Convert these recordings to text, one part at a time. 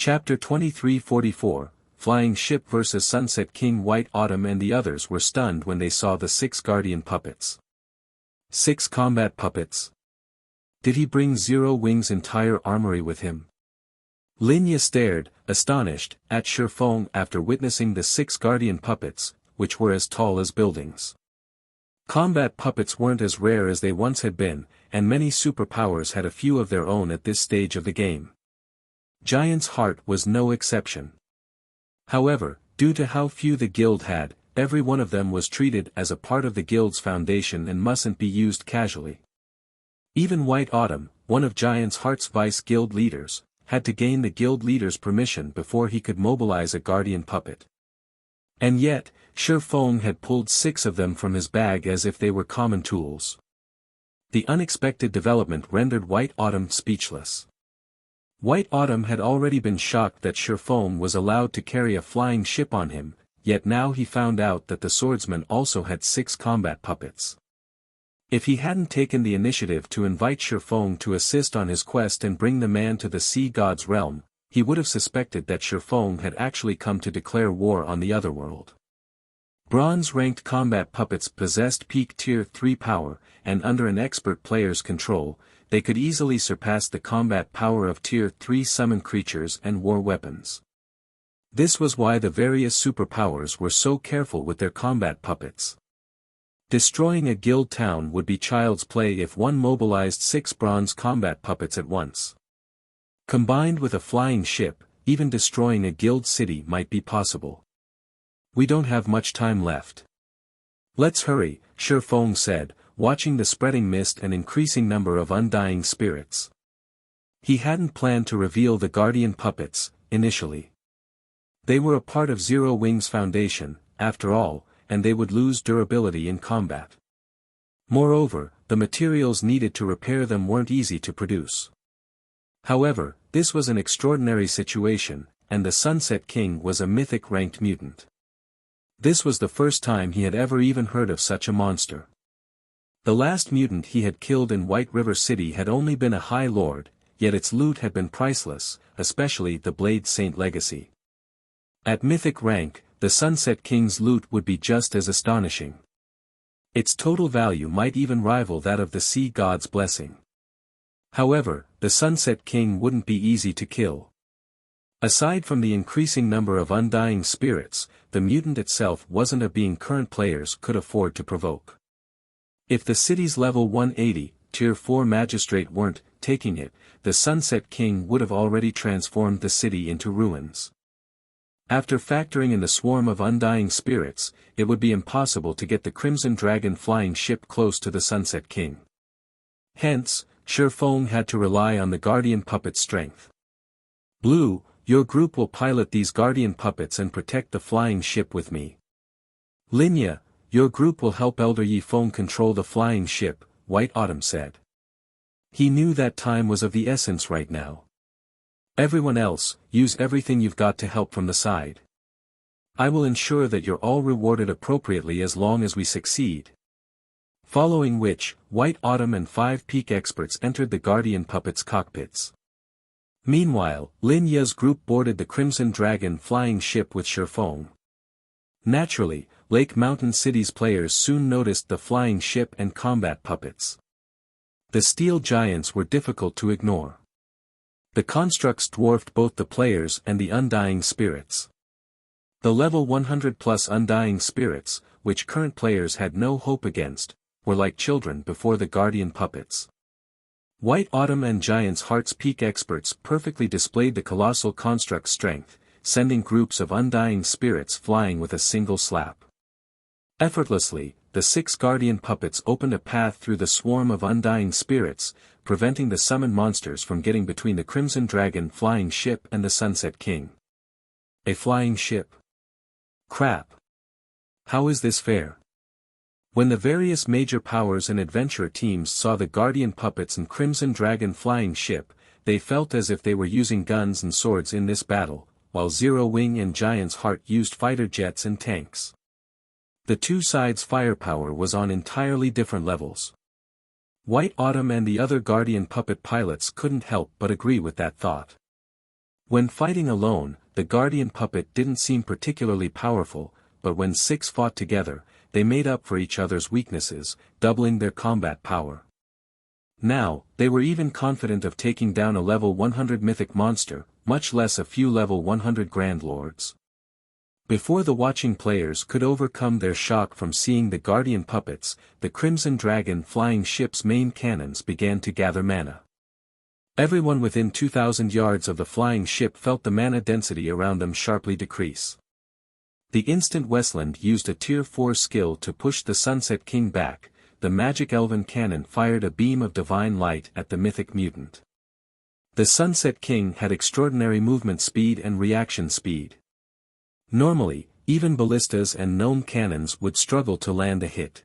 Chapter 2344, Flying Ship vs. Sunset King. White Autumn and the others were stunned when they saw the 6 guardian puppets. 6 combat puppets? Did he bring Zero Wing's entire armory with him? Linya stared, astonished, at Shifeng after witnessing the 6 guardian puppets, which were as tall as buildings. Combat puppets weren't as rare as they once had been, and many superpowers had a few of their own at this stage of the game. Giant's Heart was no exception. However, due to how few the guild had, every one of them was treated as a part of the guild's foundation and mustn't be used casually. Even White Autumn, one of Giant's Heart's vice guild leaders, had to gain the guild leader's permission before he could mobilize a guardian puppet. And yet, Shifeng had pulled 6 of them from his bag as if they were common tools. The unexpected development rendered White Autumn speechless. White Autumn had already been shocked that Shifeng was allowed to carry a flying ship on him, yet now he found out that the swordsman also had 6 combat puppets. If he hadn't taken the initiative to invite Shifeng to assist on his quest and bring the man to the sea god's realm, he would have suspected that Shifeng had actually come to declare war on the otherworld. Bronze-ranked combat puppets possessed peak Tier 3 power, and under an expert player's control, they could easily surpass the combat power of Tier 3 summon creatures and war weapons. This was why the various superpowers were so careful with their combat puppets. Destroying a guild town would be child's play if one mobilized 6 bronze combat puppets at once. Combined with a flying ship, even destroying a guild city might be possible. We don't have much time left. Let's hurry, Shifeng said, watching the spreading mist and increasing number of undying spirits. He hadn't planned to reveal the guardian puppets, initially. They were a part of Zero Wing's foundation, after all, and they would lose durability in combat. Moreover, the materials needed to repair them weren't easy to produce. However, this was an extraordinary situation, and the Sunset King was a mythic-ranked mutant. This was the first time he had ever even heard of such a monster. The last mutant he had killed in White River City had only been a High Lord, yet its loot had been priceless, especially the Blade Saint legacy. At mythic rank, the Sunset King's loot would be just as astonishing. Its total value might even rival that of the Sea God's blessing. However, the Sunset King wouldn't be easy to kill. Aside from the increasing number of undying spirits, the mutant itself wasn't a being current players could afford to provoke. If the city's level 180, Tier 4 magistrate weren't taking it, the Sunset King would have already transformed the city into ruins. After factoring in the swarm of undying spirits, it would be impossible to get the Crimson Dragon flying ship close to the Sunset King. Hence, Shifeng had to rely on the guardian puppet's strength. Blue, your group will pilot these guardian puppets and protect the flying ship with me. Linya, your group will help Elder Yifeng control the flying ship, White Autumn said. He knew that time was of the essence right now. Everyone else, use everything you've got to help from the side. I will ensure that you're all rewarded appropriately as long as we succeed. Following which, White Autumn and 5 peak experts entered the guardian puppets' cockpits. Meanwhile, Linya's group boarded the Crimson Dragon flying ship with Shifeng. Naturally, Lake Mountain City's players soon noticed the flying ship and combat puppets. The steel giants were difficult to ignore. The constructs dwarfed both the players and the undying spirits. The level 100+ undying spirits, which current players had no hope against, were like children before the guardian puppets. White Autumn and Giant's Heart's peak experts perfectly displayed the colossal construct's strength, sending groups of undying spirits flying with a single slap. Effortlessly, the 6 guardian puppets opened a path through the swarm of undying spirits, preventing the summoned monsters from getting between the Crimson Dragon flying ship and the Sunset King. A flying ship? Crap. How is this fair? When the various major powers and adventure teams saw the guardian puppets and Crimson Dragon flying ship, they felt as if they were using guns and swords in this battle, while Zero Wing and Giant's Heart used fighter jets and tanks. The two sides' firepower was on entirely different levels. White Autumn and the other guardian puppet pilots couldn't help but agree with that thought. When fighting alone, the guardian puppet didn't seem particularly powerful, but when 6 fought together, they made up for each other's weaknesses, doubling their combat power. Now, they were even confident of taking down a level 100 mythic monster, much less a few level 100 Grand Lords. Before the watching players could overcome their shock from seeing the guardian puppets, the Crimson Dragon flying ship's main cannons began to gather mana. Everyone within 2,000 yards of the flying ship felt the mana density around them sharply decrease. The instant Westland used a Tier 4 skill to push the Sunset King back, the magic elven cannon fired a beam of divine light at the mythic mutant. The Sunset King had extraordinary movement speed and reaction speed. Normally, even ballistas and gnome cannons would struggle to land a hit.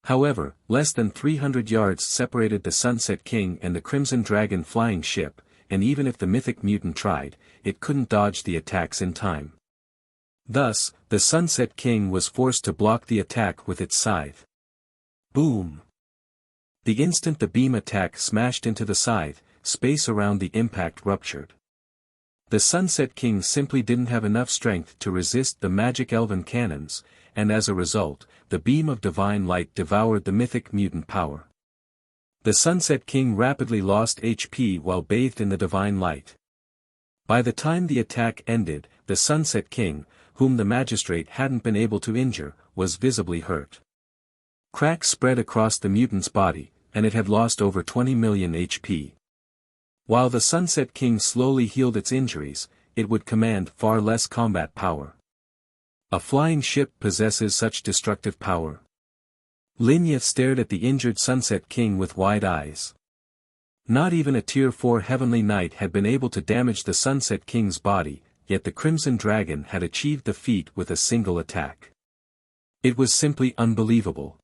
However, less than 300 yards separated the Sunset King and the Crimson Dragon flying ship, and even if the mythic mutant tried, it couldn't dodge the attacks in time. Thus, the Sunset King was forced to block the attack with its scythe. Boom! The instant the beam attack smashed into the scythe, space around the impact ruptured. The Sunset King simply didn't have enough strength to resist the magic elven cannons, and as a result, the beam of divine light devoured the mythic mutant power. The Sunset King rapidly lost HP while bathed in the divine light. By the time the attack ended, the Sunset King, whom the magistrate hadn't been able to injure, was visibly hurt. Cracks spread across the mutant's body, and it had lost over 20 million HP. While the Sunset King slowly healed its injuries, it would command far less combat power. A flying ship possesses such destructive power. Linya stared at the injured Sunset King with wide eyes. Not even a Tier 4 Heavenly Knight had been able to damage the Sunset King's body, yet the Crimson Dragon had achieved the feat with a single attack. It was simply unbelievable.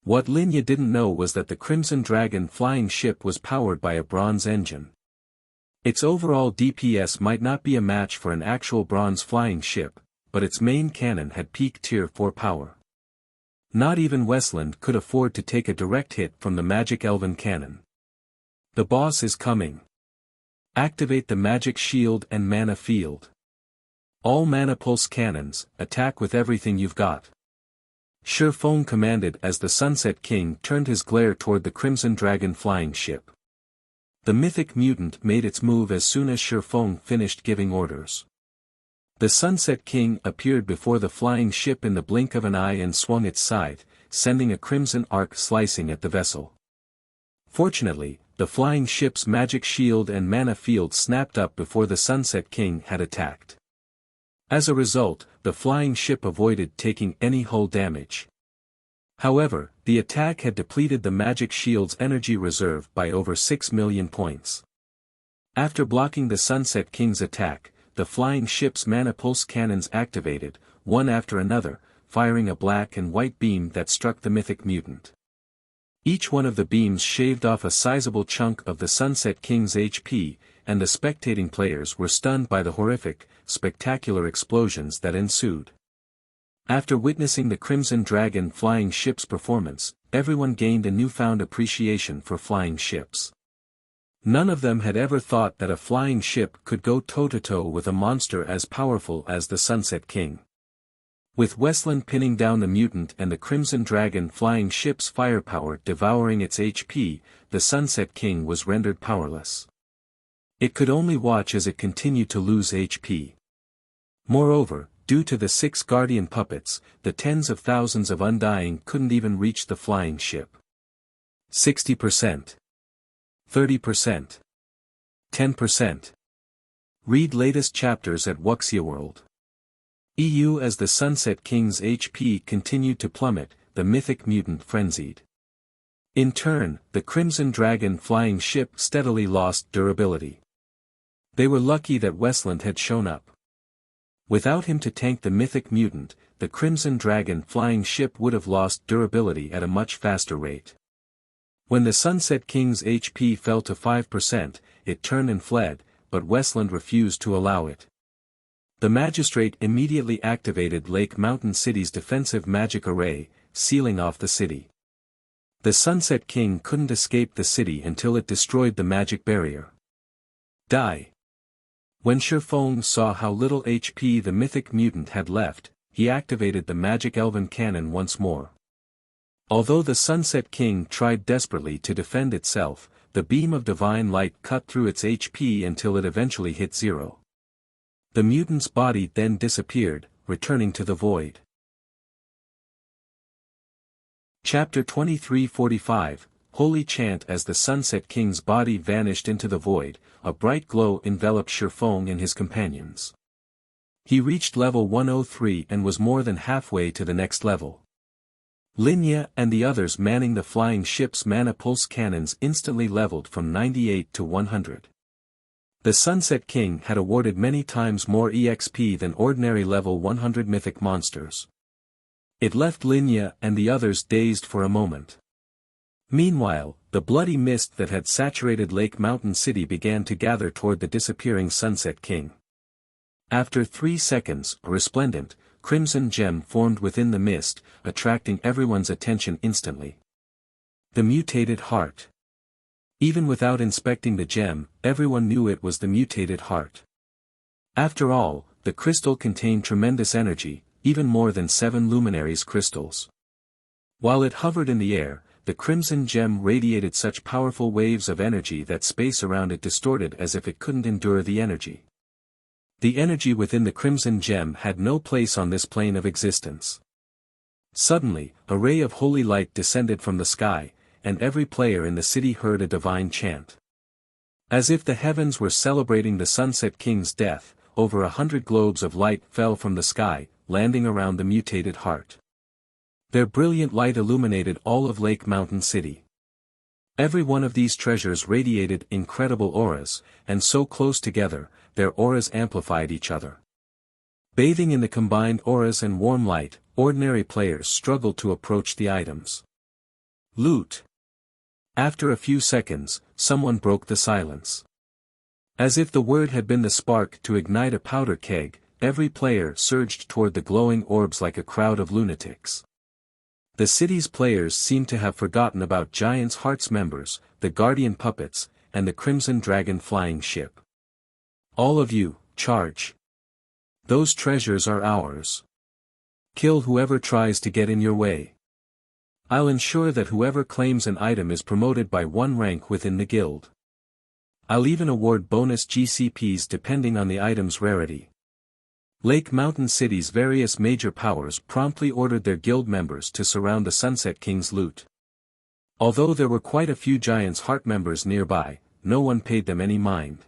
What Linya didn't know was that the Crimson Dragon flying ship was powered by a bronze engine. Its overall DPS might not be a match for an actual bronze flying ship, but its main cannon had peak Tier 4 power. Not even Westland could afford to take a direct hit from the magic elven cannon. The boss is coming. Activate the magic shield and mana field. All mana pulse cannons, attack with everything you've got. Shifeng commanded as the Sunset King turned his glare toward the Crimson Dragon flying ship. The mythic mutant made its move as soon as Shifeng finished giving orders. The Sunset King appeared before the flying ship in the blink of an eye and swung its scythe, sending a crimson arc slicing at the vessel. Fortunately, the flying ship's magic shield and mana field snapped up before the Sunset King had attacked. As a result, the flying ship avoided taking any hull damage. However, the attack had depleted the magic shield's energy reserve by over 6 million points. After blocking the Sunset King's attack, the flying ship's mana pulse cannons activated, one after another, firing a black and white beam that struck the mythic mutant. Each one of the beams shaved off a sizable chunk of the Sunset King's HP, and the spectating players were stunned by the horrific, spectacular explosions that ensued. After witnessing the Crimson Dragon flying ship's performance, everyone gained a newfound appreciation for flying ships. None of them had ever thought that a flying ship could go toe-to-toe with a monster as powerful as the Sunset King. With Westland pinning down the mutant and the Crimson Dragon flying ship's firepower devouring its HP, the Sunset King was rendered powerless. It could only watch as it continued to lose HP. Moreover, due to the 6 guardian puppets, the tens of thousands of Undying couldn't even reach the flying ship. 60%. 30%. 10%. Read latest chapters at Wuxia World. EU. As the Sunset King's HP continued to plummet, the mythic mutant frenzied. In turn, the Crimson Dragon flying ship steadily lost durability. They were lucky that Westland had shown up. Without him to tank the mythic mutant, the Crimson Dragon flying ship would have lost durability at a much faster rate. When the Sunset King's HP fell to 5%, it turned and fled, but Westland refused to allow it. The magistrate immediately activated Lake Mountain City's defensive magic array, sealing off the city. The Sunset King couldn't escape the city until it destroyed the magic barrier. Die. When Shifeng saw how little HP the mythic mutant had left, he activated the magic elven cannon once more. Although the Sunset King tried desperately to defend itself, the beam of divine light cut through its HP until it eventually hit zero. The mutant's body then disappeared, returning to the void. Chapter 2345, Holy Chant. As the Sunset King's body vanished into the void, a bright glow enveloped Shifeng and his companions. He reached level 103 and was more than halfway to the next level. Linya and the others manning the flying ship's mana pulse cannons instantly leveled from 98 to 100. The Sunset King had awarded many times more EXP than ordinary level 100 mythic monsters. It left Linya and the others dazed for a moment. Meanwhile, the bloody mist that had saturated Lake Mountain City began to gather toward the disappearing Sunset King. After 3 seconds, a resplendent, crimson gem formed within the mist, attracting everyone's attention instantly. The mutated heart. Even without inspecting the gem, everyone knew it was the mutated heart. After all, the crystal contained tremendous energy, even more than 7 luminaries crystals. While it hovered in the air, the crimson gem radiated such powerful waves of energy that space around it distorted as if it couldn't endure the energy. The energy within the crimson gem had no place on this plane of existence. Suddenly, a ray of holy light descended from the sky, and every player in the city heard a divine chant. As if the heavens were celebrating the Sunset King's death, over 100 globes of light fell from the sky, landing around the mutated heart. Their brilliant light illuminated all of Lake Mountain City. Every one of these treasures radiated incredible auras, and so close together, their auras amplified each other. Bathing in the combined auras and warm light, ordinary players struggled to approach the items. Loot. After a few seconds, someone broke the silence. As if the word had been the spark to ignite a powder keg, every player surged toward the glowing orbs like a crowd of lunatics. The city's players seemed to have forgotten about Giant's Heart's members, the Guardian puppets, and the Crimson Dragon flying ship. All of you, charge. Those treasures are ours. Kill whoever tries to get in your way. I'll ensure that whoever claims an item is promoted by 1 rank within the guild. I'll even award bonus GCPs depending on the item's rarity. Lake Mountain City's various major powers promptly ordered their guild members to surround the Sunset King's loot. Although there were quite a few Giant's Heart members nearby, no one paid them any mind.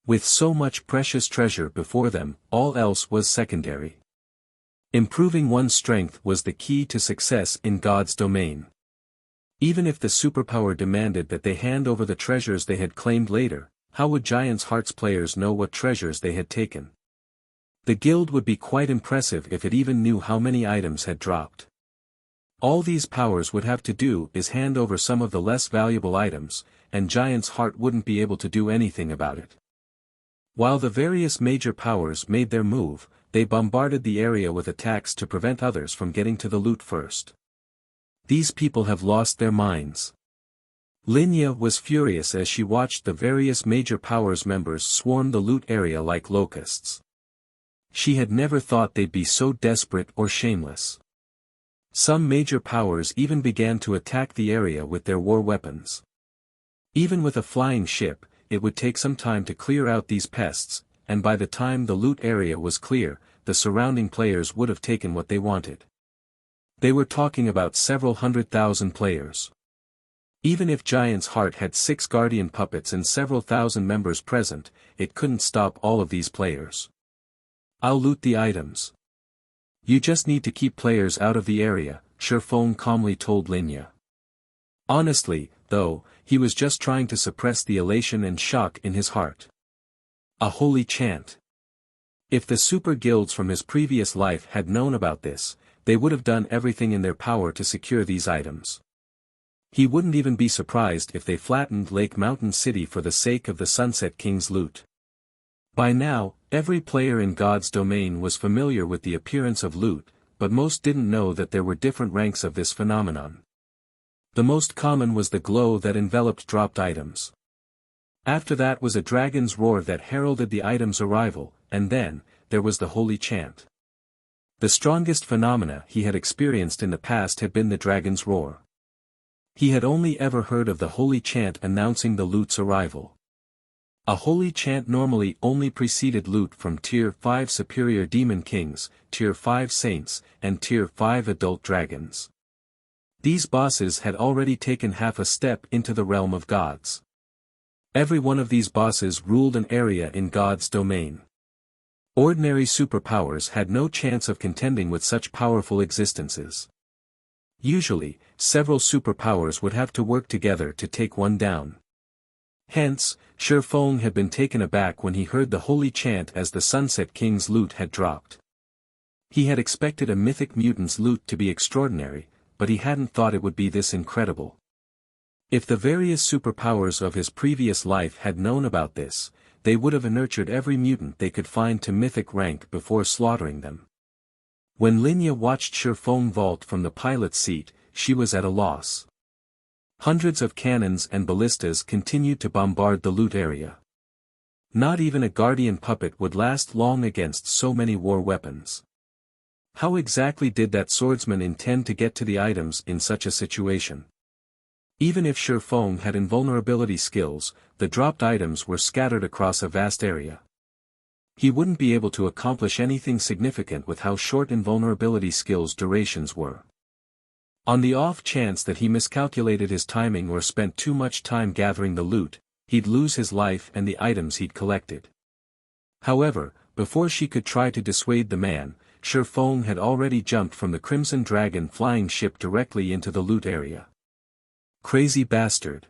With so much precious treasure before them, all else was secondary. Improving one's strength was the key to success in God's domain. Even if the superpower demanded that they hand over the treasures they had claimed later, how would Giant's Heart's players know what treasures they had taken? The guild would be quite impressive if it even knew how many items had dropped. All these powers would have to do is hand over some of the less valuable items, and Giant's Heart wouldn't be able to do anything about it. While the various major powers made their move, they bombarded the area with attacks to prevent others from getting to the loot first. These people have lost their minds. Linya was furious as she watched the various major powers members swarm the loot area like locusts. She had never thought they'd be so desperate or shameless. Some major powers even began to attack the area with their war weapons. Even with a flying ship, it would take some time to clear out these pests, and by the time the loot area was clear, the surrounding players would have taken what they wanted. They were talking about several 100,000 players. Even if Giant's Heart had 6 guardian puppets and several thousand members present, it couldn't stop all of these players. I'll loot the items. You just need to keep players out of the area, Shifeng calmly told Linya. Honestly, though, he was just trying to suppress the elation and shock in his heart. A holy chant. If the super guilds from his previous life had known about this, they would have done everything in their power to secure these items. He wouldn't even be surprised if they flattened Lake Mountain City for the sake of the Sunset King's loot. By now, every player in God's domain was familiar with the appearance of loot, but most didn't know that there were different ranks of this phenomenon. The most common was the glow that enveloped dropped items. After that was a dragon's roar that heralded the item's arrival, and then, there was the holy chant. The strongest phenomena he had experienced in the past had been the dragon's roar. He had only ever heard of the holy chant announcing the loot's arrival. A holy chant normally only preceded loot from Tier 5 superior demon kings, Tier 5 saints, and Tier 5 adult dragons. These bosses had already taken half a step into the realm of gods. Every one of these bosses ruled an area in God's domain. Ordinary superpowers had no chance of contending with such powerful existences. Usually, several superpowers would have to work together to take one down. Hence, Shifeng had been taken aback when he heard the holy chant as the Sunset King's loot had dropped. He had expected a mythic mutant's loot to be extraordinary, but he hadn't thought it would be this incredible. If the various superpowers of his previous life had known about this, they would have nurtured every mutant they could find to mythic rank before slaughtering them. When Linya watched Shifeng vault from the pilot's seat, she was at a loss. Hundreds of cannons and ballistas continued to bombard the loot area. Not even a guardian puppet would last long against so many war weapons. How exactly did that swordsman intend to get to the items in such a situation? Even if Shifeng had invulnerability skills, the dropped items were scattered across a vast area. He wouldn't be able to accomplish anything significant with how short invulnerability skills' durations were. On the off chance that he miscalculated his timing or spent too much time gathering the loot, he'd lose his life and the items he'd collected. However, before she could try to dissuade the man, Shifeng had already jumped from the Crimson Dragon flying ship directly into the loot area. Crazy bastard.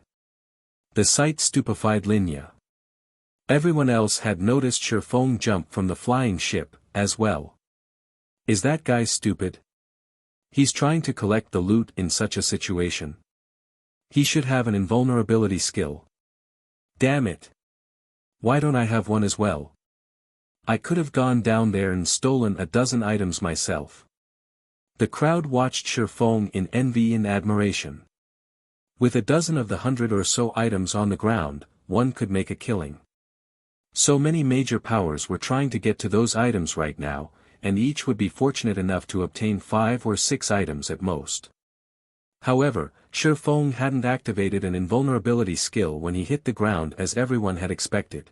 The sight stupefied Linya. Everyone else had noticed Shifeng jump from the flying ship, as well. Is that guy stupid? He's trying to collect the loot in such a situation. He should have an invulnerability skill. Damn it. Why don't I have one as well? I could have gone down there and stolen a dozen items myself. The crowd watched Shifeng in envy and admiration. With a dozen of the 100 or so items on the ground, one could make a killing. So many major powers were trying to get to those items right now, and each would be fortunate enough to obtain 5 or 6 items at most. However, Shifeng hadn't activated an invulnerability skill when he hit the ground as everyone had expected.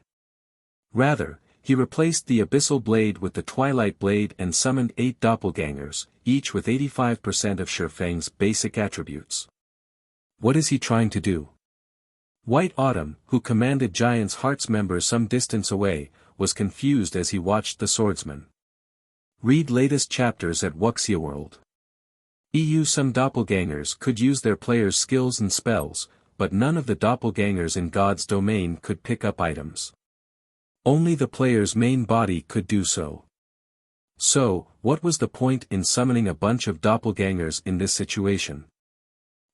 Rather, he replaced the Abyssal Blade with the Twilight Blade and summoned 8 doppelgangers, each with 85% of Shifeng's basic attributes. What is he trying to do? White Autumn, who commanded Giant's Heart's members some distance away, was confused as he watched the swordsman. Read latest chapters at Wuxia World. Some doppelgangers could use their players' skills and spells, but none of the doppelgangers in God's domain could pick up items. Only the player's main body could do so. So, what was the point in summoning a bunch of doppelgangers in this situation?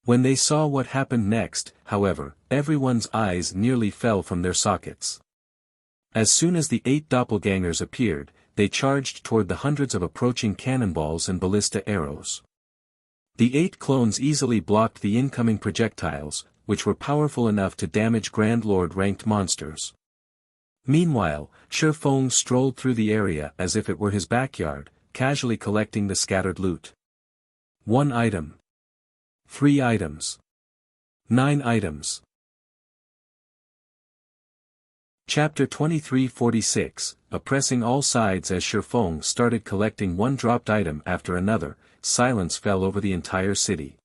When they saw what happened next, however, everyone's eyes nearly fell from their sockets. As soon as the 8 doppelgangers appeared, they charged toward the hundreds of approaching cannonballs and ballista arrows. The 8 clones easily blocked the incoming projectiles, which were powerful enough to damage Grand Lord-ranked monsters. Meanwhile, Shifeng strolled through the area as if it were his backyard, casually collecting the scattered loot. 1 item. 3 items. 9 items. Chapter 2346, Oppressing all sides. As Shifeng started collecting one dropped item after another, silence fell over the entire city.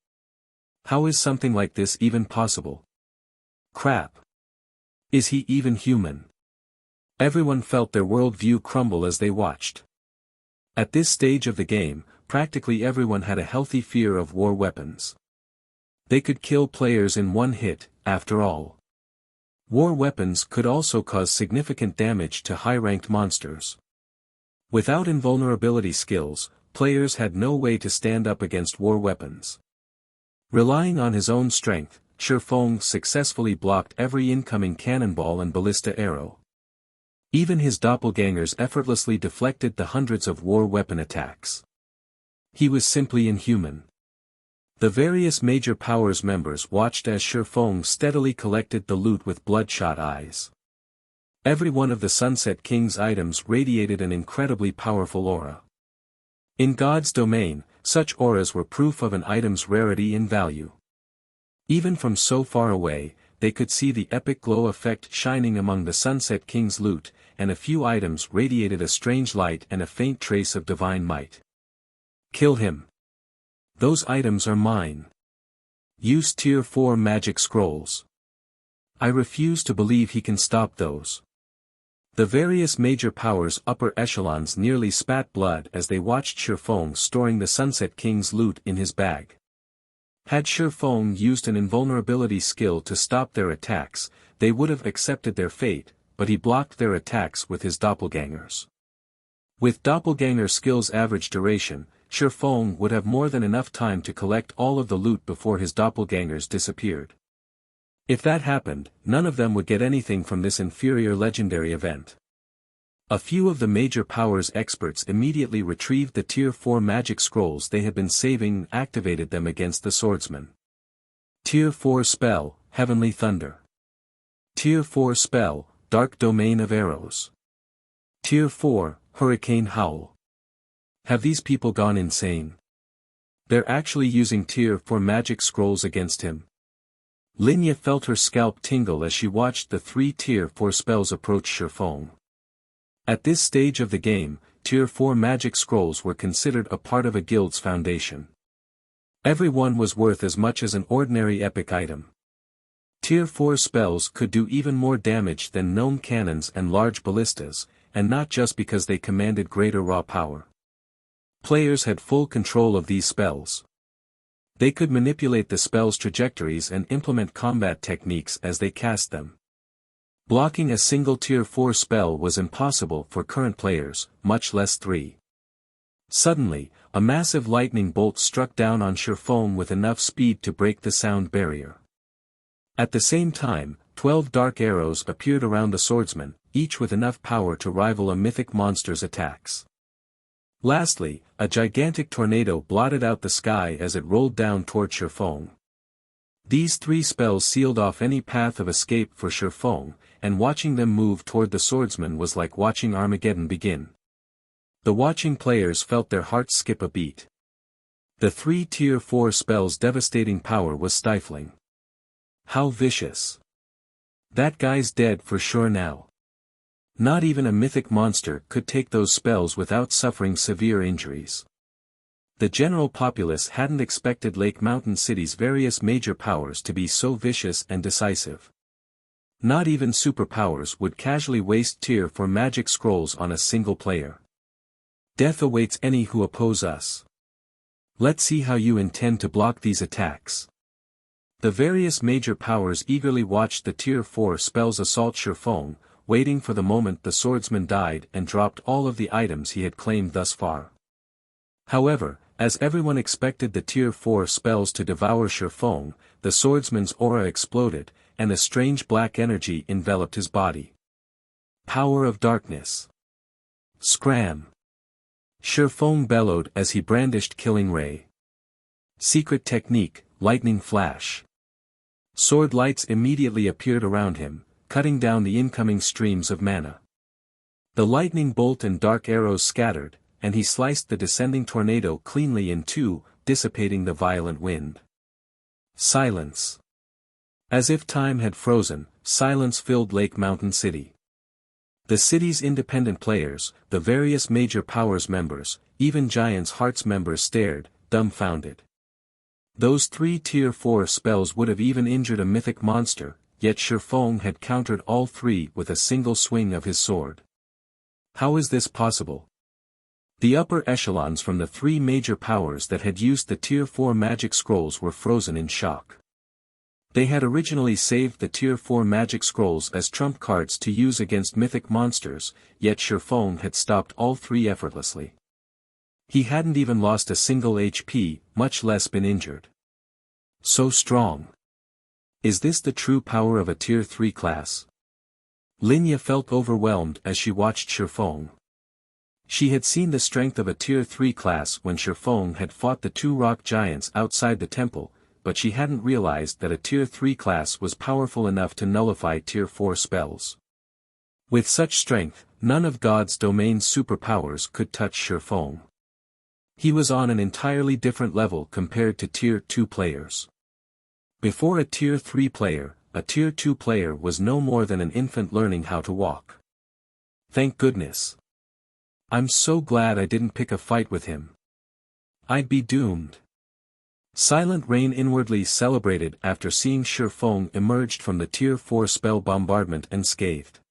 How is something like this even possible? Crap. Is he even human? Everyone felt their worldview crumble as they watched. At this stage of the game, practically everyone had a healthy fear of war weapons. They could kill players in one hit, after all. War weapons could also cause significant damage to high-ranked monsters. Without invulnerability skills, players had no way to stand up against war weapons. Relying on his own strength, Shifeng successfully blocked every incoming cannonball and ballista arrow. Even his doppelgangers effortlessly deflected the hundreds of war weapon attacks. He was simply inhuman. The various major powers members watched as Shifeng steadily collected the loot with bloodshot eyes. Every one of the Sunset King's items radiated an incredibly powerful aura. In God's domain, such auras were proof of an item's rarity and value. Even from so far away, they could see the epic glow effect shining among the Sunset King's loot, and a few items radiated a strange light and a faint trace of divine might. Kill him. Those items are mine. Use Tier 4 magic scrolls. I refuse to believe he can stop those. The various major powers' upper echelons nearly spat blood as they watched Shifeng storing the Sunset King's loot in his bag. Had Shifeng used an invulnerability skill to stop their attacks, they would have accepted their fate, but he blocked their attacks with his doppelgangers. With doppelganger skill's average duration, Shifeng would have more than enough time to collect all of the loot before his doppelgangers disappeared. If that happened, none of them would get anything from this inferior legendary event. A few of the major powers experts immediately retrieved the Tier 4 magic scrolls they had been saving and activated them against the swordsman. Tier 4 spell, Heavenly Thunder. Tier 4 spell, Dark Domain of Arrows. Tier 4, Hurricane Howl. Have these people gone insane? They're actually using Tier 4 magic scrolls against him. Linya felt her scalp tingle as she watched the 3 Tier 4 spells approach Shifeng. At this stage of the game, Tier 4 magic scrolls were considered a part of a guild's foundation. Every one was worth as much as an ordinary epic item. Tier 4 spells could do even more damage than gnome cannons and large ballistas, and not just because they commanded greater raw power. Players had full control of these spells. They could manipulate the spell's trajectories and implement combat techniques as they cast them. Blocking a single Tier 4 spell was impossible for current players, much less 3. Suddenly, a massive lightning bolt struck down on Shifeng with enough speed to break the sound barrier. At the same time, 12 dark arrows appeared around the swordsman, each with enough power to rival a mythic monster's attacks. Lastly, a gigantic tornado blotted out the sky as it rolled down toward Shifeng. These 3 spells sealed off any path of escape for Shifeng, and watching them move toward the swordsman was like watching Armageddon begin. The watching players felt their hearts skip a beat. The 3 Tier 4 spells' devastating power was stifling. How vicious. That guy's dead for sure now. Not even a mythic monster could take those spells without suffering severe injuries. The general populace hadn't expected Lake Mountain City's various major powers to be so vicious and decisive. Not even superpowers would casually waste Tier 4 magic scrolls on a single player. Death awaits any who oppose us. Let's see how you intend to block these attacks. The various major powers eagerly watched the Tier 4 spells assault Shifeng, waiting for the moment the swordsman died and dropped all of the items he had claimed thus far. However, as everyone expected the Tier 4 spells to devour Shifeng, the swordsman's aura exploded, and a strange black energy enveloped his body. Power of Darkness. Scram! Shifeng bellowed as he brandished Killing Ray. Secret technique, Lightning Flash. Sword lights immediately appeared around him, cutting down the incoming streams of mana. The lightning bolt and dark arrows scattered, and he sliced the descending tornado cleanly in 2, dissipating the violent wind. Silence. As if time had frozen, silence filled Lake Mountain City. The city's independent players, the various major powers members, even Giant's Hearts members stared, dumbfounded. Those 3 Tier 4 spells would have even injured a mythic monster, yet Shifeng had countered all 3 with a single swing of his sword. How is this possible? The upper echelons from the 3 major powers that had used the Tier 4 magic scrolls were frozen in shock. They had originally saved the Tier 4 magic scrolls as trump cards to use against mythic monsters, yet Shifeng had stopped all 3 effortlessly. He hadn't even lost a single HP, much less been injured. So strong. Is this the true power of a Tier 3 class? Linya felt overwhelmed as she watched Shifeng. She had seen the strength of a Tier 3 class when Shifeng had fought the two rock giants outside the temple, but she hadn't realized that a Tier 3 class was powerful enough to nullify Tier 4 spells. With such strength, none of God's domain's superpowers could touch Shifeng. He was on an entirely different level compared to Tier 2 players. Before a Tier 3 player, a Tier 2 player was no more than an infant learning how to walk. Thank goodness. I'm so glad I didn't pick a fight with him. I'd be doomed. Silent Rain inwardly celebrated after seeing Shifeng emerged from the Tier 4 spell bombardment unscathed.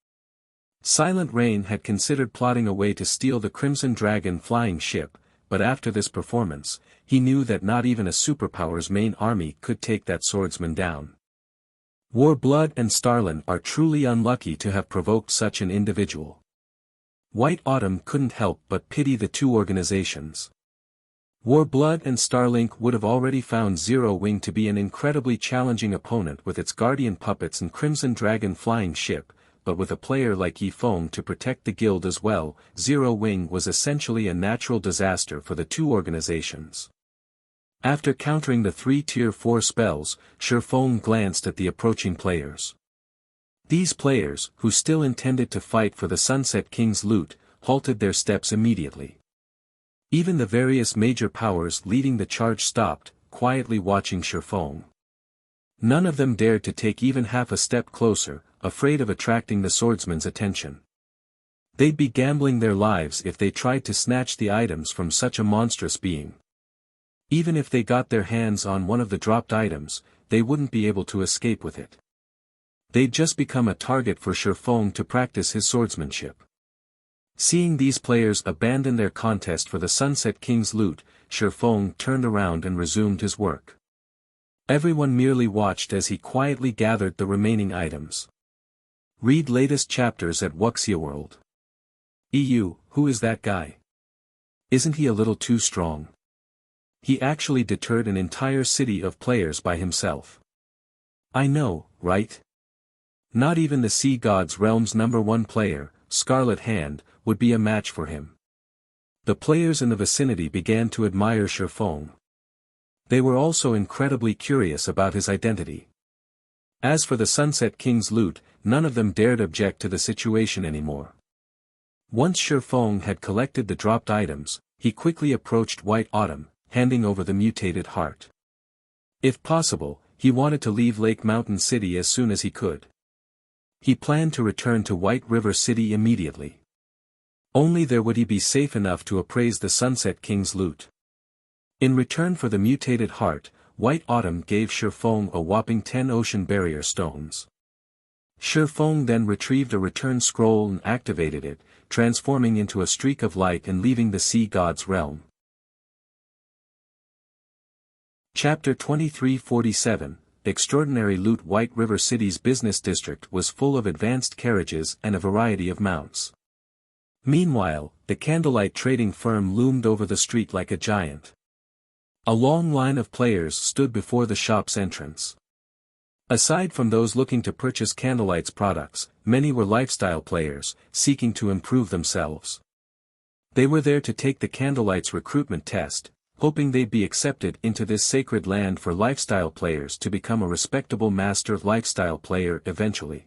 Silent Rain had considered plotting a way to steal the Crimson Dragon flying ship, but after this performance, he knew that not even a superpower's main army could take that swordsman down. Warblood and Starlin are truly unlucky to have provoked such an individual. White Autumn couldn't help but pity the two organizations. Warblood and Starlink would have already found Zero Wing to be an incredibly challenging opponent with its guardian puppets and Crimson Dragon flying ship, but with a player like Yifeng to protect the guild as well, Zero Wing was essentially a natural disaster for the two organizations. After countering the 3 Tier 4 spells, Shifeng glanced at the approaching players. These players, who still intended to fight for the Sunset King's loot, halted their steps immediately. Even the various major powers leading the charge stopped, quietly watching Shifeng. None of them dared to take even half a step closer, afraid of attracting the swordsman's attention. They'd be gambling their lives if they tried to snatch the items from such a monstrous being. Even if they got their hands on one of the dropped items, they wouldn't be able to escape with it. They'd just become a target for Shifeng to practice his swordsmanship. Seeing these players abandon their contest for the Sunset King's loot, Shifeng turned around and resumed his work. Everyone merely watched as he quietly gathered the remaining items. Read latest chapters at Wuxia World. EU, who is that guy? Isn't he a little too strong? He actually deterred an entire city of players by himself. I know, right? Not even the Sea God's Realm's #1 player, Scarlet Hand, would be a match for him. The players in the vicinity began to admire Shifeng. They were also incredibly curious about his identity. As for the Sunset King's loot, none of them dared object to the situation anymore. Once Shifeng had collected the dropped items, he quickly approached White Autumn, handing over the mutated heart. If possible, he wanted to leave Lake Mountain City as soon as he could. He planned to return to White River City immediately. Only there would he be safe enough to appraise the Sunset King's loot. In return for the mutated heart, White Autumn gave Shifeng a whopping 10 ocean barrier stones. Shifeng then retrieved a return scroll and activated it, transforming into a streak of light and leaving the Sea God's realm. Chapter 2347, Extraordinary Loot. White River City's business district was full of advanced carriages and a variety of mounts. Meanwhile, the candlelight trading firm loomed over the street like a giant. A long line of players stood before the shop's entrance. Aside from those looking to purchase Candlelight's products, many were lifestyle players, seeking to improve themselves. They were there to take the Candlelight's recruitment test, hoping they'd be accepted into this sacred land for lifestyle players to become a respectable master lifestyle player eventually.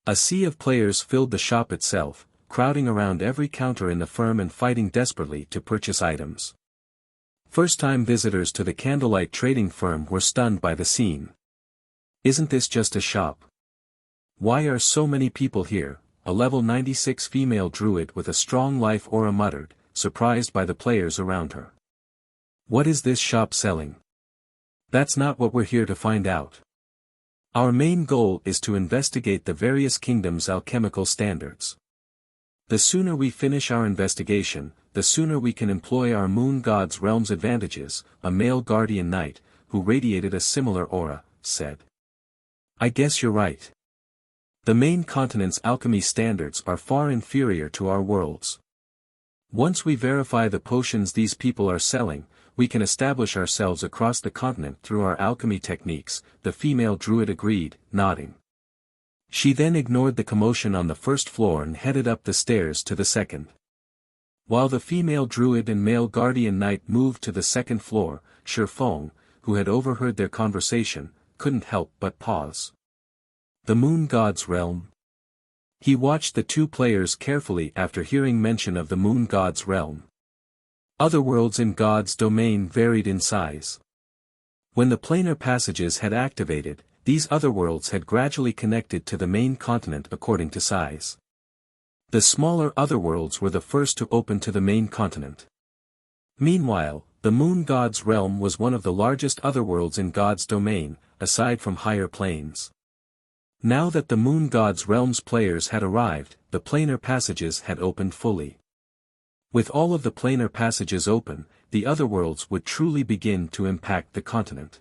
A sea of players filled the shop itself, crowding around every counter in the firm and fighting desperately to purchase items. First-time visitors to the Candlelight trading firm were stunned by the scene. Isn't this just a shop? Why are so many people here? A level 96 female druid with a strong life aura muttered, surprised by the players around her. What is this shop selling? That's not what we're here to find out. Our main goal is to investigate the various kingdoms' alchemical standards. The sooner we finish our investigation, the sooner we can employ our Moon God's Realm's advantages, a male guardian knight, who radiated a similar aura, said. I guess you're right. The main continent's alchemy standards are far inferior to our world's. Once we verify the potions these people are selling, we can establish ourselves across the continent through our alchemy techniques, the female druid agreed, nodding. She then ignored the commotion on the first floor and headed up the stairs to the second. While the female druid and male guardian knight moved to the second floor, Shifeng, who had overheard their conversation, couldn't help but pause. The moon god's realm. He watched the two players carefully after hearing mention of the moon god's realm. Otherworlds in God's domain varied in size. When the planar passages had activated, these otherworlds had gradually connected to the main continent according to size. The smaller otherworlds were the first to open to the main continent. Meanwhile, the moon god's realm was one of the largest otherworlds in God's domain, aside from higher planes. Now that the moon god's realm's players had arrived, the planar passages had opened fully. With all of the planar passages open, the otherworlds would truly begin to impact the continent.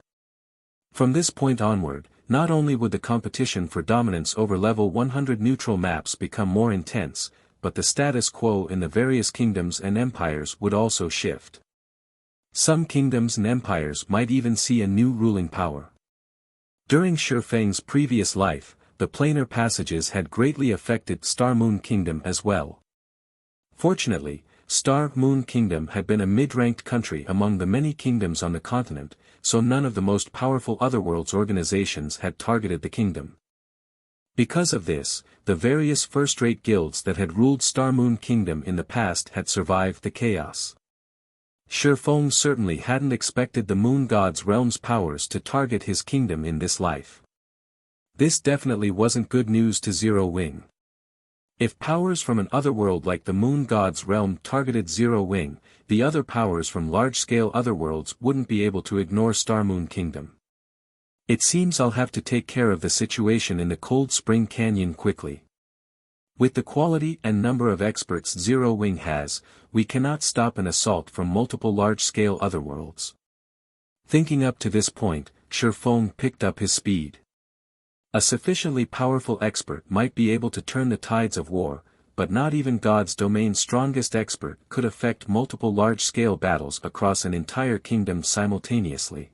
From this point onward, not only would the competition for dominance over level 100 neutral maps become more intense, but the status quo in the various kingdoms and empires would also shift. Some kingdoms and empires might even see a new ruling power. During Shifeng's previous life, the planar passages had greatly affected Star Moon Kingdom as well. Fortunately, Star Moon Kingdom had been a mid-ranked country among the many kingdoms on the continent, so none of the most powerful Otherworlds organizations had targeted the kingdom. Because of this, the various first-rate guilds that had ruled Star Moon Kingdom in the past had survived the chaos. Shifeng certainly hadn't expected the moon god's realm's powers to target his kingdom in this life. This definitely wasn't good news to Zero Wing. If powers from an otherworld like the moon god's realm targeted Zero Wing, the other powers from large-scale otherworlds wouldn't be able to ignore Star Moon Kingdom. It seems I'll have to take care of the situation in the Cold Spring Canyon quickly. With the quality and number of experts Zero Wing has, we cannot stop an assault from multiple large-scale otherworlds. Thinking up to this point, Shifeng picked up his speed. A sufficiently powerful expert might be able to turn the tides of war, but not even God's domain's strongest expert could affect multiple large-scale battles across an entire kingdom simultaneously.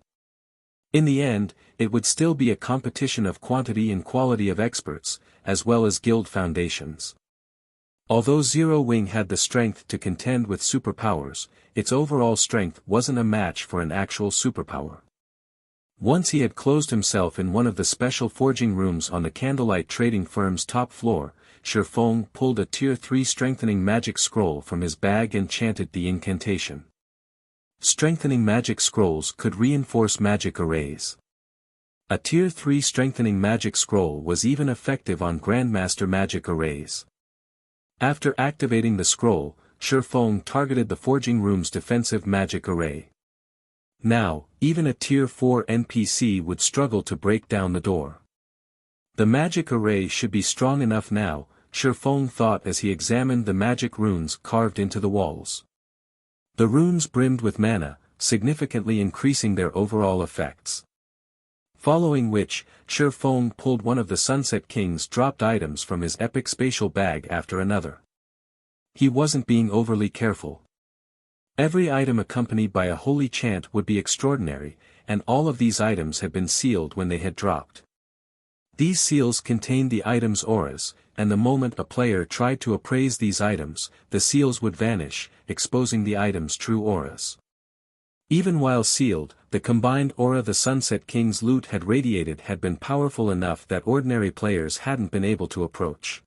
In the end, it would still be a competition of quantity and quality of experts, as well as guild foundations. Although Zero Wing had the strength to contend with superpowers, its overall strength wasn't a match for an actual superpower. Once he had closed himself in one of the special forging rooms on the Candlelight Trading Firm's top floor, Shifeng pulled a Tier 3 strengthening magic scroll from his bag and chanted the incantation. Strengthening magic scrolls could reinforce magic arrays. A Tier 3 strengthening magic scroll was even effective on Grandmaster magic arrays. After activating the scroll, Shifeng targeted the forging room's defensive magic array. Now, even a Tier 4 NPC would struggle to break down the door. The magic array should be strong enough now, Shifeng thought as he examined the magic runes carved into the walls. The runes brimmed with mana, significantly increasing their overall effects. Following which, Shifeng pulled one of the Sunset King's dropped items from his epic spatial bag after another. He wasn't being overly careful. Every item accompanied by a holy chant would be extraordinary, and all of these items had been sealed when they had dropped. These seals contained the item's auras, and the moment a player tried to appraise these items, the seals would vanish, exposing the item's true auras. Even while sealed, the combined aura the Sunset King's loot had radiated had been powerful enough that ordinary players hadn't been able to approach.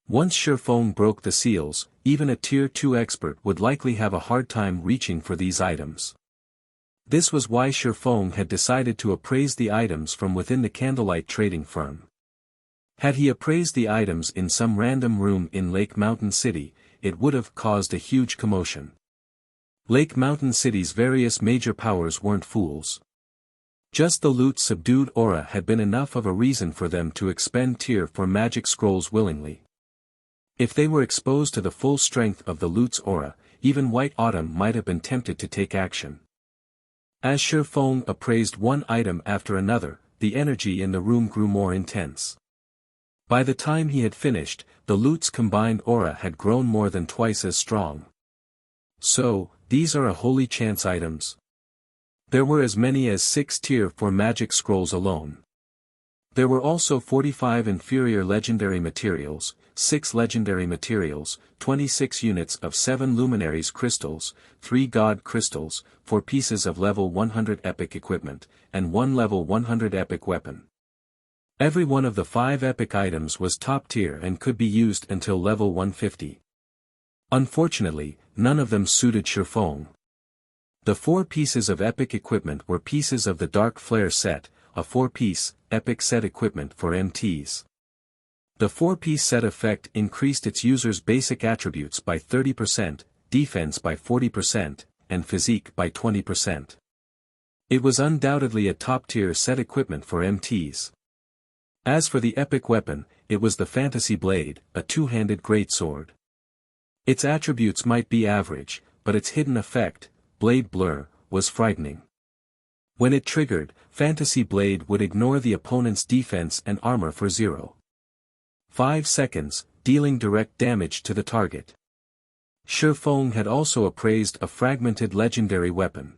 Once Shifeng broke the seals, even a Tier 2 expert would likely have a hard time reaching for these items. This was why Shifeng had decided to appraise the items from within the Candlelight Trading Firm. Had he appraised the items in some random room in Lake Mountain City, it would have caused a huge commotion. Lake Mountain City's various major powers weren't fools. Just the loot's subdued aura had been enough of a reason for them to expend Tier 4 magic scrolls willingly. If they were exposed to the full strength of the loot's aura, even White Autumn might have been tempted to take action. As Shifeng appraised one item after another, the energy in the room grew more intense. By the time he had finished, the loot's combined aura had grown more than twice as strong. So, these are a holy chance items. There were as many as 6 Tier 4 magic scrolls alone. There were also 45 inferior legendary materials, 6 legendary materials, 26 units of 7 luminaries crystals, 3 god crystals, 4 pieces of level 100 epic equipment, and 1 level 100 epic weapon. Every one of the 5 epic items was top tier and could be used until level 150. Unfortunately, none of them suited Shifeng. The 4 pieces of epic equipment were pieces of the Dark Flare set, a 4-piece, epic set equipment for MTs. The 4-piece set effect increased its user's basic attributes by 30%, defense by 40%, and physique by 20%. It was undoubtedly a top-tier set equipment for MTs. As for the epic weapon, it was the Fantasy Blade, a 2-handed greatsword. Its attributes might be average, but its hidden effect, Blade Blur, was frightening. When it triggered, Fantasy Blade would ignore the opponent's defense and armor for 0.5 seconds, dealing direct damage to the target. Shifeng had also appraised a fragmented legendary weapon.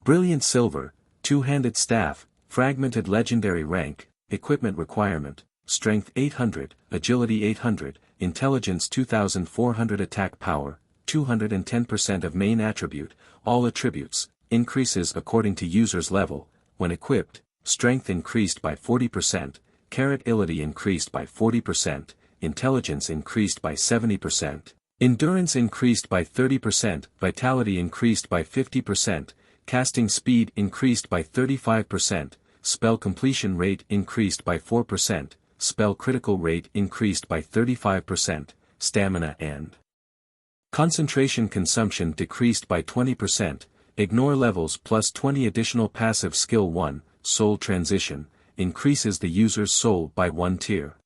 Brilliant Silver, 2-handed staff, fragmented legendary rank, equipment requirement, strength 800, agility 800, intelligence 2400 attack power, 210% of main attribute, all attributes, increases according to user's level, when equipped, strength increased by 40%, ability increased by 40%, intelligence increased by 70%, endurance increased by 30%, vitality increased by 50%, casting speed increased by 35%, spell completion rate increased by 4%, spell critical rate increased by 35%, stamina and concentration consumption decreased by 20%, ignore levels plus 20 additional passive skill 1, soul transition, increases the user's soul by 1 tier.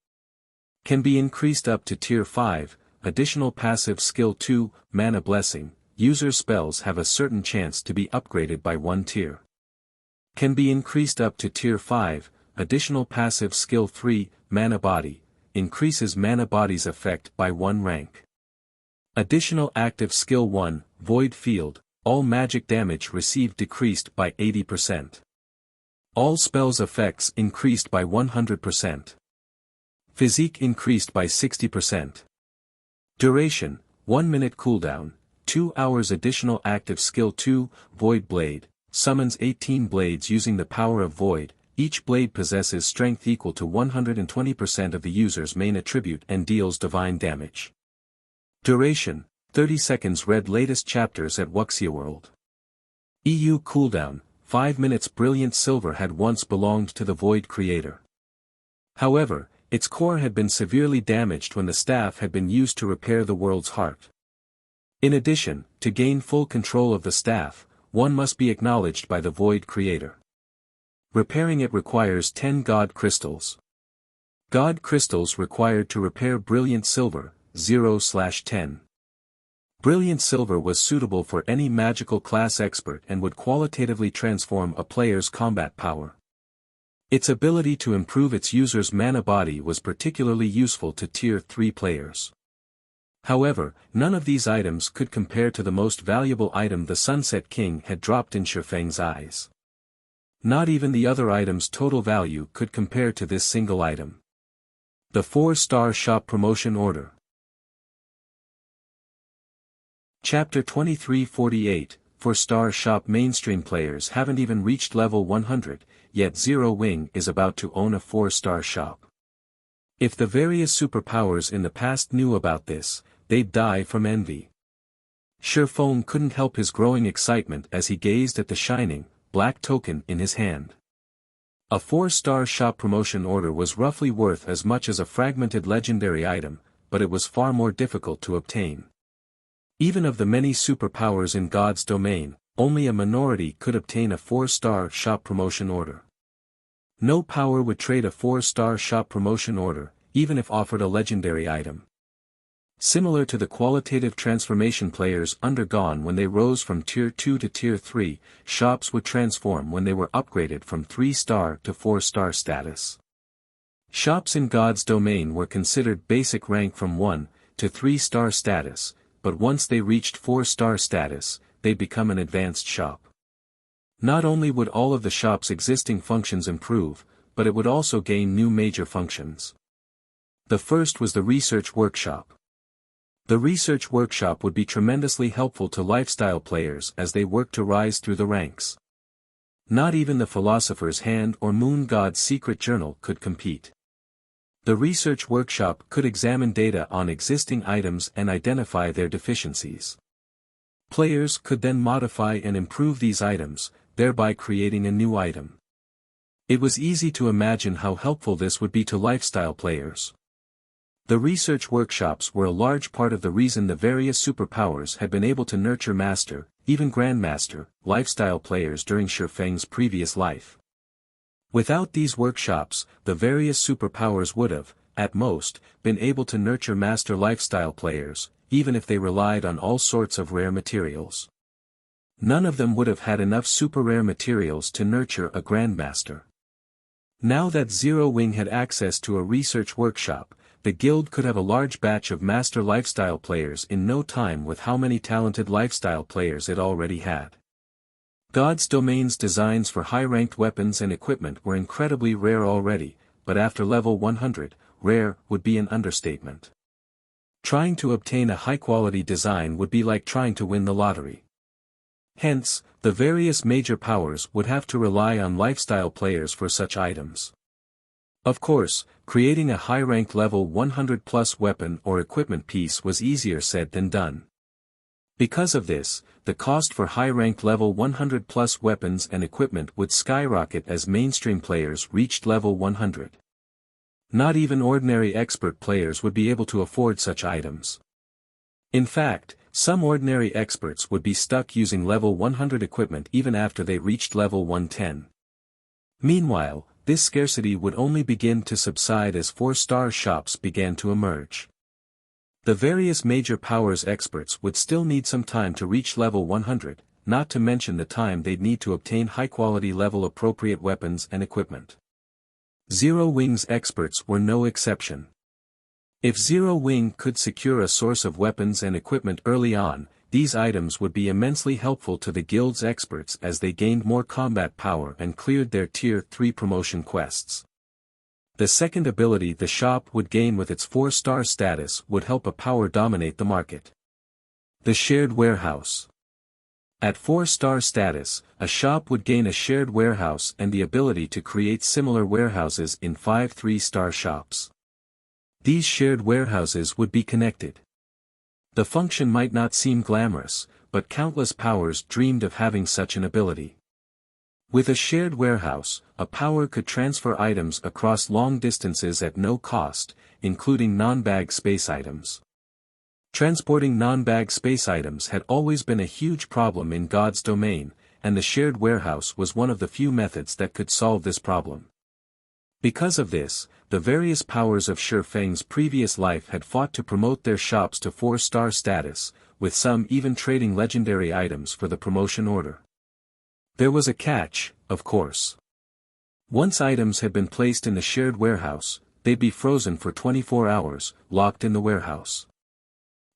Can be increased up to tier 5, additional passive skill 2, mana blessing, user's spells have a certain chance to be upgraded by 1 tier. Can be increased up to tier 5, additional passive skill 3, mana body, increases mana body's effect by 1 rank. Additional active skill 1, void field, all magic damage received decreased by 80%. All spells effects increased by 100%. Physique increased by 60%. Duration, 1 minute cooldown, 2 hours additional active skill 2, Void Blade, summons 18 blades using the power of Void, each blade possesses strength equal to 120% of the user's main attribute and deals divine damage. Duration, 30 seconds. Read latest chapters at Wuxia World. EU cooldown, 5 minutes. Brilliant Silver had once belonged to the Void Creator. However, its core had been severely damaged when the staff had been used to repair the world's heart. In addition, to gain full control of the staff, one must be acknowledged by the Void Creator. Repairing it requires 10 God Crystals. God Crystals required to repair Brilliant Silver, 0/10. Brilliant Silver was suitable for any magical class expert and would qualitatively transform a player's combat power. Its ability to improve its user's mana body was particularly useful to Tier 3 players. However, none of these items could compare to the most valuable item the Sunset King had dropped in Shifeng's eyes. Not even the other items' total value could compare to this single item. The 4-star shop promotion order. Chapter 2348, 4-star shop. Mainstream players haven't even reached level 100, yet Zero Wing is about to own a 4-star shop. If the various superpowers in the past knew about this, they'd die from envy. Shifeng couldn't help his growing excitement as he gazed at the shining, black token in his hand. A 4-star shop promotion order was roughly worth as much as a fragmented legendary item, but it was far more difficult to obtain. Even of the many superpowers in God's domain, only a minority could obtain a 4-star shop promotion order. No power would trade a 4-star shop promotion order, even if offered a legendary item. Similar to the qualitative transformation players undergone when they rose from Tier 2 to Tier 3, shops would transform when they were upgraded from 3-star to 4-star status. Shops in God's domain were considered basic rank from 1 to 3-star status, but once they reached 4-star status, they'd become an advanced shop. Not only would all of the shop's existing functions improve, but it would also gain new major functions. The first was the research workshop. The research workshop would be tremendously helpful to lifestyle players as they work to rise through the ranks. Not even the Philosopher's Hand or Moon God's secret journal could compete. The research workshop could examine data on existing items and identify their deficiencies. Players could then modify and improve these items, thereby creating a new item. It was easy to imagine how helpful this would be to lifestyle players. The research workshops were a large part of the reason the various superpowers had been able to nurture master, even grandmaster, lifestyle players during Shifeng's previous life. Without these workshops, the various superpowers would have, at most, been able to nurture master lifestyle players, even if they relied on all sorts of rare materials. None of them would have had enough super rare materials to nurture a grandmaster. Now that Zero Wing had access to a research workshop, the guild could have a large batch of master lifestyle players in no time with how many talented lifestyle players it already had. God's Domain's designs for high-ranked weapons and equipment were incredibly rare already, but after level 100, rare would be an understatement. Trying to obtain a high-quality design would be like trying to win the lottery. Hence, the various major powers would have to rely on lifestyle players for such items. Of course, creating a high-ranked level 100+ weapon or equipment piece was easier said than done. Because of this, the cost for high-ranked level 100+ weapons and equipment would skyrocket as mainstream players reached level 100. Not even ordinary expert players would be able to afford such items. In fact, some ordinary experts would be stuck using level 100 equipment even after they reached level 110. Meanwhile, this scarcity would only begin to subside as 4-star shops began to emerge. The various major powers experts would still need some time to reach level 100, not to mention the time they'd need to obtain high-quality level appropriate weapons and equipment. Zero Wing's experts were no exception. If Zero Wing could secure a source of weapons and equipment early on, these items would be immensely helpful to the guild's experts as they gained more combat power and cleared their Tier 3 promotion quests. The second ability the shop would gain with its 4-star status would help a power dominate the market. The Shared Warehouse. At 4-star status, a shop would gain a shared warehouse and the ability to create similar warehouses in 5 3-star shops. These shared warehouses would be connected. The function might not seem glamorous, but countless powers dreamed of having such an ability. With a shared warehouse, a power could transfer items across long distances at no cost, including non-bag space items. Transporting non-bag space items had always been a huge problem in God's Domain, and the shared warehouse was one of the few methods that could solve this problem. Because of this, the various powers of Shifeng's previous life had fought to promote their shops to 4-star status, with some even trading legendary items for the promotion order. There was a catch, of course. Once items had been placed in the shared warehouse, they'd be frozen for 24 hours, locked in the warehouse.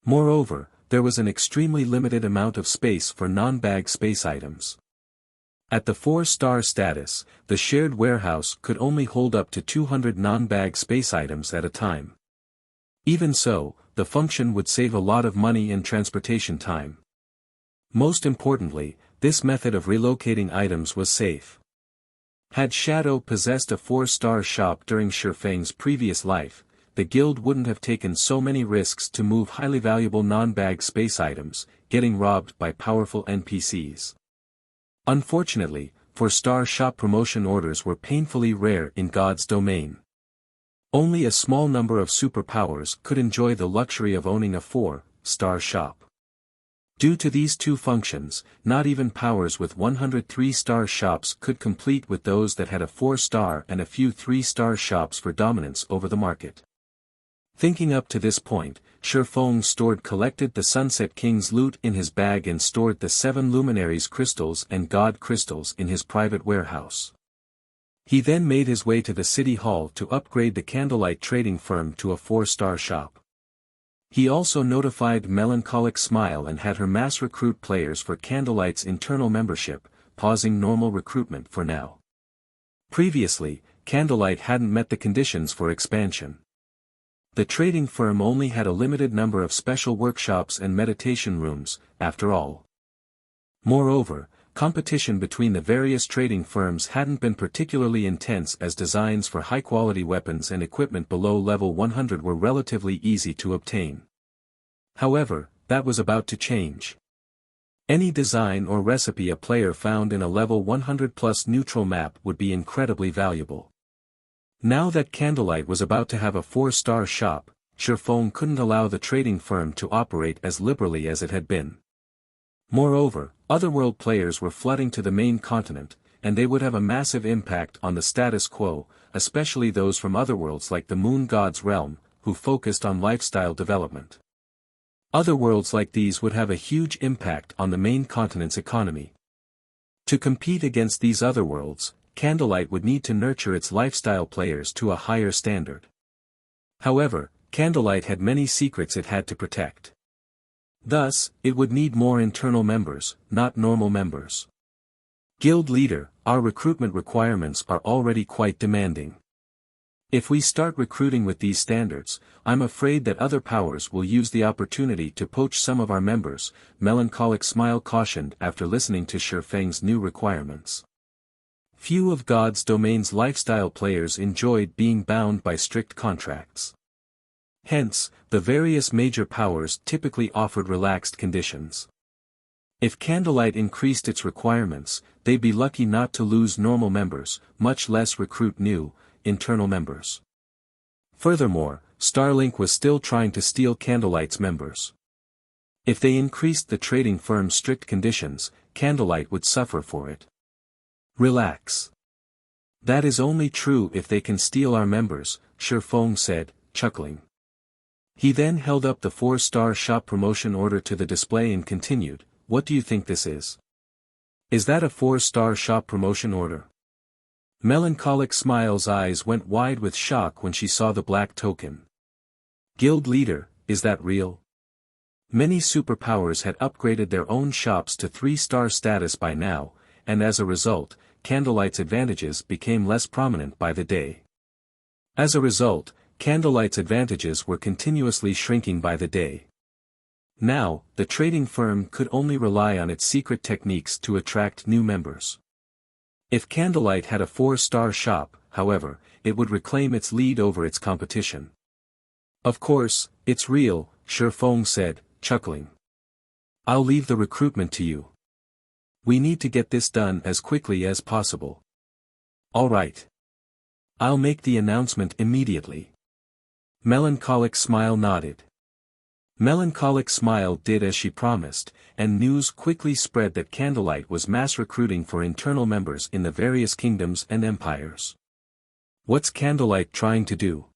Moreover, there was an extremely limited amount of space for non-bag space items. At the 4-star status, the shared warehouse could only hold up to 200 non-bag space items at a time. Even so, the function would save a lot of money and transportation time. Most importantly, this method of relocating items was safe. Had Shadow possessed a 4-star shop during Shifeng's previous life, the guild wouldn't have taken so many risks to move highly valuable non-bag space items, getting robbed by powerful NPCs. Unfortunately, 4-star shop promotion orders were painfully rare in God's Domain. Only a small number of superpowers could enjoy the luxury of owning a 4-star shop. Due to these two functions, not even powers with 103-star shops could compete with those that had a 4-star and a few 3-star shops for dominance over the market. Thinking up to this point, Shifeng collected the Sunset King's loot in his bag and stored the 7 Luminaries crystals and God crystals in his private warehouse. He then made his way to the city hall to upgrade the Candlelight trading firm to a 4-star shop. He also notified Melancholic Smile and had her mass recruit players for Candlelight's internal membership, pausing normal recruitment for now. Previously, Candlelight hadn't met the conditions for expansion. The trading firm only had a limited number of special workshops and meditation rooms, after all. Moreover, competition between the various trading firms hadn't been particularly intense, as designs for high-quality weapons and equipment below level 100 were relatively easy to obtain. However, that was about to change. Any design or recipe a player found in a level 100+ neutral map would be incredibly valuable. Now that Candlelight was about to have a 4-star shop, Shifeng couldn't allow the trading firm to operate as liberally as it had been. Moreover, otherworld players were flooding to the main continent, and they would have a massive impact on the status quo, especially those from otherworlds like the Moon God's realm, who focused on lifestyle development. Otherworlds like these would have a huge impact on the main continent's economy. To compete against these otherworlds, Candlelight would need to nurture its lifestyle players to a higher standard. However, Candlelight had many secrets it had to protect. Thus, it would need more internal members, not normal members. Guild leader, our recruitment requirements are already quite demanding. If we start recruiting with these standards, I'm afraid that other powers will use the opportunity to poach some of our members, Melancholic Smile cautioned after listening to Shifeng's new requirements. Few of God's domain's lifestyle players enjoyed being bound by strict contracts. Hence, the various major powers typically offered relaxed conditions. If Candlelight increased its requirements, they'd be lucky not to lose normal members, much less recruit new, internal members. Furthermore, Starlink was still trying to steal Candlelight's members. If they increased the trading firm's strict conditions, Candlelight would suffer for it. Relax. That is only true if they can steal our members, Shifeng said, chuckling. He then held up the 4-star shop promotion order to the display and continued, "What do you think this is? Is that a 4-star shop promotion order?" Melancholic Smile's eyes went wide with shock when she saw the black token. Guild leader, is that real? Many superpowers had upgraded their own shops to 3-star status by now, and as a result, Candlelight's advantages became less prominent by the day. As a result, Candlelight's advantages were continuously shrinking by the day. Now, the trading firm could only rely on its secret techniques to attract new members. If Candlelight had a 4-star shop, however, it would reclaim its lead over its competition. Of course, it's real, Shifeng said, chuckling. I'll leave the recruitment to you. We need to get this done as quickly as possible. All right. I'll make the announcement immediately. Melancholic Smile nodded. Melancholic Smile did as she promised, and news quickly spread that Candlelight was mass recruiting for internal members in the various kingdoms and empires. What's Candlelight trying to do?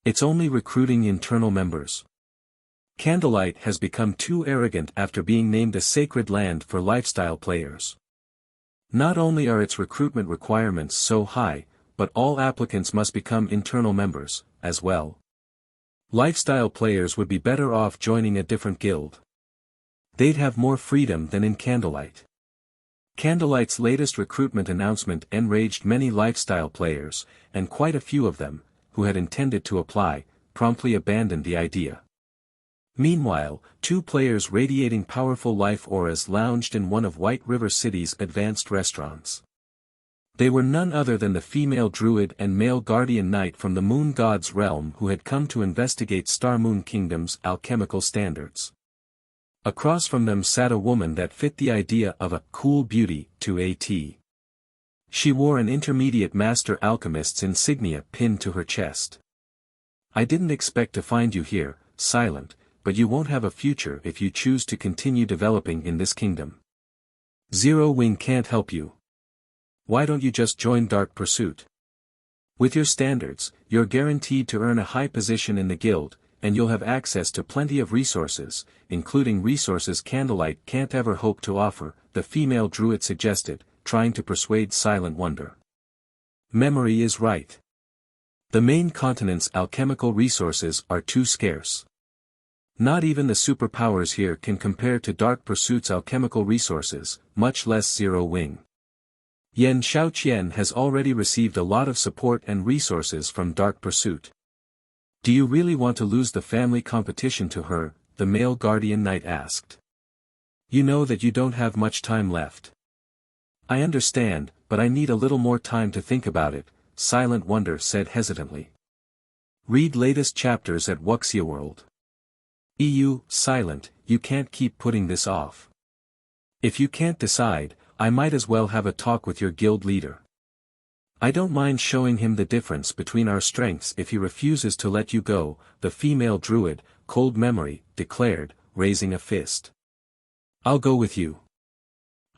It's only recruiting internal members. Candlelight has become too arrogant after being named a sacred land for lifestyle players. Not only are its recruitment requirements so high, but all applicants must become internal members, as well. Lifestyle players would be better off joining a different guild. They'd have more freedom than in Candlelight. Candlelight's latest recruitment announcement enraged many lifestyle players, and quite a few of them, who had intended to apply, promptly abandoned the idea. Meanwhile, 2 players radiating powerful life auras lounged in one of White River City's advanced restaurants. They were none other than the female druid and male guardian knight from the Moon God's realm who had come to investigate Star Moon Kingdom's alchemical standards. Across from them sat a woman that fit the idea of a cool beauty to a T. She wore an intermediate master alchemist's insignia pinned to her chest. I didn't expect to find you here, Silent, but you won't have a future if you choose to continue developing in this kingdom. Zero Wing can't help you. Why don't you just join Dark Pursuit? With your standards, you're guaranteed to earn a high position in the guild, and you'll have access to plenty of resources, including resources Candlelight can't ever hope to offer, the female druid suggested, trying to persuade Silent Wonder. Memory is right. The main continent's alchemical resources are too scarce. Not even the superpowers here can compare to Dark Pursuit's alchemical resources, much less Zero Wing. Yan Xiaoqian has already received a lot of support and resources from Dark Pursuit. Do you really want to lose the family competition to her? The male guardian knight asked. You know that you don't have much time left. I understand, but I need a little more time to think about it, Silent Wonder said hesitantly. Read latest chapters at Wuxia World. Silent, you can't keep putting this off. If you can't decide, I might as well have a talk with your guild leader. I don't mind showing him the difference between our strengths if he refuses to let you go, the female druid, Cold Memory, declared, raising a fist. I'll go with you.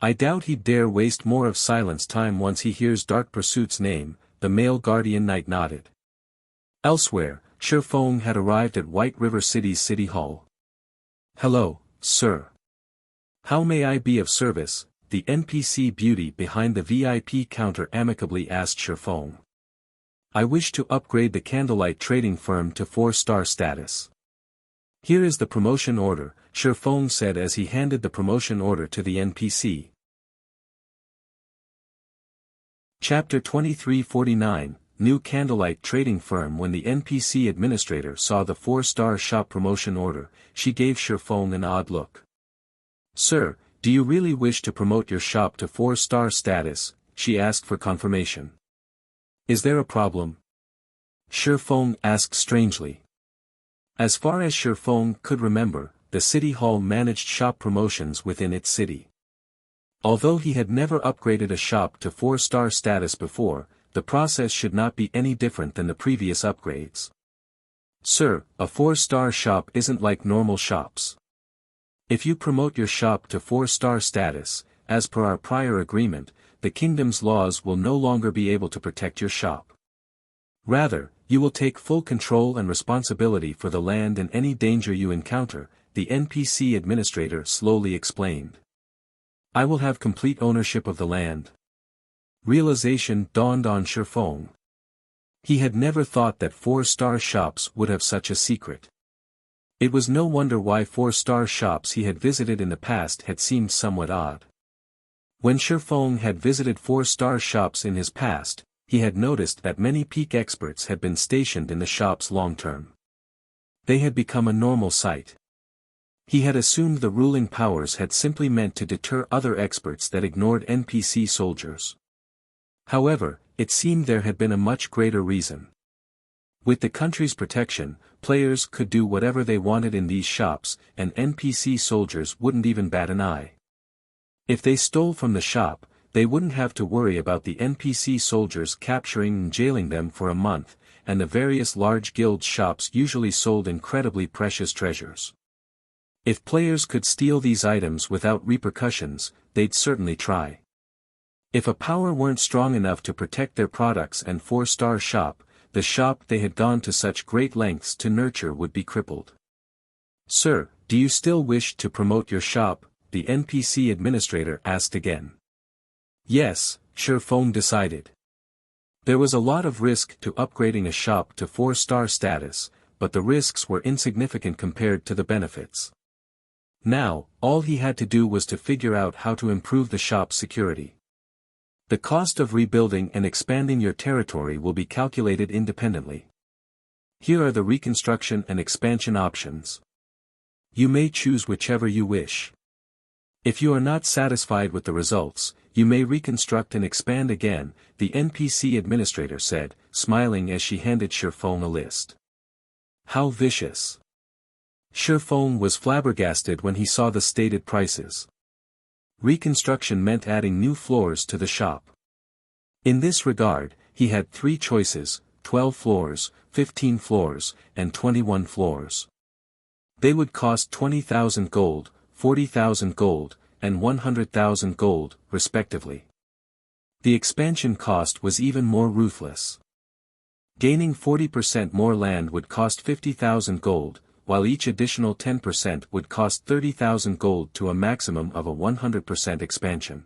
I doubt he'd dare waste more of Silent's time once he hears Dark Pursuit's name, the male guardian knight nodded. Elsewhere, Shifeng had arrived at White River City's City Hall. Hello, sir. How may I be of service? The NPC beauty behind the VIP counter amicably asked Shifeng. I wish to upgrade the Candlelight trading firm to 4-star status. Here is the promotion order, Shifeng said as he handed the promotion order to the NPC. Chapter 2349, New Candlelight Trading Firm. When the NPC administrator saw the 4-star shop promotion order, she gave Shifeng an odd look. Sir, do you really wish to promote your shop to 4-star status? She asked for confirmation. Is there a problem? Shifeng asked strangely. As far as Shifeng could remember, the city hall managed shop promotions within its city. Although he had never upgraded a shop to 4-star status before, the process should not be any different than the previous upgrades. Sir, a 4-star shop isn't like normal shops. If you promote your shop to 4-star status, as per our prior agreement, the kingdom's laws will no longer be able to protect your shop. Rather, you will take full control and responsibility for the land and any danger you encounter, the NPC administrator slowly explained. I will have complete ownership of the land. Realization dawned on Shifeng. He had never thought that 4-star shops would have such a secret. It was no wonder why 4-star shops he had visited in the past had seemed somewhat odd. When Shifeng had visited 4-star shops in his past, he had noticed that many peak experts had been stationed in the shops long-term. They had become a normal sight. He had assumed the ruling powers had simply meant to deter other experts that ignored NPC soldiers. However, it seemed there had been a much greater reason. With the country's protection, players could do whatever they wanted in these shops, and NPC soldiers wouldn't even bat an eye. If they stole from the shop, they wouldn't have to worry about the NPC soldiers capturing and jailing them for a month, and the various large guild shops usually sold incredibly precious treasures. If players could steal these items without repercussions, they'd certainly try. If a power weren't strong enough to protect their products and 4-star shop, the shop they had gone to such great lengths to nurture would be crippled. Sir, do you still wish to promote your shop? The NPC administrator asked again. Yes, Shifeng decided. There was a lot of risk to upgrading a shop to 4-star status, but the risks were insignificant compared to the benefits. Now, all he had to do was to figure out how to improve the shop's security. The cost of rebuilding and expanding your territory will be calculated independently. Here are the reconstruction and expansion options. You may choose whichever you wish. If you are not satisfied with the results, you may reconstruct and expand again, the NPC administrator said, smiling as she handed Shifeng a list. How vicious! Shifeng was flabbergasted when he saw the stated prices. Reconstruction meant adding new floors to the shop. In this regard, he had 3 choices, 12 floors, 15 floors, and 21 floors. They would cost 20,000 gold, 40,000 gold, and 100,000 gold, respectively. The expansion cost was even more ruthless. Gaining 40% more land would cost 50,000 gold, while each additional 10% would cost 30,000 gold to a maximum of a 100% expansion.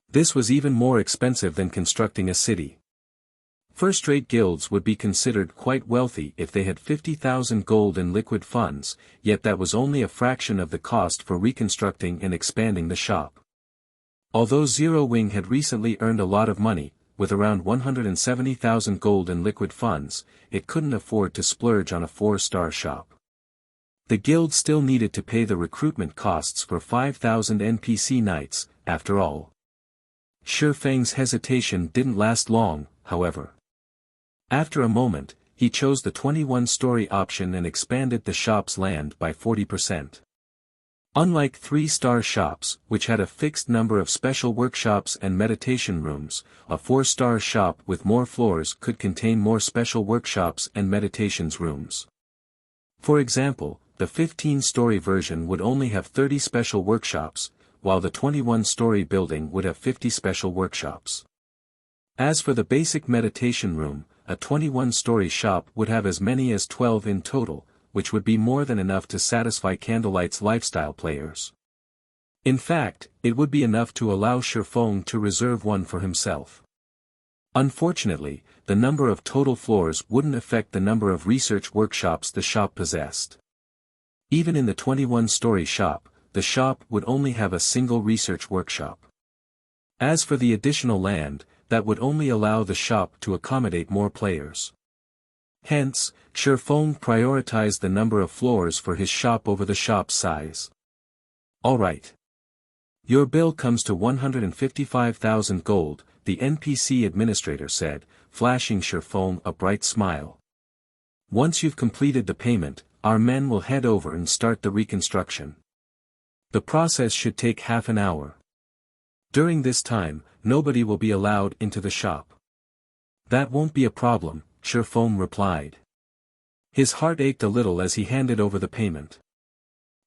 This was even more expensive than constructing a city. First-rate guilds would be considered quite wealthy if they had 50,000 gold in liquid funds, yet that was only a fraction of the cost for reconstructing and expanding the shop. Although Zero Wing had recently earned a lot of money, with around 170,000 gold in liquid funds, it couldn't afford to splurge on a 4-star shop. The guild still needed to pay the recruitment costs for 5,000 NPC knights, after all. Shi Feng's hesitation didn't last long, however. After a moment, he chose the 21-story option and expanded the shop's land by 40%. Unlike 3-star shops, which had a fixed number of special workshops and meditation rooms, a 4-star shop with more floors could contain more special workshops and meditations rooms. For example, the 15-story version would only have 30 special workshops, while the 21-story building would have 50 special workshops. As for the basic meditation room, a 21-story shop would have as many as 12 in total, which would be more than enough to satisfy Candlelight's lifestyle players. In fact, it would be enough to allow Shi Feng to reserve one for himself. Unfortunately, the number of total floors wouldn't affect the number of research workshops the shop possessed. Even in the 21-story shop, the shop would only have a single research workshop. As for the additional land, that would only allow the shop to accommodate more players. Hence, Shi Feng prioritized the number of floors for his shop over the shop's size. Alright. Your bill comes to 155,000 gold, the NPC administrator said, flashing Shi Feng a bright smile. Once you've completed the payment, our men will head over and start the reconstruction. The process should take half an hour. During this time, nobody will be allowed into the shop. That won't be a problem, Shi Feng replied. His heart ached a little as he handed over the payment.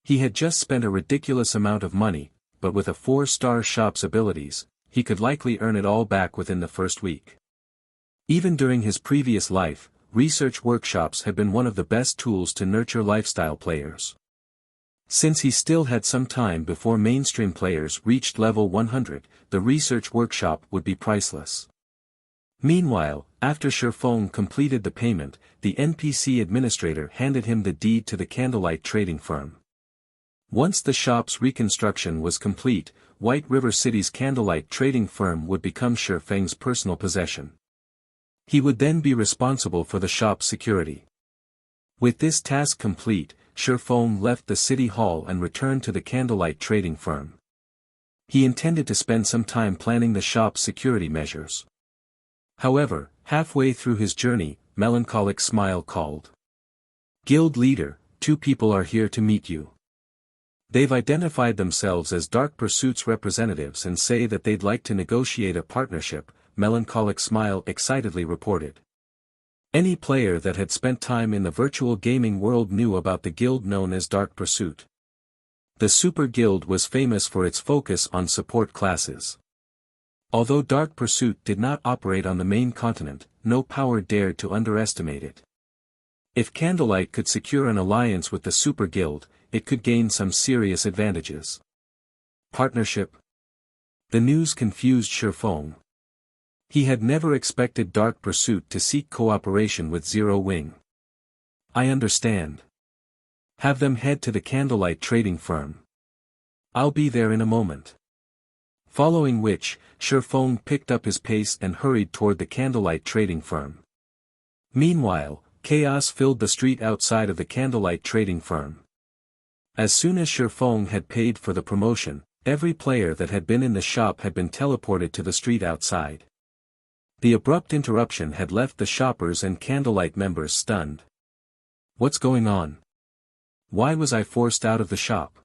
He had just spent a ridiculous amount of money, but with a 4-star shop's abilities, he could likely earn it all back within the first week. Even during his previous life, research workshops had been one of the best tools to nurture lifestyle players. Since he still had some time before mainstream players reached level 100, the research workshop would be priceless. Meanwhile, after Shi Feng completed the payment, the NPC administrator handed him the deed to the Candlelight trading firm. Once the shop's reconstruction was complete, White River City's Candlelight trading firm would become Shi Feng's personal possession. He would then be responsible for the shop's security. With this task complete, Shi Feng left the city hall and returned to the Candlelight trading firm. He intended to spend some time planning the shop's security measures. However, halfway through his journey, Melancholic Smile called. Guild leader, 2 people are here to meet you. They've identified themselves as Dark Pursuit's representatives and say that they'd like to negotiate a partnership, Melancholic Smile excitedly reported. Any player that had spent time in the virtual gaming world knew about the guild known as Dark Pursuit. The Super Guild was famous for its focus on support classes. Although Dark Pursuit did not operate on the main continent, no power dared to underestimate it. If Candlelight could secure an alliance with the Super Guild, it could gain some serious advantages. Partnership? The news confused Shi Feng. He had never expected Dark Pursuit to seek cooperation with Zero Wing. I understand. Have them head to the Candlelight trading firm. I'll be there in a moment. Following which, Shi Feng picked up his pace and hurried toward the Candlelight trading firm. Meanwhile, chaos filled the street outside of the Candlelight trading firm. As soon as Shi Feng had paid for the promotion, every player that had been in the shop had been teleported to the street outside. The abrupt interruption had left the shoppers and Candlelight members stunned. What's going on? Why was I forced out of the shop?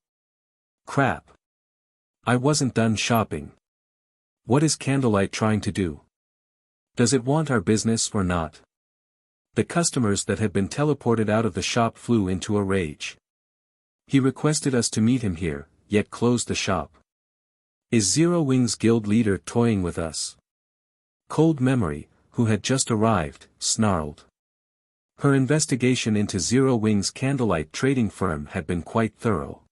Crap. I wasn't done shopping. What is Candlelight trying to do? Does it want our business or not? The customers that had been teleported out of the shop flew into a rage. He requested us to meet him here, yet closed the shop. Is Zero Wing's guild leader toying with us? Cold Memory, who had just arrived, snarled. Her investigation into Zero Wing's Candlelight trading firm had been quite thorough.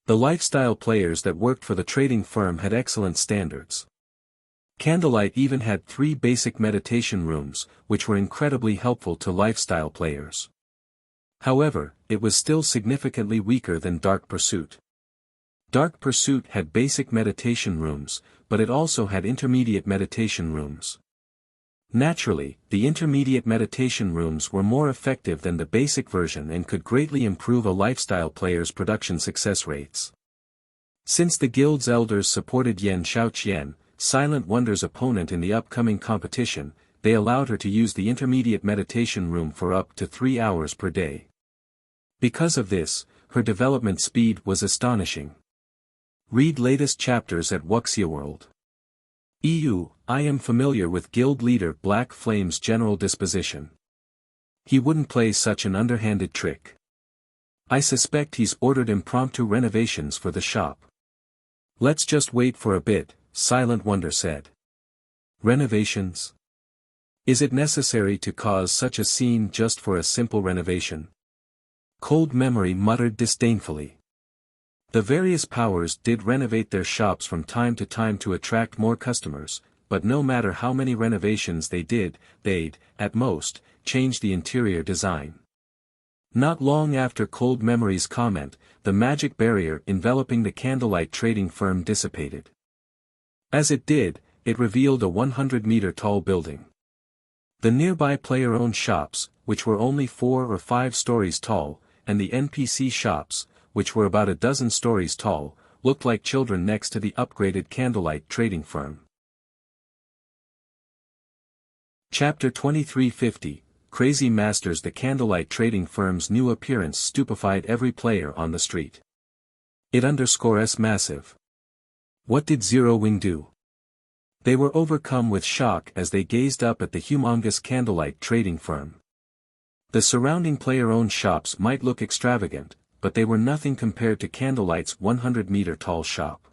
The lifestyle players that worked for the trading firm had excellent standards. Candlelight even had 3 basic meditation rooms, which were incredibly helpful to lifestyle players. However, it was still significantly weaker than Dark Pursuit. Dark Pursuit had basic meditation rooms, but it also had intermediate meditation rooms. Naturally, the intermediate meditation rooms were more effective than the basic version and could greatly improve a lifestyle player's production success rates. Since the guild's elders supported Yan Xiaoqian, Silent Wonder's opponent in the upcoming competition, they allowed her to use the intermediate meditation room for up to 3 hours per day. Because of this, her development speed was astonishing. Read latest chapters at Wuxia World. I am familiar with guild leader Black Flame's general disposition. He wouldn't play such an underhanded trick. I suspect he's ordered impromptu renovations for the shop. Let's just wait for a bit, Silent Wonder said. Renovations? Is it necessary to cause such a scene just for a simple renovation? Cold Memory muttered disdainfully. The various powers did renovate their shops from time to time to attract more customers, but no matter how many renovations they did, they'd, at most, change the interior design. Not long after Cold Memory's comment, the magic barrier enveloping the candlelight trading firm dissipated. As it did, it revealed a 100-meter tall building. The nearby player-owned shops, which were only 4 or 5 stories tall, and the NPC shops, which were about a dozen stories tall, looked like children next to the upgraded candlelight trading firm. Chapter 2350, Crazy Masters. The candlelight trading firm's new appearance stupefied every player on the street. It _s massive. What did Zero Wing do? They were overcome with shock as they gazed up at the humongous candlelight trading firm. The surrounding player-owned shops might look extravagant, but they were nothing compared to Candlelight's 100-meter tall shop.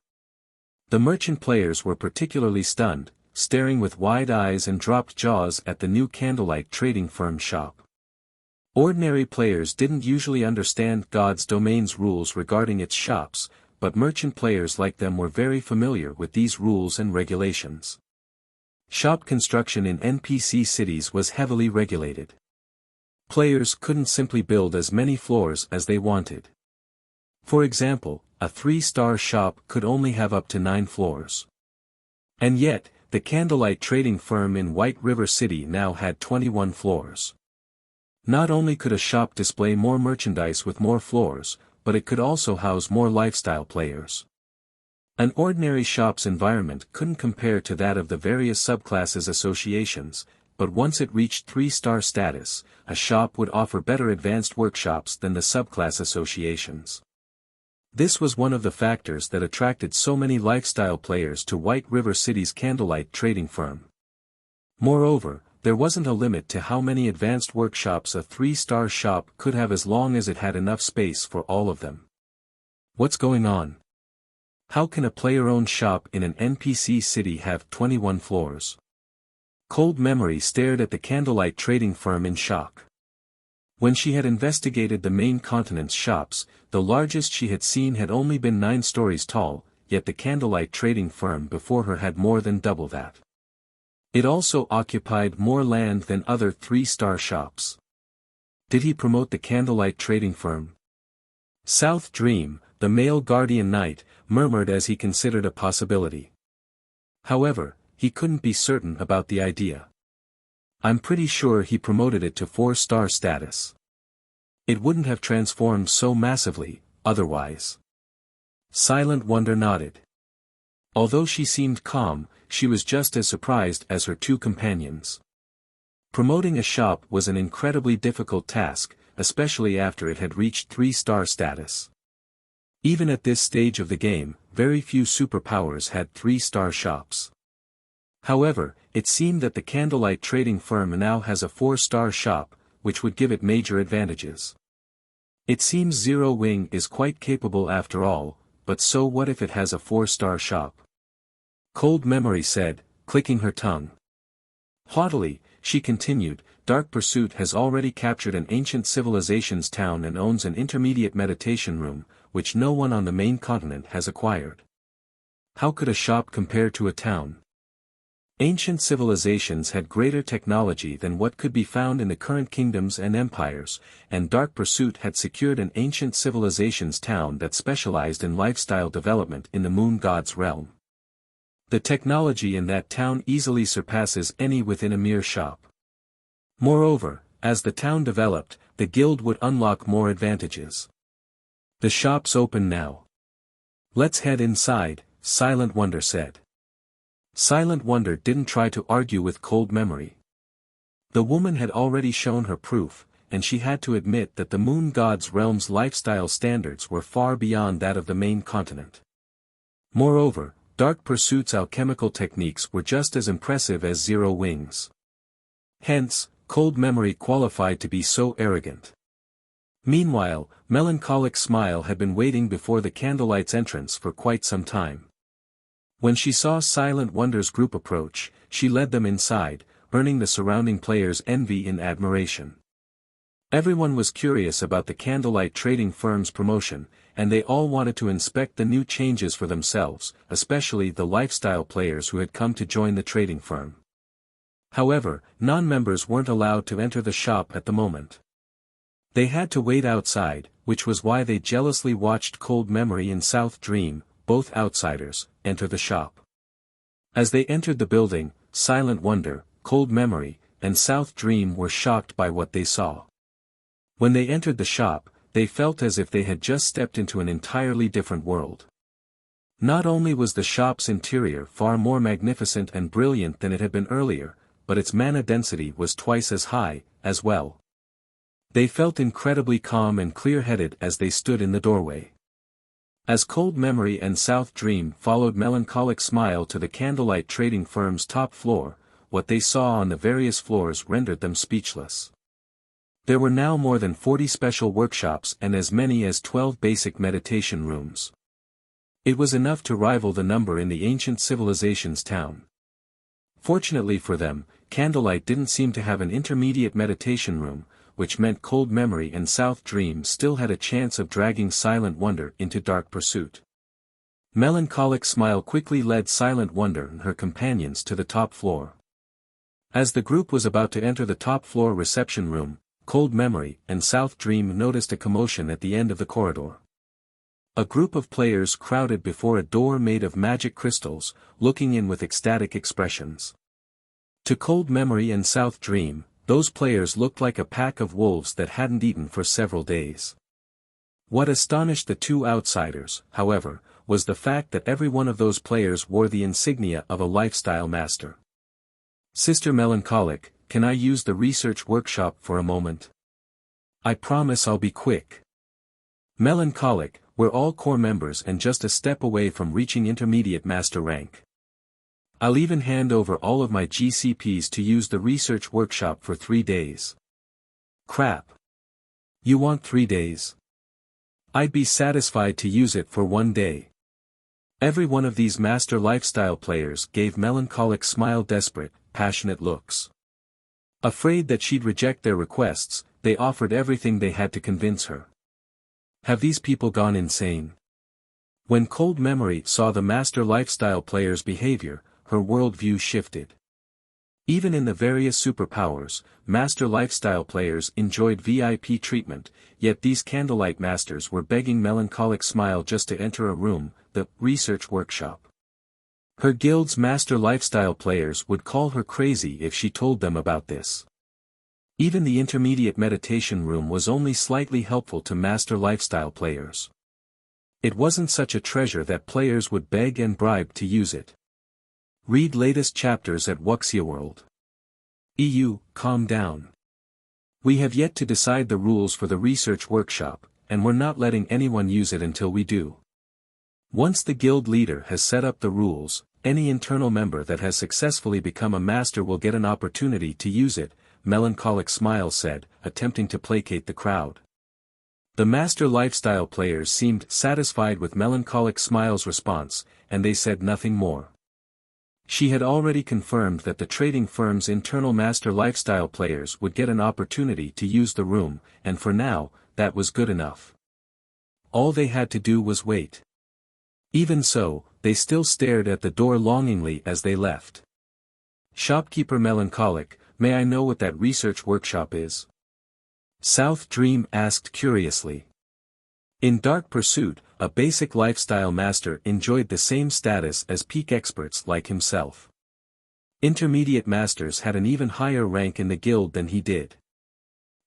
The merchant players were particularly stunned, staring with wide eyes and dropped jaws at the new candlelight trading firm shop. Ordinary players didn't usually understand God's Domain's rules regarding its shops, but merchant players like them were very familiar with these rules and regulations. Shop construction in NPC cities was heavily regulated. Players couldn't simply build as many floors as they wanted. For example, a 3-star shop could only have up to 9 floors. And yet, the candlelight trading firm in White River City now had 21 floors. Not only could a shop display more merchandise with more floors, but it could also house more lifestyle players. An ordinary shop's environment couldn't compare to that of the various subclasses associations, but once it reached 3-star status, a shop would offer better advanced workshops than the subclass associations. This was one of the factors that attracted so many lifestyle players to White River City's candlelight trading firm. Moreover, there wasn't a limit to how many advanced workshops a 3-star shop could have as long as it had enough space for all of them. What's going on? How can a player-owned shop in an NPC city have 21 floors? Cold Memory stared at the candlelight trading firm in shock. When she had investigated the main continent's shops, the largest she had seen had only been 9 stories tall, yet the candlelight trading firm before her had more than double that. It also occupied more land than other 3-star shops. Did he promote the candlelight trading firm? South Dream, the male guardian knight, murmured as he considered a possibility. However, he couldn't be certain about the idea. I'm pretty sure he promoted it to 4-star status. It wouldn't have transformed so massively, otherwise. Silent Wonder nodded. Although she seemed calm, she was just as surprised as her 2 companions. Promoting a shop was an incredibly difficult task, especially after it had reached 3-star status. Even at this stage of the game, very few superpowers had 3-star shops. However, it seemed that the candlelight trading firm now has a 4-star shop, which would give it major advantages. It seems Zero Wing is quite capable after all, but so what if it has a 4-star shop? Cold Memory said, clicking her tongue. Haughtily, she continued, Dark Pursuit has already captured an ancient civilization's town and owns an intermediate meditation room, which no one on the main continent has acquired. How could a shop compare to a town? Ancient civilizations had greater technology than what could be found in the current kingdoms and empires, and Dark Pursuit had secured an ancient civilization's town that specialized in lifestyle development in the moon god's realm. The technology in that town easily surpasses any within a mere shop. Moreover, as the town developed, the guild would unlock more advantages. The shop's open now. Let's head inside, Silent Wonder said. Silent Wonder didn't try to argue with Cold Memory. The woman had already shown her proof, and she had to admit that the Moon God's realm's lifestyle standards were far beyond that of the main continent. Moreover, Dark Pursuit's alchemical techniques were just as impressive as Zero Wings. Hence, Cold Memory qualified to be so arrogant. Meanwhile, Melancholic Smile had been waiting before the Candlelight's entrance for quite some time. When she saw Silent Wonder's group approach, she led them inside, earning the surrounding players' envy and admiration. Everyone was curious about the Candlelight trading firm's promotion, and they all wanted to inspect the new changes for themselves, especially the lifestyle players who had come to join the trading firm. However, non-members weren't allowed to enter the shop at the moment. They had to wait outside, which was why they jealously watched Cold Memory and South Dream, both outsiders, enter the shop. As they entered the building, Silent Wonder, Cold Memory, and South Dream were shocked by what they saw. When they entered the shop, they felt as if they had just stepped into an entirely different world. Not only was the shop's interior far more magnificent and brilliant than it had been earlier, but its mana density was twice as high, as well. They felt incredibly calm and clear-headed as they stood in the doorway. As Cold Memory and South Dream followed Melancholic Smile to the Candlelight trading firm's top floor, what they saw on the various floors rendered them speechless. There were now more than 40 special workshops and as many as 12 basic meditation rooms. It was enough to rival the number in the ancient civilization's town. Fortunately for them, Candlelight didn't seem to have an intermediate meditation room, which meant Cold Memory and South Dream still had a chance of dragging Silent Wonder into Dark Pursuit. Melancholic Smile quickly led Silent Wonder and her companions to the top floor. As the group was about to enter the top floor reception room, Cold Memory and South Dream noticed a commotion at the end of the corridor. A group of players crowded before a door made of magic crystals, looking in with ecstatic expressions. To Cold Memory and South Dream, those players looked like a pack of wolves that hadn't eaten for several days. What astonished the two outsiders, however, was the fact that every one of those players wore the insignia of a lifestyle master. Sister Melancholic, can I use the research workshop for a moment? I promise I'll be quick. Melancholic, we're all core members and just a step away from reaching intermediate master rank. I'll even hand over all of my GCPs to use the research workshop for 3 days. Crap. You want 3 days? I'd be satisfied to use it for 1 day. Every one of these master lifestyle players gave Melancholic Smile desperate, passionate looks. Afraid that she'd reject their requests, they offered everything they had to convince her. Have these people gone insane? When Cold Memory saw the master lifestyle players' behavior, her worldview shifted. Even in the various superpowers, master lifestyle players enjoyed VIP treatment, yet these Candlelight masters were begging Melancholic Smile just to enter a room, the research workshop. Her guild's master lifestyle players would call her crazy if she told them about this. Even the intermediate meditation room was only slightly helpful to master lifestyle players. It wasn't such a treasure that players would beg and bribe to use it. Read latest chapters at Wuxia World. EU, calm down. We have yet to decide the rules for the research workshop, and we're not letting anyone use it until we do. Once the guild leader has set up the rules, any internal member that has successfully become a master will get an opportunity to use it, Melancholic Smile said, attempting to placate the crowd. The master lifestyle players seemed satisfied with Melancholic Smile's response, and they said nothing more. She had already confirmed that the trading firm's internal master lifestyle players would get an opportunity to use the room, and for now, that was good enough. All they had to do was wait. Even so, they still stared at the door longingly as they left. Shopkeeper Melancholic, may I know what that research workshop is? South Dream asked curiously. In Dark Pursuit, a basic lifestyle master enjoyed the same status as peak experts like himself. Intermediate masters had an even higher rank in the guild than he did.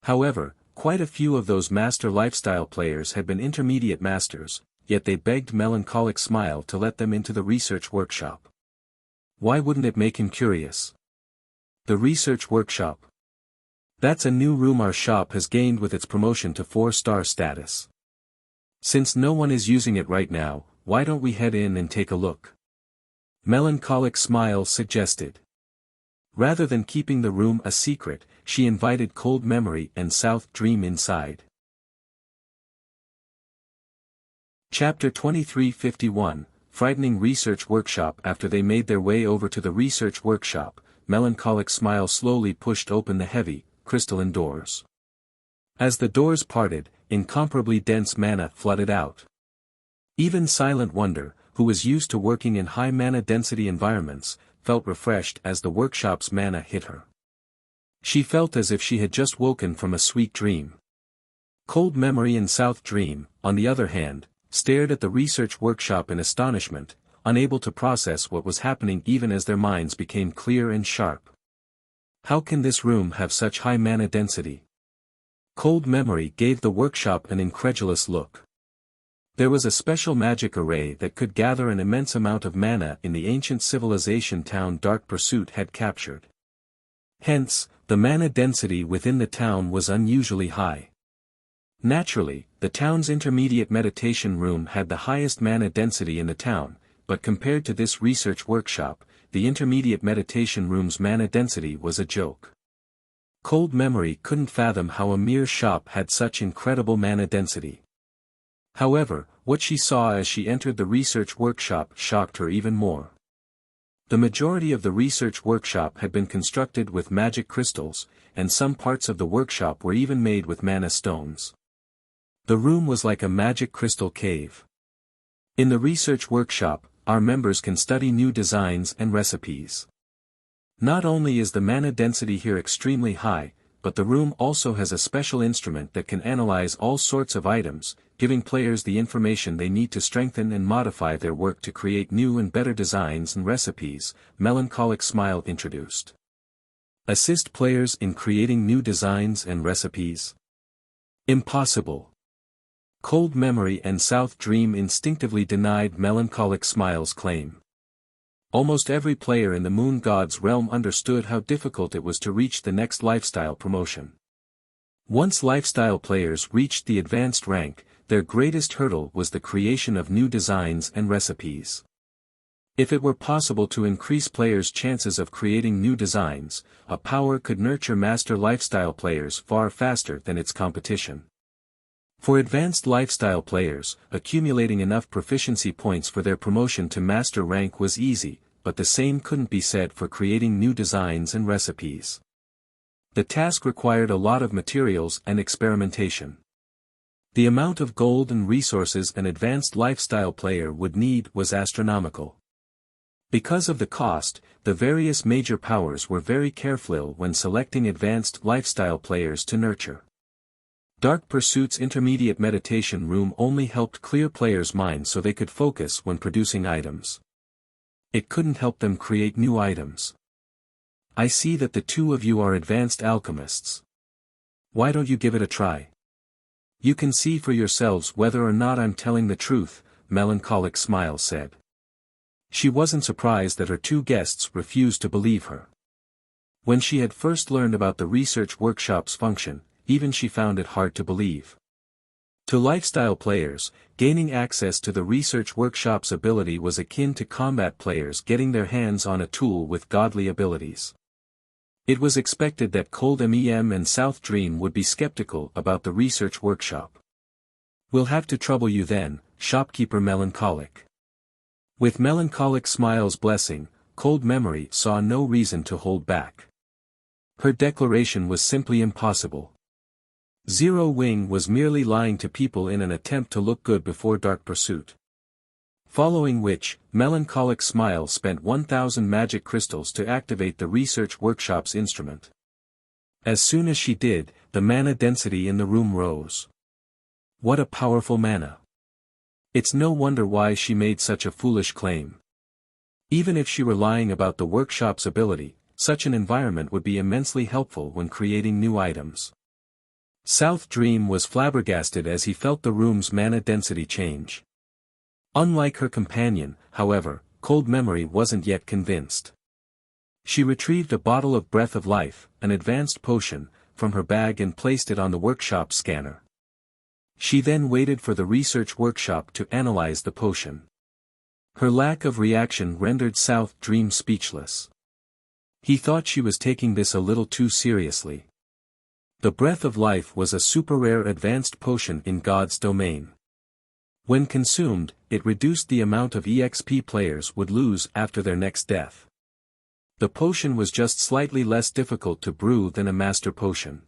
However, quite a few of those master lifestyle players had been intermediate masters, yet they begged Melancholic Smile to let them into the research workshop. Why wouldn't it make him curious? The research workshop. That's a new room our shop has gained with its promotion to 4-star status. Since no one is using it right now, why don't we head in and take a look? Melancholic Smile suggested. Rather than keeping the room a secret, she invited Cold Memory and South Dream inside. Chapter 2351, Frightening Research Workshop. After they made their way over to the research workshop, Melancholic Smile slowly pushed open the heavy, crystalline doors. As the doors parted, incomparably dense mana flooded out. Even Silent Wonder, who was used to working in high mana density environments, felt refreshed as the workshop's mana hit her. She felt as if she had just woken from a sweet dream. Cold Memory and South Dream, on the other hand, stared at the research workshop in astonishment, unable to process what was happening even as their minds became clear and sharp. How can this room have such high mana density? Cold Memory gave the workshop an incredulous look. There was a special magic array that could gather an immense amount of mana in the ancient civilization town Dark Pursuit had captured. Hence, the mana density within the town was unusually high. Naturally, the town's intermediate meditation room had the highest mana density in the town, but compared to this research workshop, the intermediate meditation room's mana density was a joke. Cold Memory couldn't fathom how a mere shop had such incredible mana density. However, what she saw as she entered the research workshop shocked her even more. The majority of the research workshop had been constructed with magic crystals, and some parts of the workshop were even made with mana stones. The room was like a magic crystal cave. In the research workshop, our members can study new designs and recipes. Not only is the mana density here extremely high, but the room also has a special instrument that can analyze all sorts of items, giving players the information they need to strengthen and modify their work to create new and better designs and recipes, Melancholic Smile introduced. Assist players in creating new designs and recipes? Impossible. Cold Memory and South Dream instinctively denied Melancholic Smile's claim. Almost every player in the Moon God's realm understood how difficult it was to reach the next lifestyle promotion. Once lifestyle players reached the advanced rank, their greatest hurdle was the creation of new designs and recipes. If it were possible to increase players' chances of creating new designs, a power could nurture master lifestyle players far faster than its competition. For advanced lifestyle players, accumulating enough proficiency points for their promotion to master rank was easy, but the same couldn't be said for creating new designs and recipes. The task required a lot of materials and experimentation. The amount of gold and resources an advanced lifestyle player would need was astronomical. Because of the cost, the various major powers were very careful when selecting advanced lifestyle players to nurture. Dark Pursuit's intermediate meditation room only helped clear players' minds so they could focus when producing items. It couldn't help them create new items. I see that the two of you are advanced alchemists. Why don't you give it a try? You can see for yourselves whether or not I'm telling the truth, Melancholic Smile said. She wasn't surprised that her two guests refused to believe her. When she had first learned about the research workshop's function, even she found it hard to believe. To lifestyle players, gaining access to the research workshop's ability was akin to combat players getting their hands on a tool with godly abilities. It was expected that Cold MEM and South Dream would be skeptical about the research workshop. We'll have to trouble you then, shopkeeper Melancholic. With Melancholic Smile's blessing, Cold Memory saw no reason to hold back. Her declaration was simply impossible. Zero Wing was merely lying to people in an attempt to look good before Dark Pursuit. Following which, Melancholic Smile spent 1,000 magic crystals to activate the research workshop's instrument. As soon as she did, the mana density in the room rose. What a powerful mana. It's no wonder why she made such a foolish claim. Even if she were lying about the workshop's ability, such an environment would be immensely helpful when creating new items. South Dream was flabbergasted as he felt the room's mana density change. Unlike her companion, however, Cold Memory wasn't yet convinced. She retrieved a bottle of Breath of Life, an advanced potion, from her bag and placed it on the workshop scanner. She then waited for the research workshop to analyze the potion. Her lack of reaction rendered South Dream speechless. He thought she was taking this a little too seriously. The Breath of Life was a super-rare advanced potion in God's domain. When consumed, it reduced the amount of EXP players would lose after their next death. The potion was just slightly less difficult to brew than a master potion.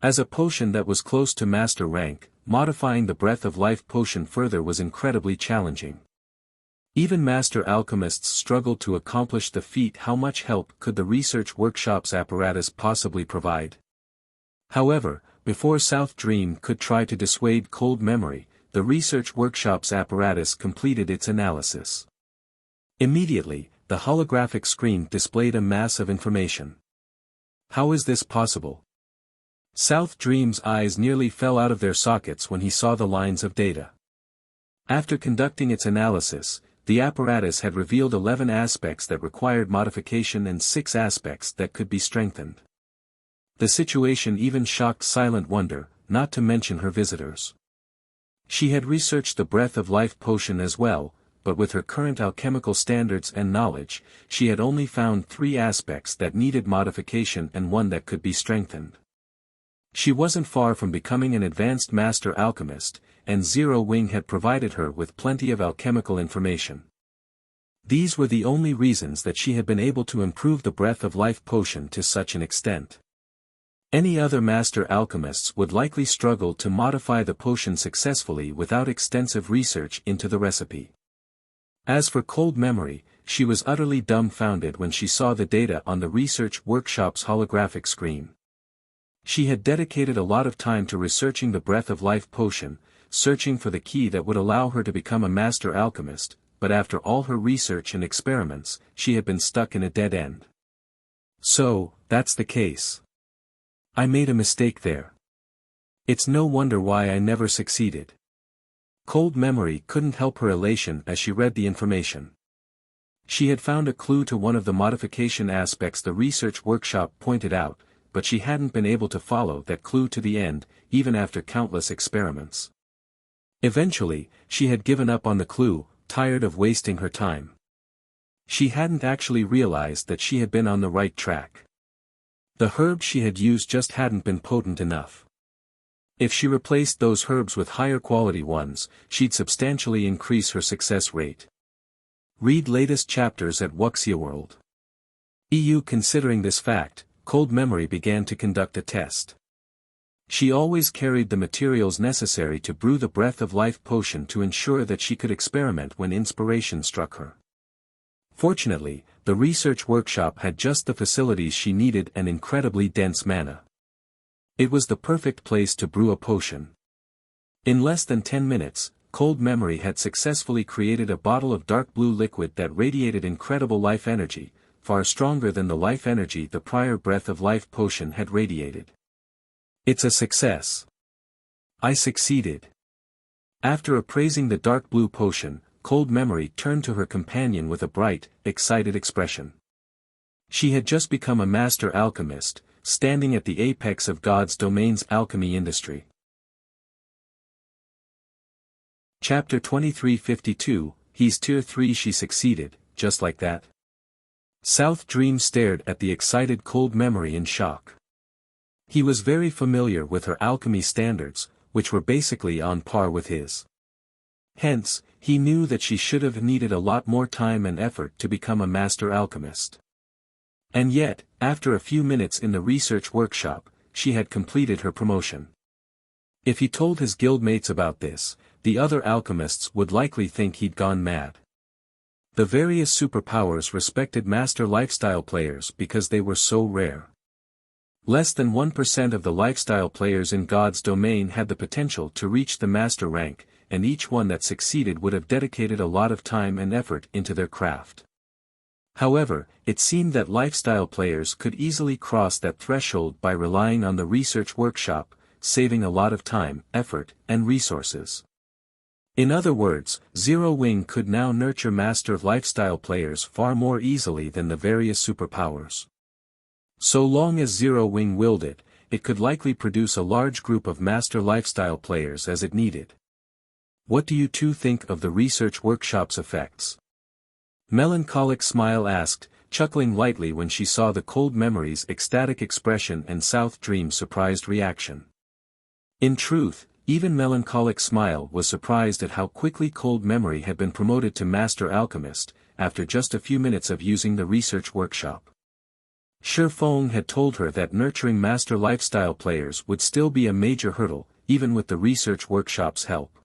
As a potion that was close to master rank, modifying the Breath of Life potion further was incredibly challenging. Even master alchemists struggled to accomplish the feat. How much help could the research workshop's apparatus possibly provide? However, before South Dream could try to dissuade Cold Memory, the research workshop's apparatus completed its analysis. Immediately, the holographic screen displayed a mass of information. How is this possible? South Dream's eyes nearly fell out of their sockets when he saw the lines of data. After conducting its analysis, the apparatus had revealed 11 aspects that required modification and 6 aspects that could be strengthened. The situation even shocked Silent Wonder, not to mention her visitors. She had researched the Breath of Life potion as well, but with her current alchemical standards and knowledge, she had only found 3 aspects that needed modification and 1 that could be strengthened. She wasn't far from becoming an advanced master alchemist, and Zero Wing had provided her with plenty of alchemical information. These were the only reasons that she had been able to improve the Breath of Life potion to such an extent. Any other master alchemists would likely struggle to modify the potion successfully without extensive research into the recipe. As for Cold Memory, she was utterly dumbfounded when she saw the data on the research workshop's holographic screen. She had dedicated a lot of time to researching the Breath of Life potion, searching for the key that would allow her to become a master alchemist, but after all her research and experiments, she had been stuck in a dead end. So, that's the case. I made a mistake there. It's no wonder why I never succeeded. Cold Memory couldn't help her elation as she read the information. She had found a clue to one of the modification aspects the research workshop pointed out, but she hadn't been able to follow that clue to the end, even after countless experiments. Eventually, she had given up on the clue, tired of wasting her time. She hadn't actually realized that she had been on the right track. The herbs she had used just hadn't been potent enough. If she replaced those herbs with higher quality ones, she'd substantially increase her success rate. Read latest chapters at Wuxia World. EU. Considering this fact, Cold Memory began to conduct a test. She always carried the materials necessary to brew the Breath of Life potion to ensure that she could experiment when inspiration struck her. Fortunately, the research workshop had just the facilities she needed and incredibly dense mana. It was the perfect place to brew a potion. In less than 10 minutes, Cold Memory had successfully created a bottle of dark blue liquid that radiated incredible life energy, far stronger than the life energy the prior Breath of Life potion had radiated. It's a success. I succeeded. After appraising the dark blue potion, Cold Memory turned to her companion with a bright, excited expression. She had just become a master alchemist, standing at the apex of God's domain's alchemy industry. Chapter 2352, He's Tier 3. She succeeded, just like that. South Dream stared at the excited Cold Memory in shock. He was very familiar with her alchemy standards, which were basically on par with his. Hence, he knew that she should have needed a lot more time and effort to become a master alchemist. And yet, after a few minutes in the research workshop, she had completed her promotion. If he told his guildmates about this, the other alchemists would likely think he'd gone mad. The various superpowers respected master lifestyle players because they were so rare. Less than 1% of the lifestyle players in God's domain had the potential to reach the master rank, and each one that succeeded would have dedicated a lot of time and effort into their craft. However, it seemed that lifestyle players could easily cross that threshold by relying on the research workshop, saving a lot of time, effort, and resources. In other words, Zero Wing could now nurture master lifestyle players far more easily than the various superpowers. So long as Zero Wing willed it, it could likely produce a large group of master lifestyle players as it needed. What do you two think of the research workshop's effects? Melancholic Smile asked, chuckling lightly when she saw the Cold Memory's ecstatic expression and South Dream's surprised reaction. In truth, even Melancholic Smile was surprised at how quickly Cold Memory had been promoted to Master Alchemist, after just a few minutes of using the research workshop. Shi Feng had told her that nurturing master lifestyle players would still be a major hurdle, even with the research workshop's help.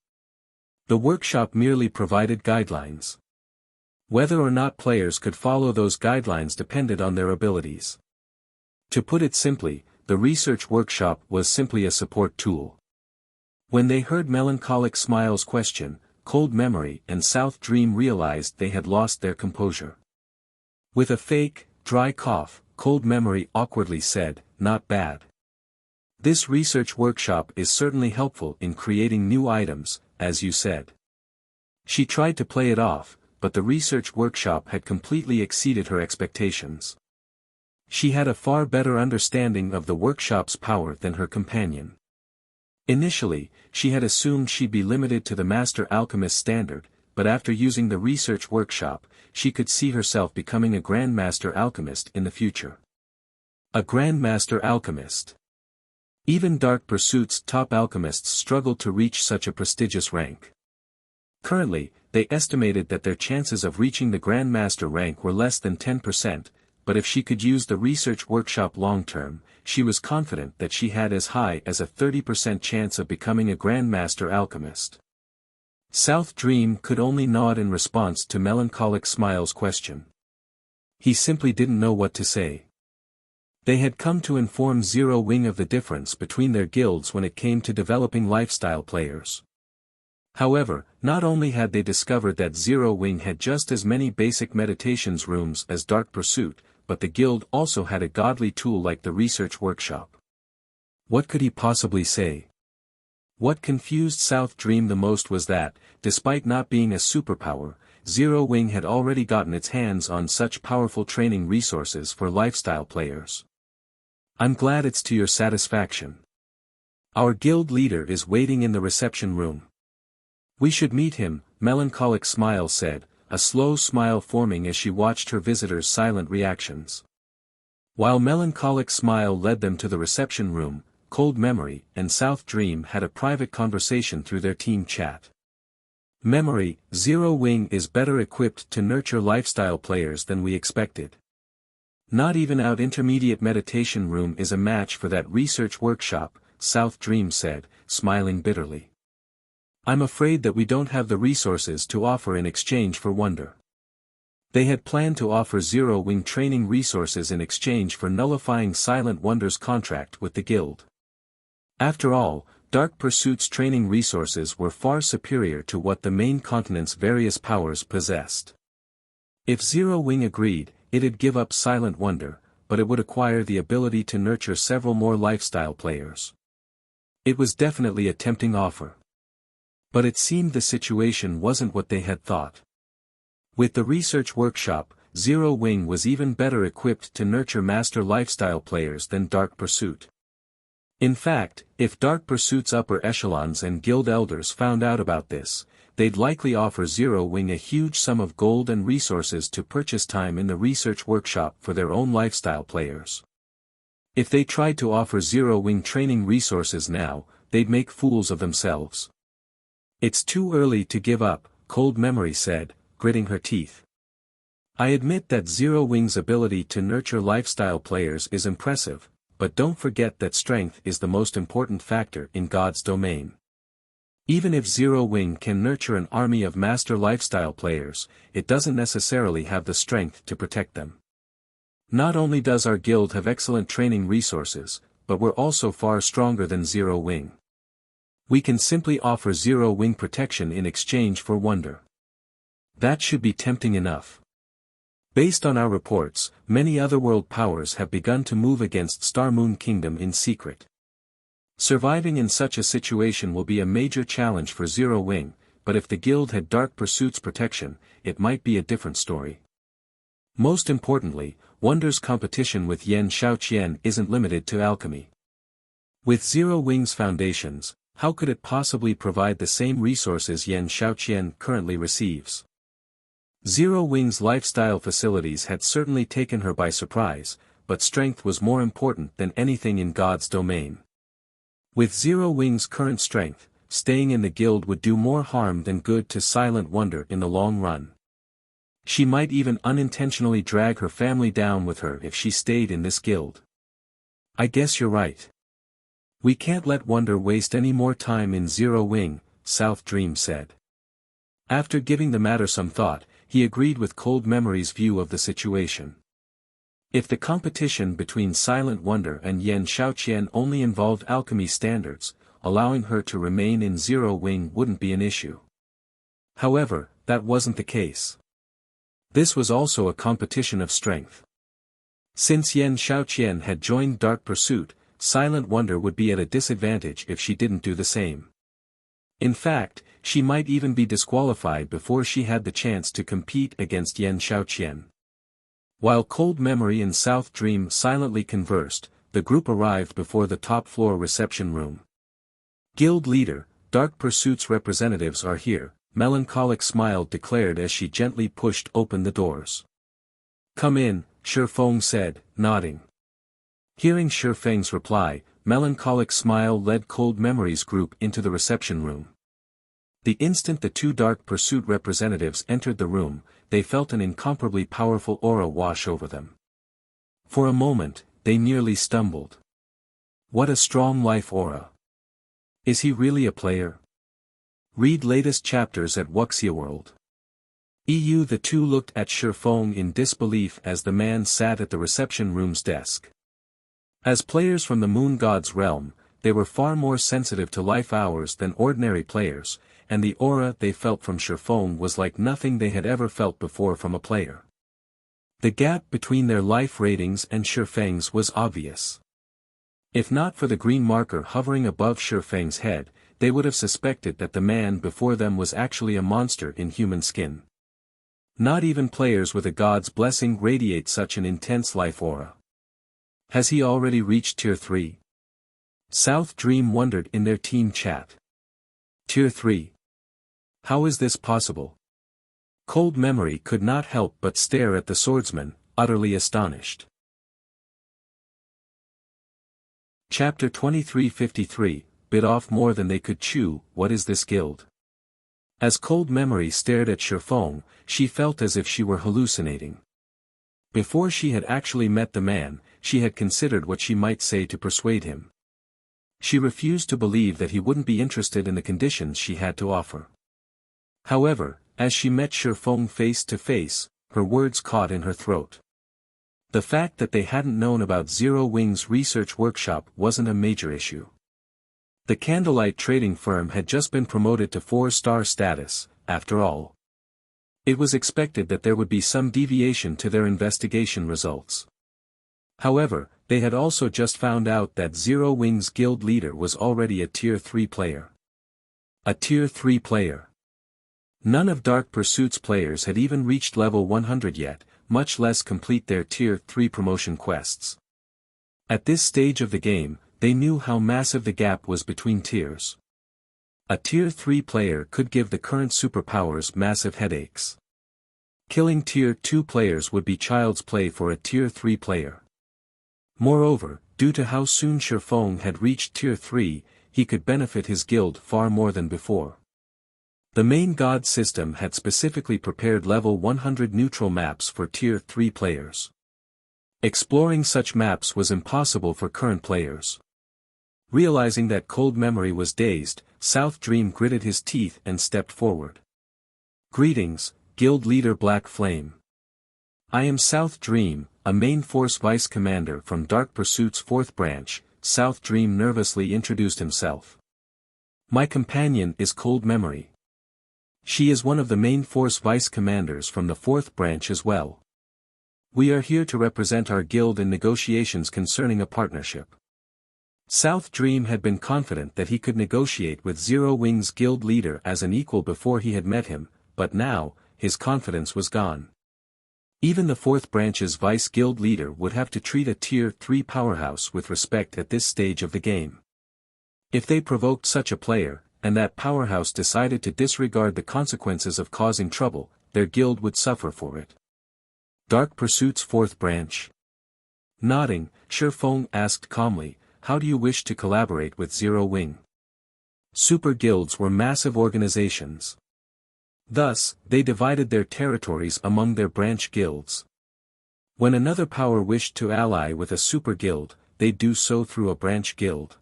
The workshop merely provided guidelines. Whether or not players could follow those guidelines depended on their abilities. To put it simply, the research workshop was simply a support tool. When they heard Melancholic Smile's question, Cold Memory and South Dream realized they had lost their composure. With a fake, dry cough, Cold Memory awkwardly said, "Not bad. This research workshop is certainly helpful in creating new items, as you said." She tried to play it off, but the research workshop had completely exceeded her expectations. She had a far better understanding of the workshop's power than her companion. Initially, she had assumed she'd be limited to the Master Alchemist standard, but after using the research workshop, she could see herself becoming a Grandmaster Alchemist in the future. A Grandmaster Alchemist. Even Dark Pursuit's top alchemists struggled to reach such a prestigious rank. Currently, they estimated that their chances of reaching the Grandmaster rank were less than 10%, but if she could use the research workshop long-term, she was confident that she had as high as a 30% chance of becoming a Grandmaster Alchemist. South Dream could only nod in response to Melancholic Smile's question. He simply didn't know what to say. They had come to inform Zero Wing of the difference between their guilds when it came to developing lifestyle players. However, not only had they discovered that Zero Wing had just as many basic meditations rooms as Dark Pursuit, but the guild also had a godly tool like the research workshop. What could he possibly say? What confused South Dream the most was that, despite not being a superpower, Zero Wing had already gotten its hands on such powerful training resources for lifestyle players. "I'm glad it's to your satisfaction. Our guild leader is waiting in the reception room. We should meet him," Melancholic Smile said, a slow smile forming as she watched her visitor's silent reactions. While Melancholic Smile led them to the reception room, Cold Memory and South Dream had a private conversation through their team chat. "Memory, Zero Wing is better equipped to nurture lifestyle players than we expected. Not even our intermediate meditation room is a match for that research workshop," South Dream said, smiling bitterly. "I'm afraid that we don't have the resources to offer in exchange for wonder." They had planned to offer Zero Wing training resources in exchange for nullifying Silent Wonder's contract with the guild. After all, Dark Pursuit's training resources were far superior to what the main continent's various powers possessed. If Zero Wing agreed, it'd give up Silent Wonder, but it would acquire the ability to nurture several more lifestyle players. It was definitely a tempting offer. But it seemed the situation wasn't what they had thought. With the research workshop, Zero Wing was even better equipped to nurture master lifestyle players than Dark Pursuit. In fact, if Dark Pursuit's upper echelons and guild elders found out about this, they'd likely offer Zero Wing a huge sum of gold and resources to purchase time in the research workshop for their own lifestyle players. If they tried to offer Zero Wing training resources now, they'd make fools of themselves. "It's too early to give up," Cold Memory said, gritting her teeth. "I admit that Zero Wing's ability to nurture lifestyle players is impressive, but don't forget that strength is the most important factor in God's domain. Even if Zero Wing can nurture an army of master lifestyle players, it doesn't necessarily have the strength to protect them. Not only does our guild have excellent training resources, but we're also far stronger than Zero Wing. We can simply offer Zero Wing protection in exchange for wonder. That should be tempting enough. Based on our reports, many otherworld powers have begun to move against Star Moon Kingdom in secret. Surviving in such a situation will be a major challenge for Zero Wing, but if the guild had Dark Pursuit's protection, it might be a different story. Most importantly, Wonder's competition with Yan Shaoqian isn't limited to alchemy. With Zero Wing's foundations, how could it possibly provide the same resources Yan Shaoqian currently receives? Zero Wing's lifestyle facilities had certainly taken her by surprise, but strength was more important than anything in God's domain. With Zero Wing's current strength, staying in the guild would do more harm than good to Silent Wonder in the long run. She might even unintentionally drag her family down with her if she stayed in this guild. I guess you're right. We can't let Wonder waste any more time in Zero Wing, South Dream said. After giving the matter some thought, he agreed with Cold Memory's view of the situation. If the competition between Silent Wonder and Yan Shaoqian only involved alchemy standards, allowing her to remain in Zero Wing wouldn't be an issue. However, that wasn't the case. This was also a competition of strength. Since Yan Shaoqian had joined Dark Pursuit, Silent Wonder would be at a disadvantage if she didn't do the same. In fact, she might even be disqualified before she had the chance to compete against Yan Shaoqian. While Cold Memory and South Dream silently conversed, the group arrived before the top-floor reception room. Guild leader, Dark Pursuit's representatives are here, Melancholic Smile declared as she gently pushed open the doors. Come in, Shifeng said, nodding. Hearing Shifeng's reply, Melancholic Smile led Cold Memory's group into the reception room. The instant the two Dark Pursuit representatives entered the room, they felt an incomparably powerful aura wash over them. For a moment, they nearly stumbled. What a strong life aura. Is he really a player? Read latest chapters at Wuxia World. The two looked at Shifeng in disbelief as the man sat at the reception room's desk. As players from the Moon God's realm, they were far more sensitive to life hours than ordinary players, and the aura they felt from Shifeng was like nothing they had ever felt before from a player. The gap between their life ratings and Shifeng's was obvious. If not for the green marker hovering above Shifeng's head, they would have suspected that the man before them was actually a monster in human skin. Not even players with a god's blessing radiate such an intense life aura. Has he already reached Tier 3? South Dream wondered in their team chat. Tier 3. How is this possible? Cold Memory could not help but stare at the swordsman, utterly astonished. Chapter 2353, Bit off more than they could chew. What is this guild? As Cold Memory stared at Shifeng, she felt as if she were hallucinating. Before she had actually met the man, she had considered what she might say to persuade him. She refused to believe that he wouldn't be interested in the conditions she had to offer. However, as she met Shifeng face to face, her words caught in her throat. The fact that they hadn't known about Zero Wing's research workshop wasn't a major issue. The Candlelight trading firm had just been promoted to 4-star status, after all. It was expected that there would be some deviation to their investigation results. However, they had also just found out that Zero Wing's guild leader was already a Tier 3 player. A Tier 3 player. None of Dark Pursuit's players had even reached level 100 yet, much less complete their Tier 3 promotion quests. At this stage of the game, they knew how massive the gap was between tiers. A Tier 3 player could give the current superpowers massive headaches. Killing Tier 2 players would be child's play for a Tier 3 player. Moreover, due to how soon Shifeng had reached Tier 3, he could benefit his guild far more than before. The main god system had specifically prepared level 100 neutral maps for Tier 3 players. Exploring such maps was impossible for current players. Realizing that Cold Memory was dazed, South Dream gritted his teeth and stepped forward. Greetings, Guild Leader Black Flame. I am South Dream, a main force vice commander from Dark Pursuit's 4th branch. South Dream nervously introduced himself. My companion is Cold Memory. She is one of the main force vice commanders from the 4th branch as well. We are here to represent our guild in negotiations concerning a partnership. South Dream had been confident that he could negotiate with Zero Wing's guild leader as an equal before he had met him, but now, his confidence was gone. Even the 4th branch's vice guild leader would have to treat a tier 3 powerhouse with respect at this stage of the game. If they provoked such a player, and that powerhouse decided to disregard the consequences of causing trouble, their guild would suffer for it. Dark Pursuit's 4th branch. Nodding, Shifeng asked calmly, how do you wish to collaborate with Zero Wing? Super guilds were massive organizations. Thus, they divided their territories among their branch guilds. When another power wished to ally with a super guild, they'd do so through a branch guild.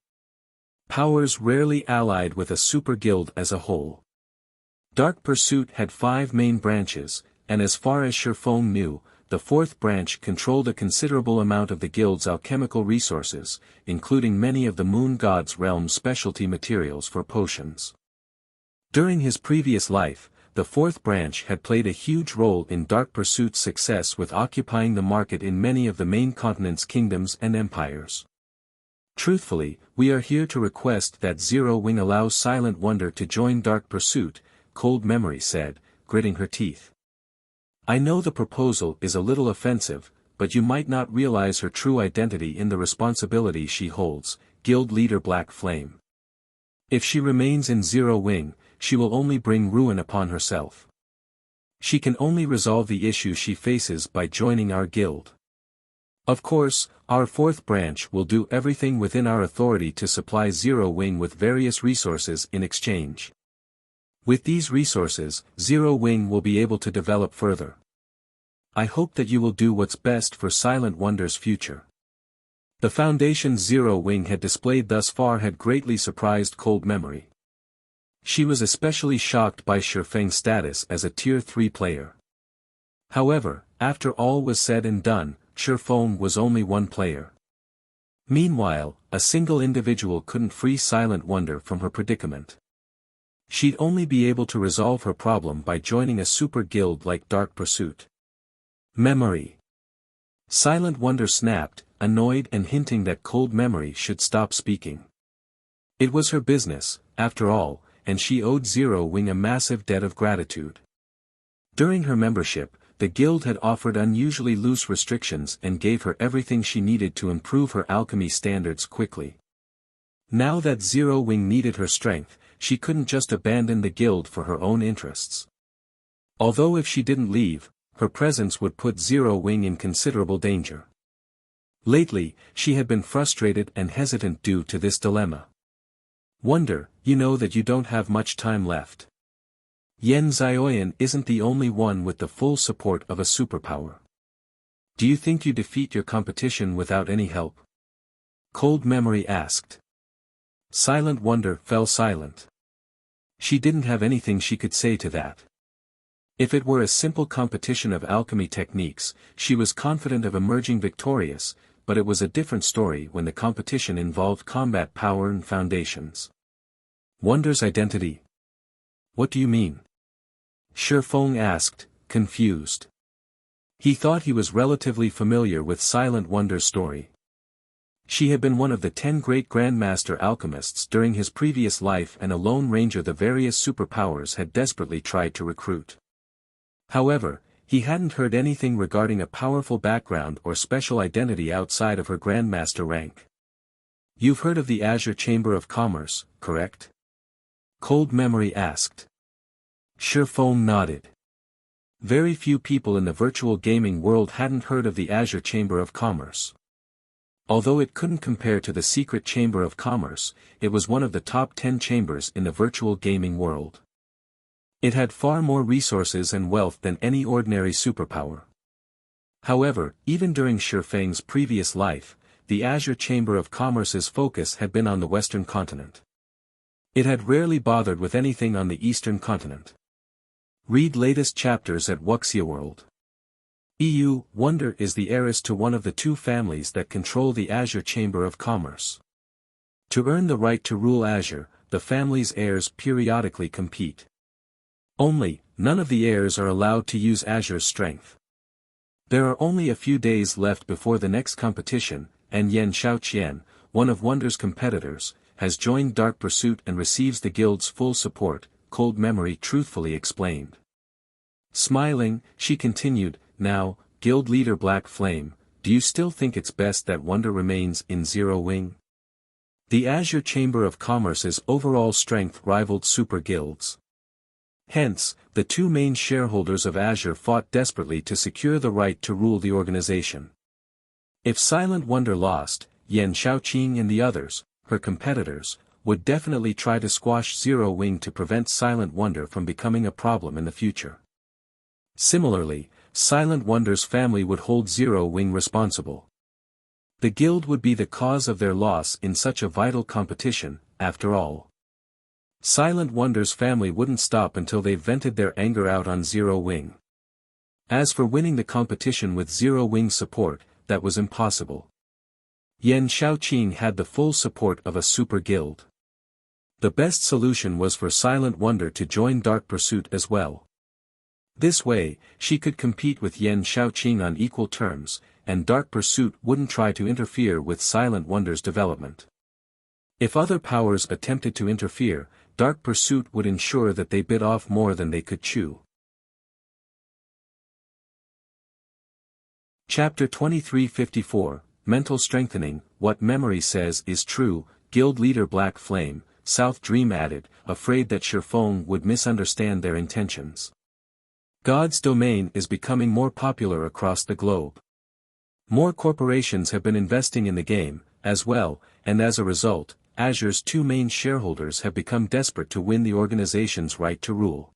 Powers rarely allied with a super guild as a whole. Dark Pursuit had 5 main branches, and as far as Shifeng knew, the 4th branch controlled a considerable amount of the guild's alchemical resources, including many of the Moon God's realm's specialty materials for potions. During his previous life, the 4th branch had played a huge role in Dark Pursuit's success with occupying the market in many of the main continent's kingdoms and empires. Truthfully, we are here to request that Zero Wing allows Silent Wonder to join Dark Pursuit, Cold Memory said, gritting her teeth. I know the proposal is a little offensive, but you might not realize her true identity in the responsibility she holds, Guild Leader Black Flame. If she remains in Zero Wing, she will only bring ruin upon herself. She can only resolve the issue she faces by joining our guild. Of course, our 4th branch will do everything within our authority to supply Zero Wing with various resources in exchange. With these resources, Zero Wing will be able to develop further. I hope that you will do what's best for Silent Wonder's future. The foundation Zero Wing had displayed thus far had greatly surprised Cold Memory. She was especially shocked by Shifeng's status as a tier 3 player. However, after all was said and done, Shifeng was only one player. Meanwhile, a single individual couldn't free Silent Wonder from her predicament. She'd only be able to resolve her problem by joining a super guild like Dark Pursuit. Memory. Silent Wonder snapped, annoyed and hinting that Cold Memory should stop speaking. It was her business, after all, and she owed Zero Wing a massive debt of gratitude. During her membership, the guild had offered unusually loose restrictions and gave her everything she needed to improve her alchemy standards quickly. Now that Zero Wing needed her strength, she couldn't just abandon the guild for her own interests. Although if she didn't leave, her presence would put Zero Wing in considerable danger. Lately, she had been frustrated and hesitant due to this dilemma. Wonder, you know that you don't have much time left. Yen Zioyan isn't the only one with the full support of a superpower. Do you think you defeat your competition without any help? Cold Memory asked. Silent Wonder fell silent. She didn't have anything she could say to that. If it were a simple competition of alchemy techniques, she was confident of emerging victorious, but it was a different story when the competition involved combat power and foundations. Wonder's identity? What do you mean? Shifeng asked, confused. He thought he was relatively familiar with Silent Wonder's story. She had been one of the 10 great Grandmaster Alchemists during his previous life and a lone ranger the various superpowers had desperately tried to recruit. However, he hadn't heard anything regarding a powerful background or special identity outside of her Grandmaster rank. You've heard of the Azure Chamber of Commerce, correct? Cold Memory asked. Shifeng nodded. Very few people in the virtual gaming world hadn't heard of the Azure Chamber of Commerce. Although it couldn't compare to the Secret Chamber of Commerce, it was one of the top 10 chambers in the virtual gaming world. It had far more resources and wealth than any ordinary superpower. However, even during Shifeng's previous life, the Azure Chamber of Commerce's focus had been on the Western continent. It had rarely bothered with anything on the Eastern continent. Read latest chapters at Wuxia World. Wonder is the heiress to one of the two families that control the Azure Chamber of Commerce. To earn the right to rule Azure, the family's heirs periodically compete. Only, none of the heirs are allowed to use Azure's strength. There are only a few days left before the next competition, and Yan Xiaoqian, one of Wonder's competitors, has joined Dark Pursuit and receives the guild's full support, Cold Memory truthfully explained. Smiling, she continued, "Now, guild leader Black Flame, do you still think it's best that Wonder remains in Zero Wing?" The Azure Chamber of Commerce's overall strength rivaled super guilds. Hence, the two main shareholders of Azure fought desperately to secure the right to rule the organization. If Silent Wonder lost, Yan Xiaoqing and the others, her competitors, would definitely try to squash Zero Wing to prevent Silent Wonder from becoming a problem in the future. Similarly, Silent Wonder's family would hold Zero Wing responsible. The guild would be the cause of their loss in such a vital competition, after all. Silent Wonder's family wouldn't stop until they vented their anger out on Zero Wing. As for winning the competition with Zero Wing's support, that was impossible. Yan Xiaoqing had the full support of a super guild. The best solution was for Silent Wonder to join Dark Pursuit as well. This way, she could compete with Yan Xiaoqing on equal terms, and Dark Pursuit wouldn't try to interfere with Silent Wonder's development. If other powers attempted to interfere, Dark Pursuit would ensure that they bit off more than they could chew. Chapter 2354, Mental Strengthening, What Memory Says is True, Guild Leader Black Flame, South Dream added, afraid that Shifeng would misunderstand their intentions. God's domain is becoming more popular across the globe. More corporations have been investing in the game, as well, and as a result, Azure's two main shareholders have become desperate to win the organization's right to rule.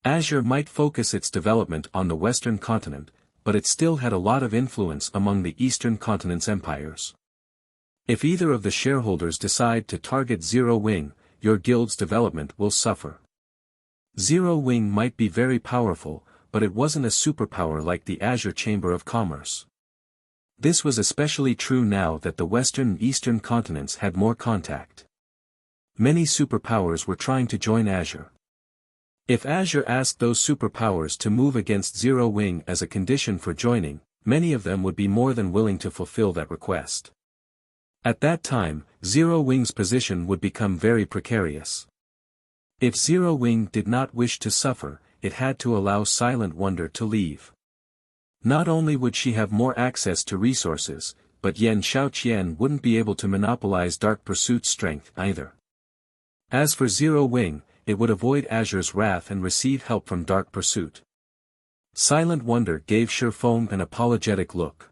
Azure might focus its development on the Western continent, but it still had a lot of influence among the Eastern continent's empires. If either of the shareholders decide to target Zero Wing, your guild's development will suffer. Zero Wing might be very powerful, but it wasn't a superpower like the Azure Chamber of Commerce. This was especially true now that the Western and Eastern continents had more contact. Many superpowers were trying to join Azure. If Azure asked those superpowers to move against Zero Wing as a condition for joining, many of them would be more than willing to fulfill that request. At that time, Zero Wing's position would become very precarious. If Zero Wing did not wish to suffer, it had to allow Silent Wonder to leave. Not only would she have more access to resources, but Yan Xiaoqian wouldn't be able to monopolize Dark Pursuit's strength either. As for Zero Wing, it would avoid Azure's wrath and receive help from Dark Pursuit. Silent Wonder gave Shifeng an apologetic look.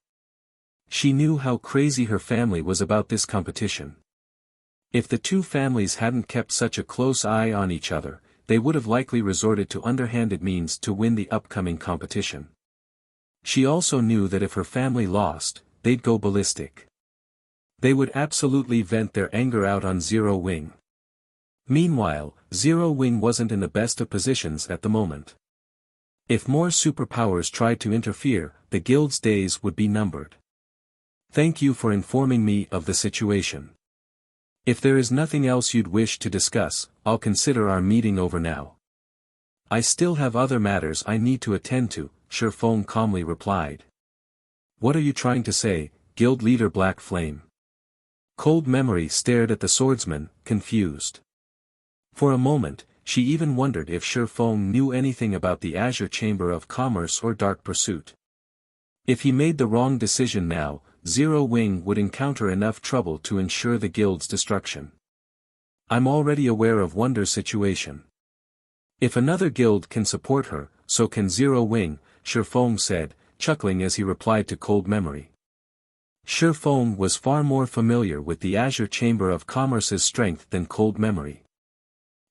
She knew how crazy her family was about this competition. If the two families hadn't kept such a close eye on each other, they would have likely resorted to underhanded means to win the upcoming competition. She also knew that if her family lost, they'd go ballistic. They would absolutely vent their anger out on Zero Wing. Meanwhile, Zero Wing wasn't in the best of positions at the moment. If more superpowers tried to interfere, the guild's days would be numbered. Thank you for informing me of the situation. If there is nothing else you'd wish to discuss, I'll consider our meeting over now. I still have other matters I need to attend to, Shifeng calmly replied. What are you trying to say, Guild Leader Black Flame? Cold Memory stared at the swordsman, confused. For a moment, she even wondered if Shifeng knew anything about the Azure Chamber of Commerce or Dark Pursuit. If he made the wrong decision now, Zero Wing would encounter enough trouble to ensure the guild's destruction. I'm already aware of Wonder's situation. If another guild can support her, so can Zero Wing, Shifeng said, chuckling as he replied to Cold Memory. Shifeng was far more familiar with the Azure Chamber of Commerce's strength than Cold Memory.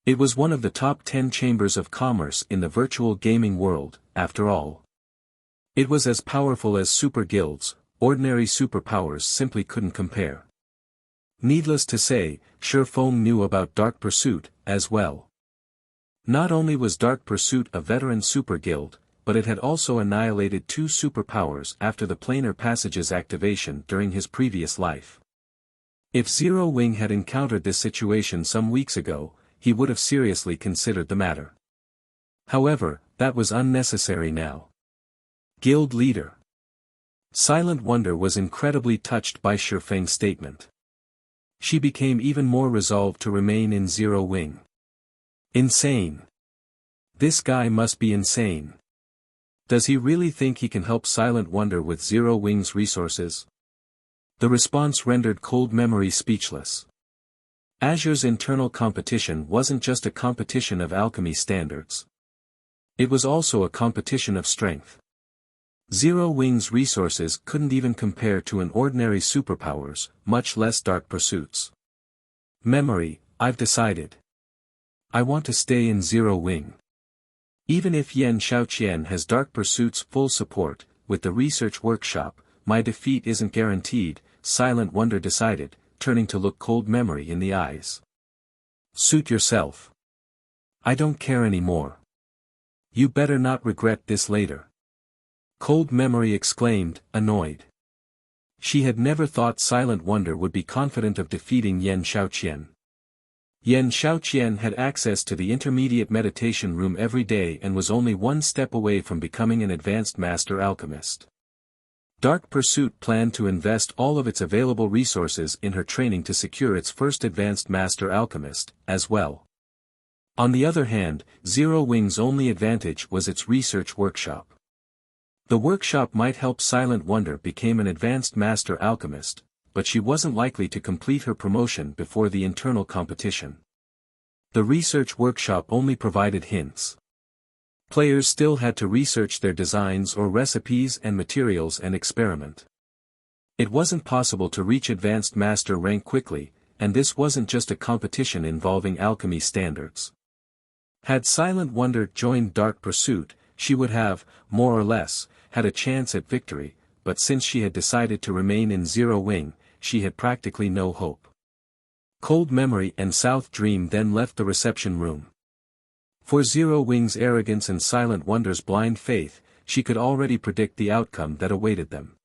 It was one of the top 10 chambers of commerce in the virtual gaming world, after all. It was as powerful as super guilds. Ordinary superpowers simply couldn't compare. Needless to say, Shifeng knew about Dark Pursuit, as well. Not only was Dark Pursuit a veteran super guild, but it had also annihilated 2 superpowers after the planar passage's activation during his previous life. If Zero Wing had encountered this situation some weeks ago, he would have seriously considered the matter. However, that was unnecessary now. Guild leader. Silent Wonder was incredibly touched by Shifeng's statement. She became even more resolved to remain in Zero Wing. Insane. This guy must be insane. Does he really think he can help Silent Wonder with Zero Wing's resources? The response rendered Cold Memory speechless. Azure's internal competition wasn't just a competition of alchemy standards. It was also a competition of strength. Zero Wing's resources couldn't even compare to an ordinary superpowers, much less Dark Pursuit's. Memory, I've decided. I want to stay in Zero Wing. Even if Yan Xiaoqian has Dark Pursuit's full support, with the research workshop, my defeat isn't guaranteed, Silent Wonder decided, turning to look Cold Memory in the eyes. Suit yourself. I don't care anymore. You better not regret this later. Cold Memory exclaimed, annoyed. She had never thought Silent Wonder would be confident of defeating Yan Xiaoqian. Yan Xiaoqian had access to the intermediate meditation room every day and was only one step away from becoming an advanced master alchemist. Dark Pursuit planned to invest all of its available resources in her training to secure its first advanced master alchemist, as well. On the other hand, Zero Wing's only advantage was its research workshop. The workshop might help Silent Wonder become an advanced master alchemist, but she wasn't likely to complete her promotion before the internal competition. The research workshop only provided hints. Players still had to research their designs or recipes and materials and experiment. It wasn't possible to reach advanced master rank quickly, and this wasn't just a competition involving alchemy standards. Had Silent Wonder joined Dark Pursuit, she would have, more or less, had a chance at victory, but since she had decided to remain in Zero Wing, she had practically no hope. Cold Memory and South Dream then left the reception room. For Zero Wing's arrogance and Silent Wonder's blind faith, she could already predict the outcome that awaited them.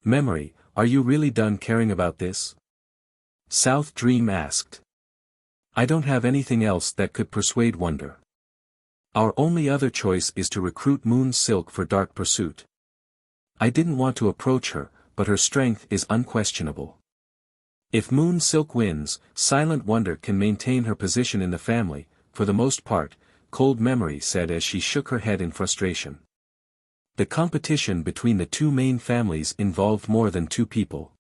Memory, are you really done caring about this? South Dream asked. I don't have anything else that could persuade Wonder. Our only other choice is to recruit Moon Silk for Dark Pursuit. I didn't want to approach her, but her strength is unquestionable. If Moon Silk wins, Silent Wonder can maintain her position in the family, for the most part, Cold Memory said as she shook her head in frustration. The competition between the two main families involved more than 2 people.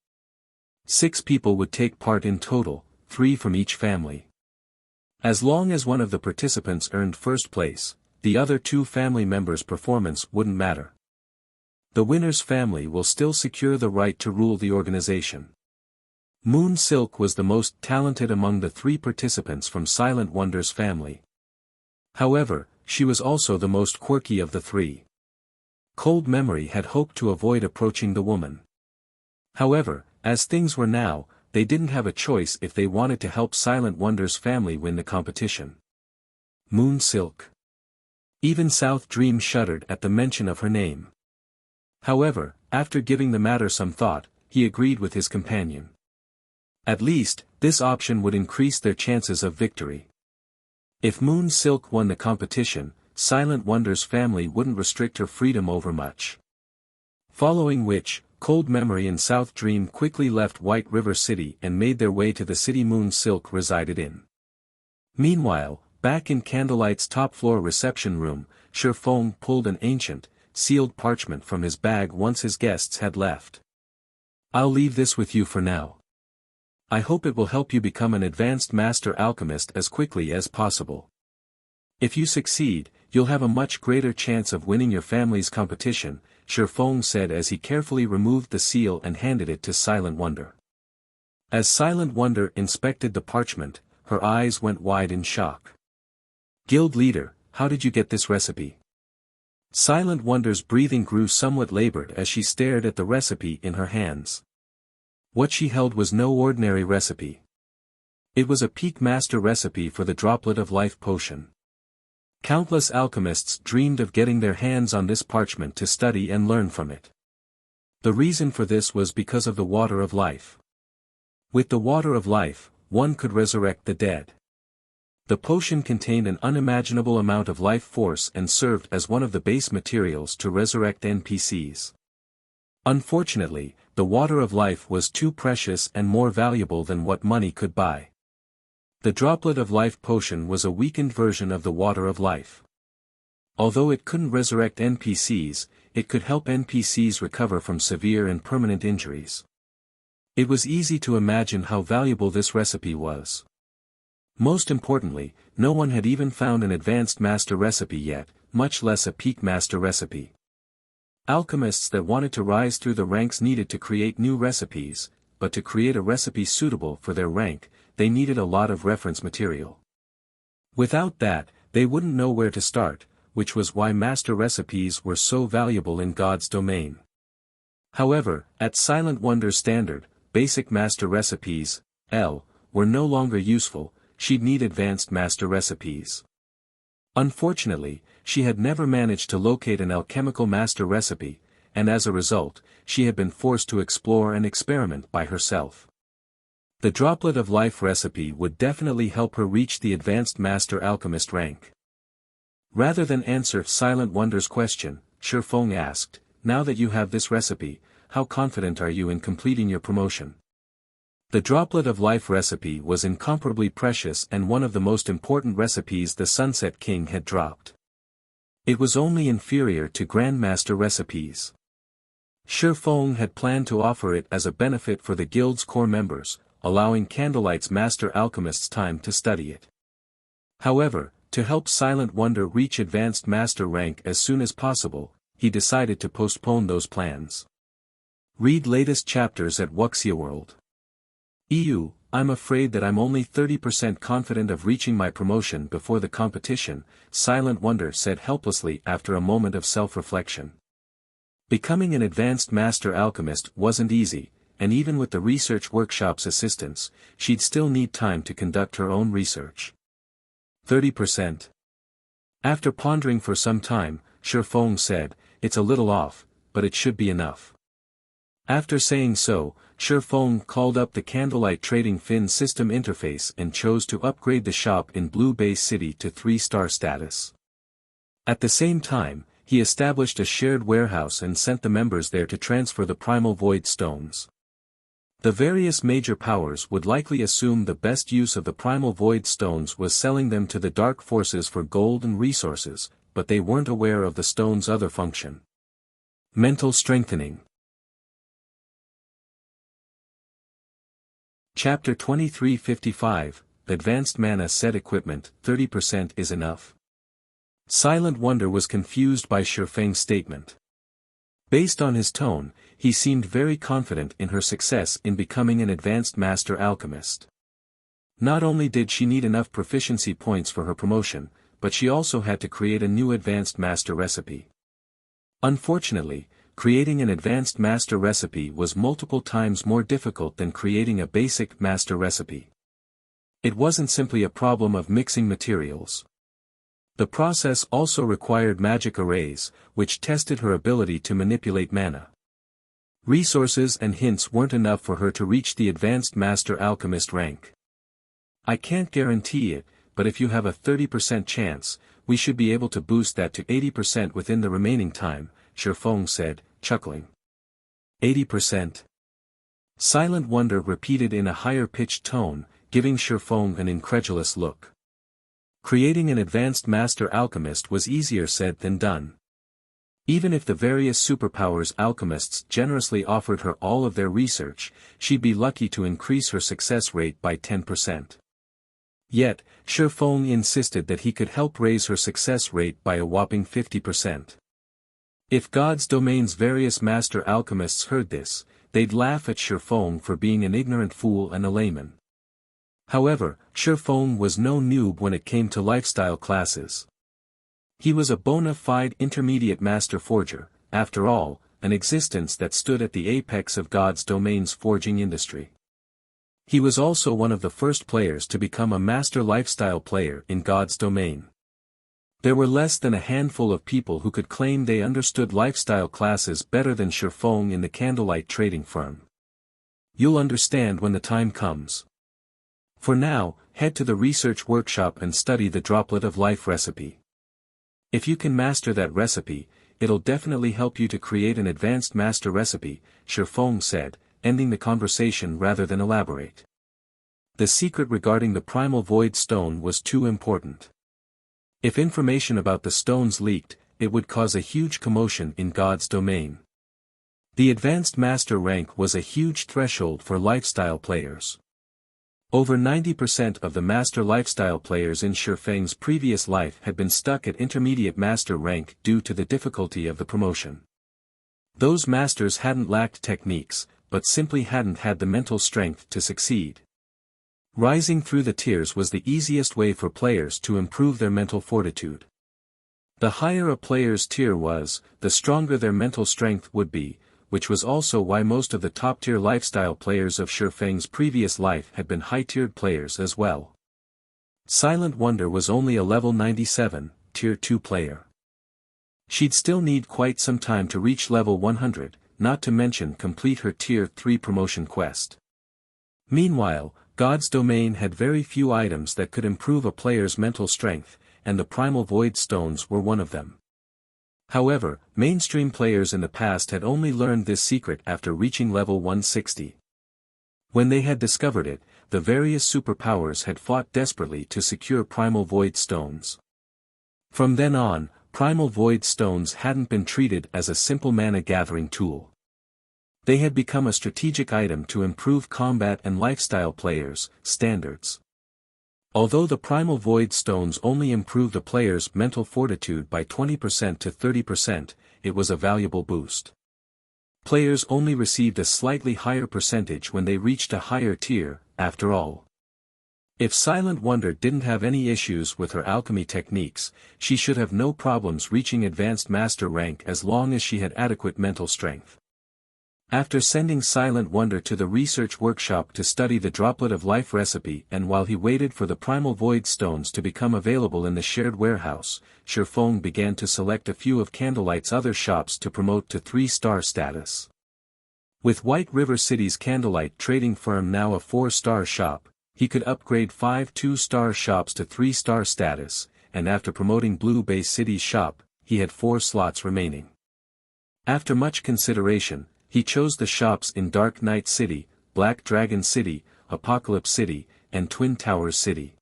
6 people would take part in total, 3 from each family. As long as one of the participants earned first place, the other 2 family members' performance wouldn't matter. The winner's family will still secure the right to rule the organization. Moon Silk was the most talented among the 3 participants from Silent Wonder's family. However, she was also the most quirky of the 3. Cold Memory had hoped to avoid approaching the woman. However, as things were now, they didn't have a choice if they wanted to help Silent Wonder's family win the competition. Moon Silk. Even South Dream shuddered at the mention of her name. However, after giving the matter some thought, he agreed with his companion. At least, this option would increase their chances of victory. If Moon Silk won the competition, Silent Wonder's family wouldn't restrict her freedom over much. Following which, Cold Memory and South Dream quickly left White River City and made their way to the city Moon Silk resided in. Meanwhile, back in Candlelight's top-floor reception room, Shifeng pulled an ancient, sealed parchment from his bag once his guests had left. I'll leave this with you for now. I hope it will help you become an advanced master alchemist as quickly as possible. If you succeed, you'll have a much greater chance of winning your family's competition, Shifeng said as he carefully removed the seal and handed it to Silent Wonder. As Silent Wonder inspected the parchment, her eyes went wide in shock. Guild leader, how did you get this recipe? Silent Wonder's breathing grew somewhat labored as she stared at the recipe in her hands. What she held was no ordinary recipe. It was a peak master recipe for the Droplet of Life potion. Countless alchemists dreamed of getting their hands on this parchment to study and learn from it. The reason for this was because of the water of life. With the water of life, one could resurrect the dead. The potion contained an unimaginable amount of life force and served as one of the base materials to resurrect NPCs. Unfortunately, the water of life was too precious and more valuable than what money could buy. The droplet of life potion was a weakened version of the water of life. Although it couldn't resurrect NPCs, it could help NPCs recover from severe and permanent injuries. It was easy to imagine how valuable this recipe was. Most importantly, no one had even found an advanced master recipe yet, much less a peak master recipe. Alchemists that wanted to rise through the ranks needed to create new recipes, but to create a recipe suitable for their rank, they needed a lot of reference material. Without that, they wouldn't know where to start, which was why master recipes were so valuable in God's domain. However, at Silent Wonder's standard, basic master recipes, L, were no longer useful. She'd need advanced master recipes. Unfortunately, she had never managed to locate an alchemical master recipe, and as a result, she had been forced to explore and experiment by herself. The droplet of life recipe would definitely help her reach the advanced master alchemist rank. Rather than answer Silent Wonder's question, Shifeng asked, "Now that you have this recipe, how confident are you in completing your promotion?" The droplet of life recipe was incomparably precious and one of the most important recipes the Sunset King had dropped. It was only inferior to Grandmaster recipes. Shifeng had planned to offer it as a benefit for the guild's core members, allowing Candlelight's master alchemists time to study it. However, to help Silent Wonder reach advanced master rank as soon as possible, he decided to postpone those plans. Read latest chapters at Wuxia World. I'm afraid that I'm only 30% confident of reaching my promotion before the competition, Silent Wonder said helplessly after a moment of self-reflection. Becoming an advanced master alchemist wasn't easy, and even with the research workshop's assistance, she'd still need time to conduct her own research. 30%. After pondering for some time, Shifeng said, "It's a little off, but it should be enough." After saying so, Shifeng called up the Candlelight Trading Fin system interface and chose to upgrade the shop in Blue Bay City to 3-star status. At the same time, he established a shared warehouse and sent the members there to transfer the Primal Void Stones. The various major powers would likely assume the best use of the Primal Void Stones was selling them to the Dark Forces for gold and resources, but they weren't aware of the stone's other function. Mental strengthening. Chapter 2355, Advanced Mana Set Equipment, 30% is enough. Silent Wonder was confused by Shifeng's statement. Based on his tone, he seemed very confident in her success in becoming an advanced master alchemist. Not only did she need enough proficiency points for her promotion, but she also had to create a new advanced master recipe. Unfortunately, creating an advanced master recipe was multiple times more difficult than creating a basic master recipe. It wasn't simply a problem of mixing materials. The process also required magic arrays, which tested her ability to manipulate mana. Resources and hints weren't enough for her to reach the advanced master alchemist rank. "I can't guarantee it, but if you have a 30% chance, we should be able to boost that to 80% within the remaining time," Shifeng said, chuckling. 80%. Silent Wonder repeated in a higher-pitched tone, giving Shifeng an incredulous look. Creating an advanced master alchemist was easier said than done. Even if the various superpowers alchemists generously offered her all of their research, she'd be lucky to increase her success rate by 10%. Yet, Shifeng insisted that he could help raise her success rate by a whopping 50%. If God's domain's various master alchemists heard this, they'd laugh at Shifeng for being an ignorant fool and a layman. However, Shifeng was no noob when it came to lifestyle classes. He was a bona fide intermediate master forger, after all, an existence that stood at the apex of God's domain's forging industry. He was also one of the first players to become a master lifestyle player in God's domain. There were less than a handful of people who could claim they understood lifestyle classes better than Shifeng in the candlelight trading firm. You'll understand when the time comes. For now, head to the research workshop and study the Droplet of Life recipe. If you can master that recipe, it'll definitely help you to create an advanced master recipe, Shifeng said, ending the conversation rather than elaborate. The secret regarding the Primal Void Stone was too important. If information about the stones leaked, it would cause a huge commotion in God's domain. The advanced master rank was a huge threshold for lifestyle players. Over 90% of the master lifestyle players in Shifeng's previous life had been stuck at intermediate master rank due to the difficulty of the promotion. Those masters hadn't lacked techniques, but simply hadn't had the mental strength to succeed. Rising through the tiers was the easiest way for players to improve their mental fortitude. The higher a player's tier was, the stronger their mental strength would be, which was also why most of the top-tier lifestyle players of Shifeng's previous life had been high-tiered players as well. Silent Wonder was only a level 97, tier 2 player. She'd still need quite some time to reach level 100, not to mention complete her tier 3 promotion quest. Meanwhile, God's domain had very few items that could improve a player's mental strength, and the Primal Void Stones were one of them. However, mainstream players in the past had only learned this secret after reaching level 160. When they had discovered it, the various superpowers had fought desperately to secure Primal Void Stones. From then on, Primal Void Stones hadn't been treated as a simple mana-gathering tool. They had become a strategic item to improve combat and lifestyle players' standards. Although the Primal Void Stones only improved a player's mental fortitude by 20% to 30%, it was a valuable boost. Players only received a slightly higher percentage when they reached a higher tier, after all. If Silent Wonder didn't have any issues with her alchemy techniques, she should have no problems reaching advanced master rank as long as she had adequate mental strength. After sending Silent Wonder to the research workshop to study the Droplet of Life recipe and while he waited for the Primal Void Stones to become available in the shared warehouse, Shifeng began to select a few of Candlelight's other shops to promote to 3-star status. With White River City's Candlelight trading firm now a 4-star shop, he could upgrade 5 2-star shops to 3-star status, and after promoting Blue Bay City's shop, he had 4 slots remaining. After much consideration, he chose the shops in Dark Knight City, Black Dragon City, Apocalypse City, and Twin Towers City.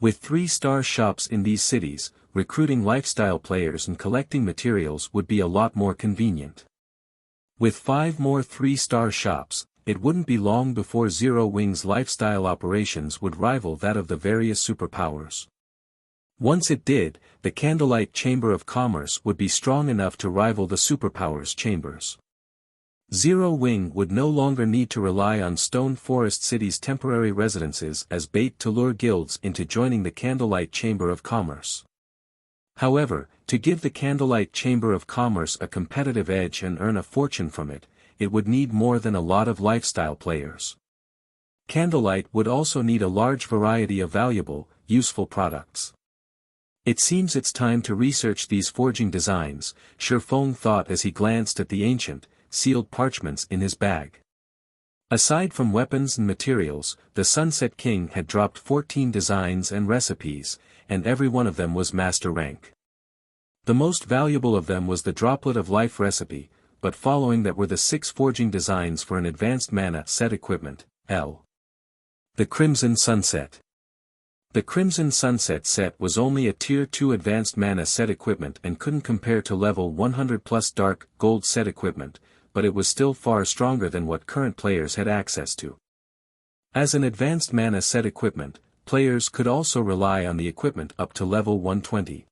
With 3-star shops in these cities, recruiting lifestyle players and collecting materials would be a lot more convenient. With 5 more 3-star shops, it wouldn't be long before Zero Wing's lifestyle operations would rival that of the various superpowers. Once it did, the Candlelight Chamber of Commerce would be strong enough to rival the superpowers' chambers. Zero Wing would no longer need to rely on Stone Forest City's temporary residences as bait to lure guilds into joining the Candlelight Chamber of Commerce. However, to give the Candlelight Chamber of Commerce a competitive edge and earn a fortune from it, it would need more than a lot of lifestyle players. Candlelight would also need a large variety of valuable, useful products. It seems it's time to research these forging designs, Shifeng thought as he glanced at the ancient, sealed parchments in his bag. Aside from weapons and materials, the Sunset King had dropped 14 designs and recipes, and every one of them was master rank. The most valuable of them was the Droplet of Life recipe, but following that were the 6 forging designs for an advanced mana set equipment, the Crimson Sunset. The Crimson Sunset set was only a tier 2 advanced mana set equipment and couldn't compare to level 100 plus dark gold set equipment, but it was still far stronger than what current players had access to. As an advanced mana set equipment, players could also rely on the equipment up to level 120.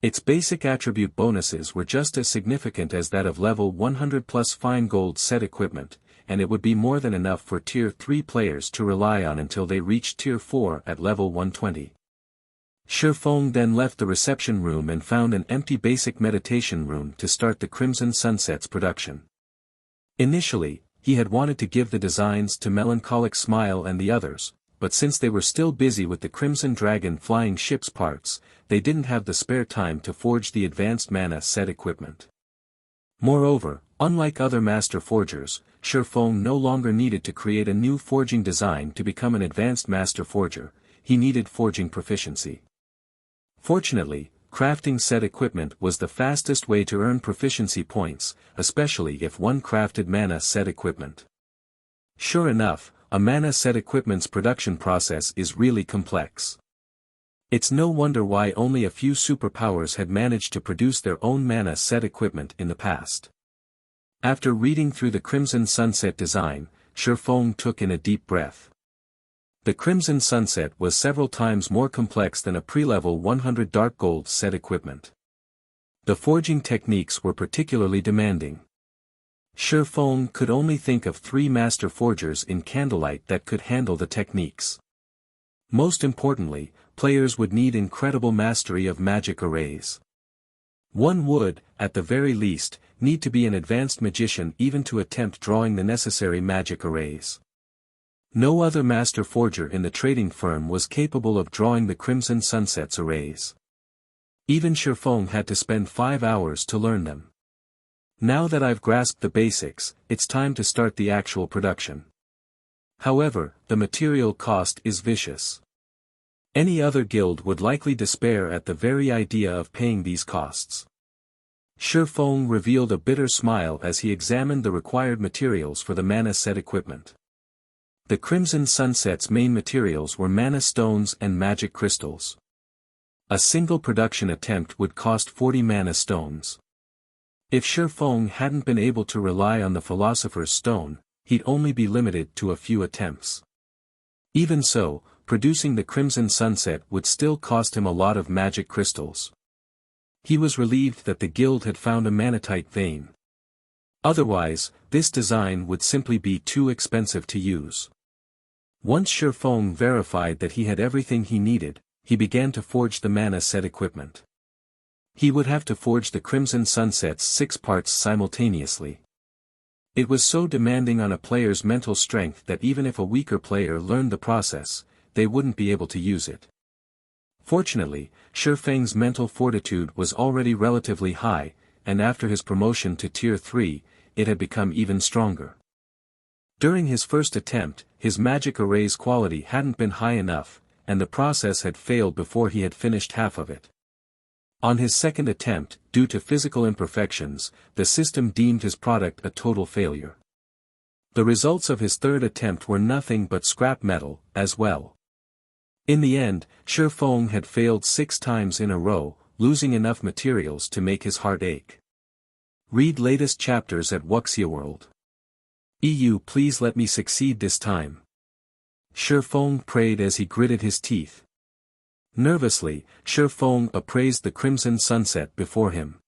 Its basic attribute bonuses were just as significant as that of level 100 plus fine gold set equipment, and it would be more than enough for tier 3 players to rely on until they reached tier 4 at level 120. Shifeng then left the reception room and found an empty basic meditation room to start the Crimson Sunset's production. Initially, he had wanted to give the designs to Melancholic Smile and the others, but since they were still busy with the Crimson Dragon flying ship's parts, they didn't have the spare time to forge the advanced mana set equipment. Moreover, unlike other master forgers, Shifeng no longer needed to create a new forging design to become an advanced master forger, he needed forging proficiency. Fortunately, crafting set equipment was the fastest way to earn proficiency points, especially if one crafted mana set equipment. Sure enough, a mana set equipment's production process is really complex. It's no wonder why only a few superpowers had managed to produce their own mana set equipment in the past. After reading through the Crimson Sunset design, Shifeng took in a deep breath. The Crimson Sunset was several times more complex than a pre-level 100 Dark Gold set equipment. The forging techniques were particularly demanding. Shifeng could only think of 3 master forgers in Candlelight that could handle the techniques. Most importantly, players would need incredible mastery of magic arrays. One would, at the very least, need to be an advanced magician even to attempt drawing the necessary magic arrays. No other master forger in the trading firm was capable of drawing the Crimson Sunset's arrays. Even Shifeng had to spend 5 hours to learn them. Now that I've grasped the basics, it's time to start the actual production. However, the material cost is vicious. Any other guild would likely despair at the very idea of paying these costs. Shifeng revealed a bitter smile as he examined the required materials for the mana set equipment. The Crimson Sunset's main materials were mana stones and magic crystals. A single production attempt would cost 40 mana stones. If Shifeng hadn't been able to rely on the Philosopher's Stone, he'd only be limited to a few attempts. Even so, producing the Crimson Sunset would still cost him a lot of magic crystals. He was relieved that the guild had found a manatite vein. Otherwise, this design would simply be too expensive to use. Once Shifeng verified that he had everything he needed, he began to forge the mana set equipment. He would have to forge the Crimson Sunset's 6 parts simultaneously. It was so demanding on a player's mental strength that even if a weaker player learned the process, they wouldn't be able to use it. Fortunately, Shifeng's mental fortitude was already relatively high, and after his promotion to Tier 3, it had become even stronger. During his first attempt, his magic array's quality hadn't been high enough, and the process had failed before he had finished half of it. On his second attempt, due to physical imperfections, the system deemed his product a total failure. The results of his third attempt were nothing but scrap metal, as well. In the end, Shifeng had failed 6 times in a row, losing enough materials to make his heart ache. Read latest chapters at Wuxia World. EU, please let me succeed this time. Shifeng prayed as he gritted his teeth. Nervously, Shifeng appraised the Crimson Sunset before him.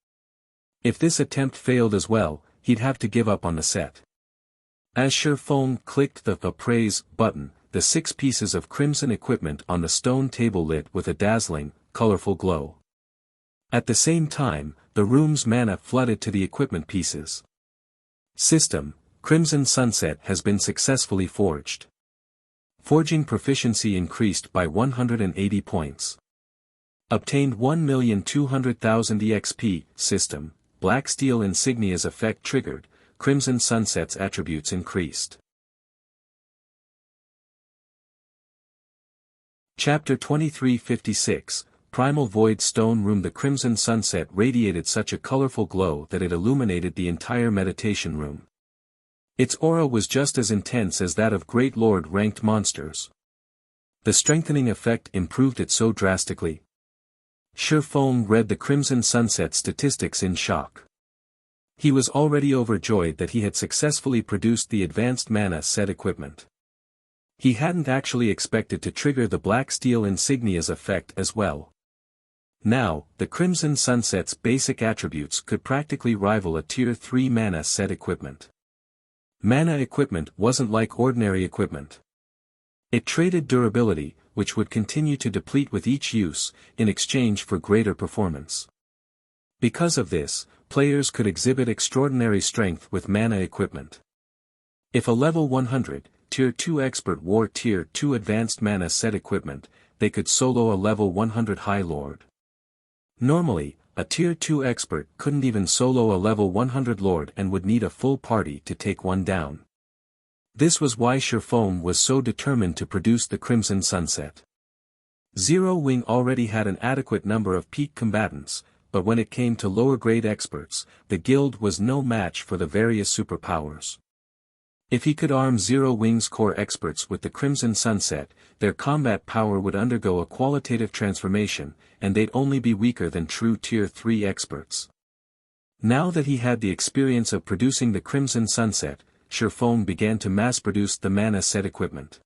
If this attempt failed as well, he'd have to give up on the set. As Shifeng clicked the appraise button, the 6 pieces of crimson equipment on the stone table lit with a dazzling, colorful glow. At the same time, the room's mana flooded to the equipment pieces. System: Crimson Sunset has been successfully forged. Forging proficiency increased by 180 points. Obtained 1,200,000 EXP. System: Black Steel Insignia's effect triggered, Crimson Sunset's attributes increased. Chapter 2356, Primal Void Stone Room. The Crimson Sunset radiated such a colorful glow that it illuminated the entire meditation room. Its aura was just as intense as that of Great Lord-ranked monsters. The strengthening effect improved it so drastically. Shifeng read the Crimson Sunset statistics in shock. He was already overjoyed that he had successfully produced the advanced mana set equipment. He hadn't actually expected to trigger the Black Steel Insignia's effect as well. Now, the Crimson Sunset's basic attributes could practically rival a Tier 3 mana set equipment. Mana equipment wasn't like ordinary equipment. It traded durability, which would continue to deplete with each use, in exchange for greater performance. Because of this, players could exhibit extraordinary strength with mana equipment. If a level 100, Tier 2 expert wore Tier 2 advanced mana set equipment, they could solo a level 100 High Lord. Normally, a Tier 2 expert couldn't even solo a level 100 Lord and would need a full party to take one down. This was why Shifeng was so determined to produce the Crimson Sunset. Zero Wing already had an adequate number of peak combatants, but when it came to lower-grade experts, the guild was no match for the various superpowers. If he could arm Zero Wing's core experts with the Crimson Sunset, their combat power would undergo a qualitative transformation, and they'd only be weaker than true Tier 3 experts. Now that he had the experience of producing the Crimson Sunset, Shifeng began to mass-produce the mana set equipment.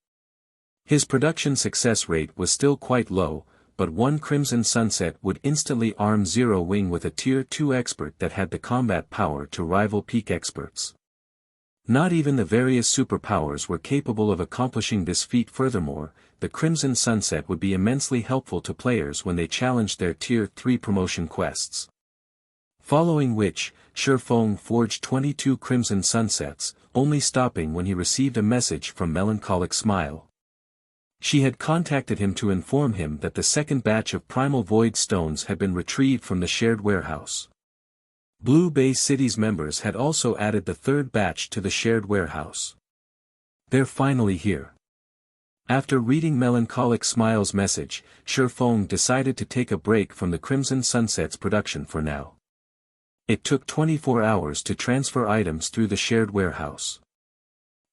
His production success rate was still quite low, but one Crimson Sunset would instantly arm Zero Wing with a Tier 2 expert that had the combat power to rival peak experts. Not even the various superpowers were capable of accomplishing this feat. Furthermore, the Crimson Sunset would be immensely helpful to players when they challenged their Tier 3 promotion quests. Following which, Shifeng forged 22 Crimson Sunsets, only stopping when he received a message from Melancholic Smile. She had contacted him to inform him that the second batch of Primal Void Stones had been retrieved from the shared warehouse. Blue Bay City's members had also added the third batch to the shared warehouse. They're finally here. After reading Melancholic Smile's message, Shifeng decided to take a break from the Crimson Sunset's production for now. It took 24 hours to transfer items through the shared warehouse.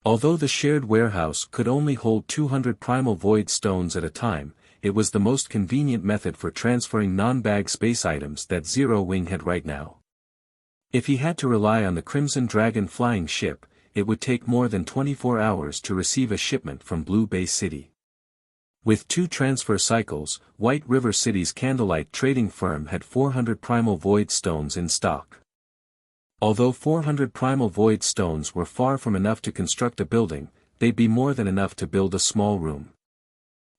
Although the shared warehouse could only hold 200 Primal Void Stones at a time, it was the most convenient method for transferring non-bag space items that Zero Wing had right now. If he had to rely on the Crimson Dragon flying ship, it would take more than 24 hours to receive a shipment from Blue Bay City. With 2 transfer cycles, White River City's Candlelight trading firm had 400 Primal Void Stones in stock. Although 400 Primal Void Stones were far from enough to construct a building, they'd be more than enough to build a small room.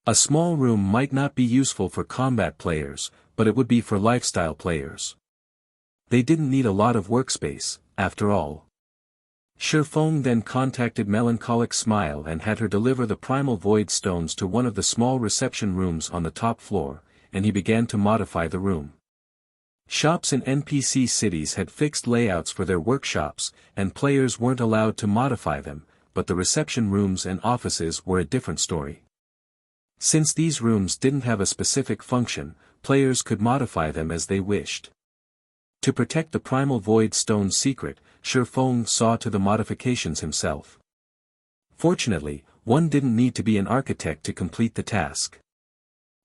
A small room might not be useful for combat players, but it would be for lifestyle players. They didn't need a lot of workspace, after all. Shifeng then contacted Melancholic Smile and had her deliver the Primal Void Stones to one of the small reception rooms on the top floor, and he began to modify the room. Shops in NPC cities had fixed layouts for their workshops, and players weren't allowed to modify them, but the reception rooms and offices were a different story. Since these rooms didn't have a specific function, players could modify them as they wished. To protect the Primal Void Stone's secret, Shifeng saw to the modifications himself. Fortunately, one didn't need to be an architect to complete the task.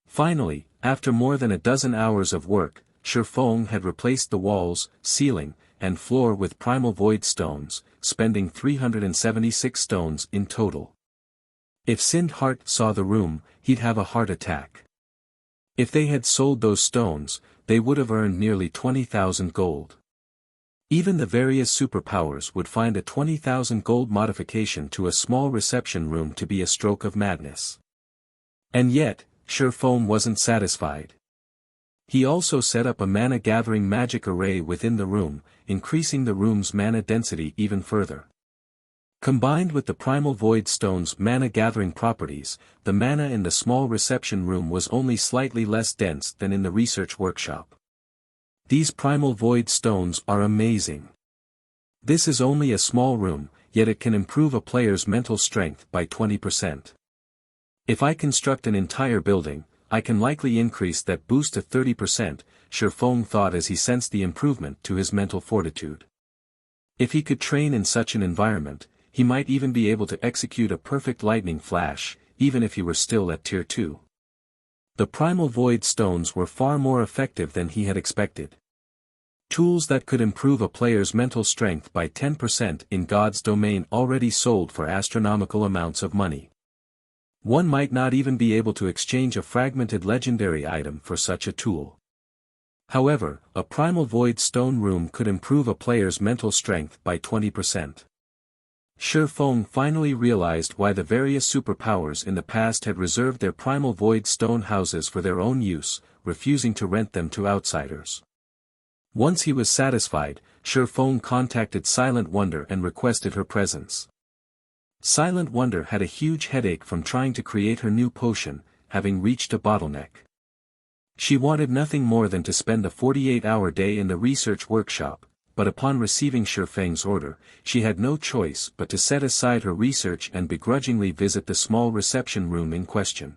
Finally, after more than a dozen hours of work, Shifeng had replaced the walls, ceiling, and floor with Primal Void Stones, spending 376 stones in total. If Sind Heart saw the room, he'd have a heart attack. If they had sold those stones, they would have earned nearly 20,000 gold. Even the various superpowers would find a 20,000 gold modification to a small reception room to be a stroke of madness. And yet, Shifeng wasn't satisfied. He also set up a mana-gathering magic array within the room, increasing the room's mana density even further. Combined with the Primal Void Stone's mana-gathering properties, the mana in the small reception room was only slightly less dense than in the research workshop. These Primal Void Stones are amazing. This is only a small room, yet it can improve a player's mental strength by 20%. If I construct an entire building, I can likely increase that boost to 30%, Shifeng thought as he sensed the improvement to his mental fortitude. If he could train in such an environment, he might even be able to execute a perfect lightning flash, even if he were still at Tier 2. The Primal Void Stones were far more effective than he had expected. Tools that could improve a player's mental strength by 10% in God's domain already sold for astronomical amounts of money. One might not even be able to exchange a fragmented legendary item for such a tool. However, a Primal Void Stone room could improve a player's mental strength by 20%. Shifeng finally realized why the various superpowers in the past had reserved their Primal Void Stone houses for their own use, refusing to rent them to outsiders. Once he was satisfied, Shifeng contacted Silent Wonder and requested her presence. Silent Wonder had a huge headache from trying to create her new potion, having reached a bottleneck. She wanted nothing more than to spend a 48-hour day in the research workshop, but upon receiving Shifeng's order, she had no choice but to set aside her research and begrudgingly visit the small reception room in question.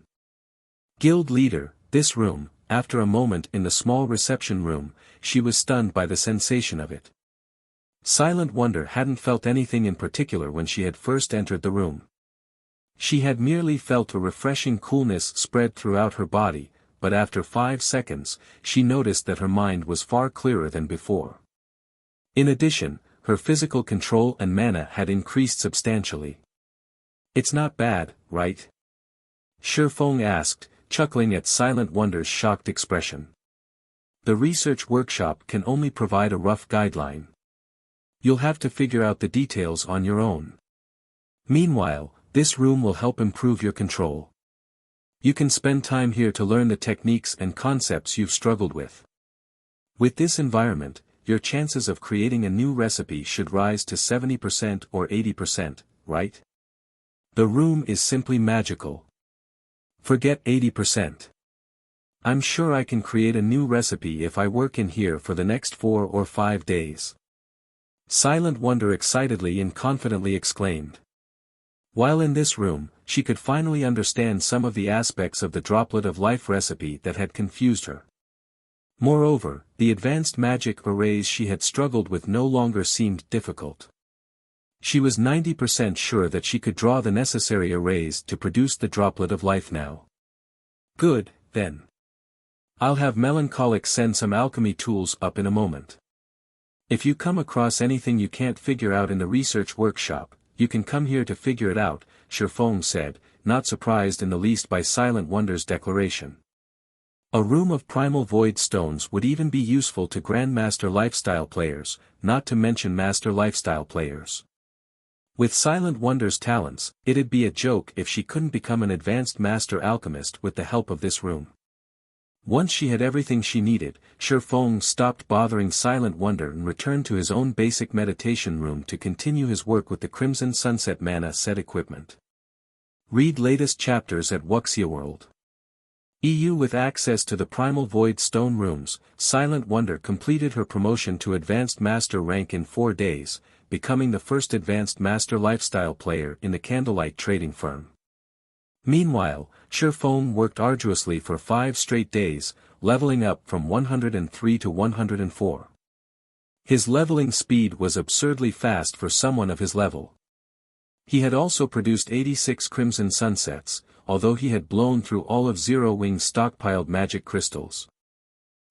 Guild leader, this room. After a moment in the small reception room, she was stunned by the sensation of it. Silent Wonder hadn't felt anything in particular when she had first entered the room. She had merely felt a refreshing coolness spread throughout her body, but after 5 seconds, she noticed that her mind was far clearer than before. In addition, her physical control and mana had increased substantially. "It's not bad, right?" Shifeng asked, chuckling at Silent Wonder's shocked expression. "The research workshop can only provide a rough guideline. You'll have to figure out the details on your own. Meanwhile, this room will help improve your control. You can spend time here to learn the techniques and concepts you've struggled with. With this environment, your chances of creating a new recipe should rise to 70% or 80%, right? The room is simply magical. Forget 80%. I'm sure I can create a new recipe if I work in here for the next 4 or 5 days." Silent Wonder excitedly and confidently exclaimed. While in this room, she could finally understand some of the aspects of the droplet of life recipe that had confused her. Moreover, the advanced magic arrays she had struggled with no longer seemed difficult. She was 90% sure that she could draw the necessary arrays to produce the droplet of life now. "Good, then. I'll have Melancholic send some alchemy tools up in a moment. If you come across anything you can't figure out in the research workshop, you can come here to figure it out," Shifeng said, not surprised in the least by Silent Wonder's declaration. A room of primal void stones would even be useful to Grandmaster lifestyle players, not to mention Master lifestyle players. With Silent Wonder's talents, it'd be a joke if she couldn't become an advanced Master Alchemist with the help of this room. Once she had everything she needed, Shifeng stopped bothering Silent Wonder and returned to his own basic meditation room to continue his work with the Crimson Sunset Mana set equipment. Read latest chapters at Wuxia World. EU. With access to the Primal Void Stone rooms, Silent Wonder completed her promotion to Advanced Master rank in 4 days, becoming the first Advanced Master lifestyle player in the Candlelight trading firm. Meanwhile, Shifeng worked arduously for 5 straight days, leveling up from 103 to 104. His leveling speed was absurdly fast for someone of his level. He had also produced 86 Crimson Sunsets, although he had blown through all of Zero Wing's stockpiled magic crystals.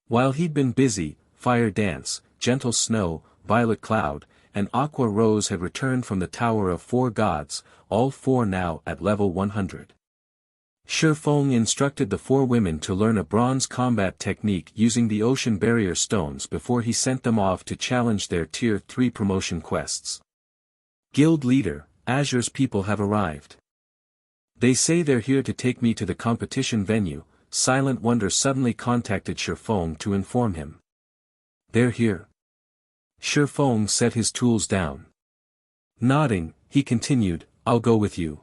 While he'd been busy, Fire Dance, Gentle Snow, Violet Cloud, and Aqua Rose had returned from the Tower of 4 Gods, all 4 now at level 100. Shifeng instructed the 4 women to learn a bronze combat technique using the ocean barrier stones before he sent them off to challenge their Tier 3 promotion quests. "Guild leader, Azure's people have arrived. They say they're here to take me to the competition venue." Silent Wonder suddenly contacted Shifeng to inform him. "They're here." Shifeng set his tools down. Nodding, he continued, "I'll go with you."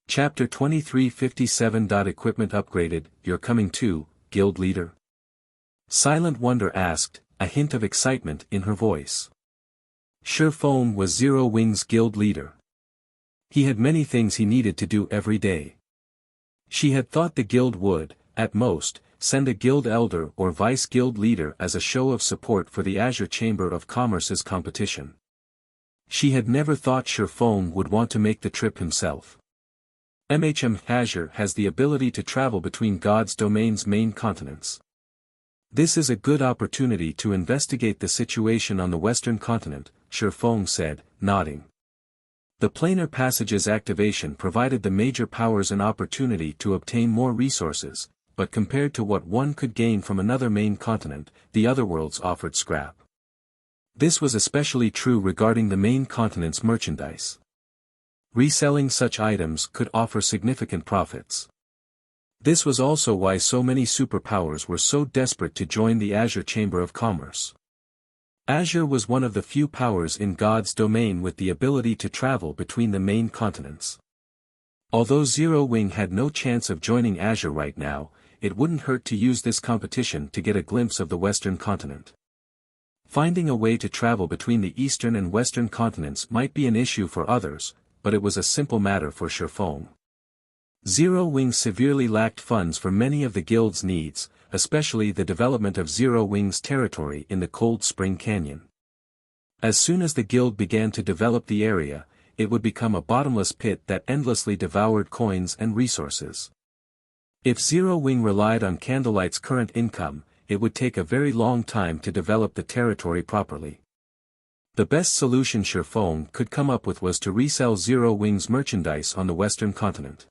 Chapter 2357. Equipment upgraded. "You're coming too, Guild leader?" Silent Wonder asked, a hint of excitement in her voice. Shifeng was Zero Wing's guild leader. He had many things he needed to do every day. She had thought the guild would, at most, send a guild elder or vice-guild leader as a show of support for the Azure Chamber of Commerce's competition. She had never thought Shifeng would want to make the trip himself. Azure has the ability to travel between God's domain's main continents. This is a good opportunity to investigate the situation on the western continent, Shifeng said, nodding. The planar passage's activation provided the major powers an opportunity to obtain more resources, but compared to what one could gain from another main continent, the other worlds offered scrap. This was especially true regarding the main continent's merchandise. Reselling such items could offer significant profits. This was also why so many superpowers were so desperate to join the Azure Chamber of Commerce. Azure was one of the few powers in God's domain with the ability to travel between the main continents. Although Zero Wing had no chance of joining Azure right now, it wouldn't hurt to use this competition to get a glimpse of the Western continent. Finding a way to travel between the Eastern and Western continents might be an issue for others, but it was a simple matter for Shifeng. Zero Wing severely lacked funds for many of the guild's needs, especially the development of Zero Wing's territory in the Cold Spring Canyon. As soon as the guild began to develop the area, it would become a bottomless pit that endlessly devoured coins and resources. If Zero Wing relied on Candlelight's current income, it would take a very long time to develop the territory properly. The best solution Shifeng could come up with was to resell Zero Wing's merchandise on the Western continent.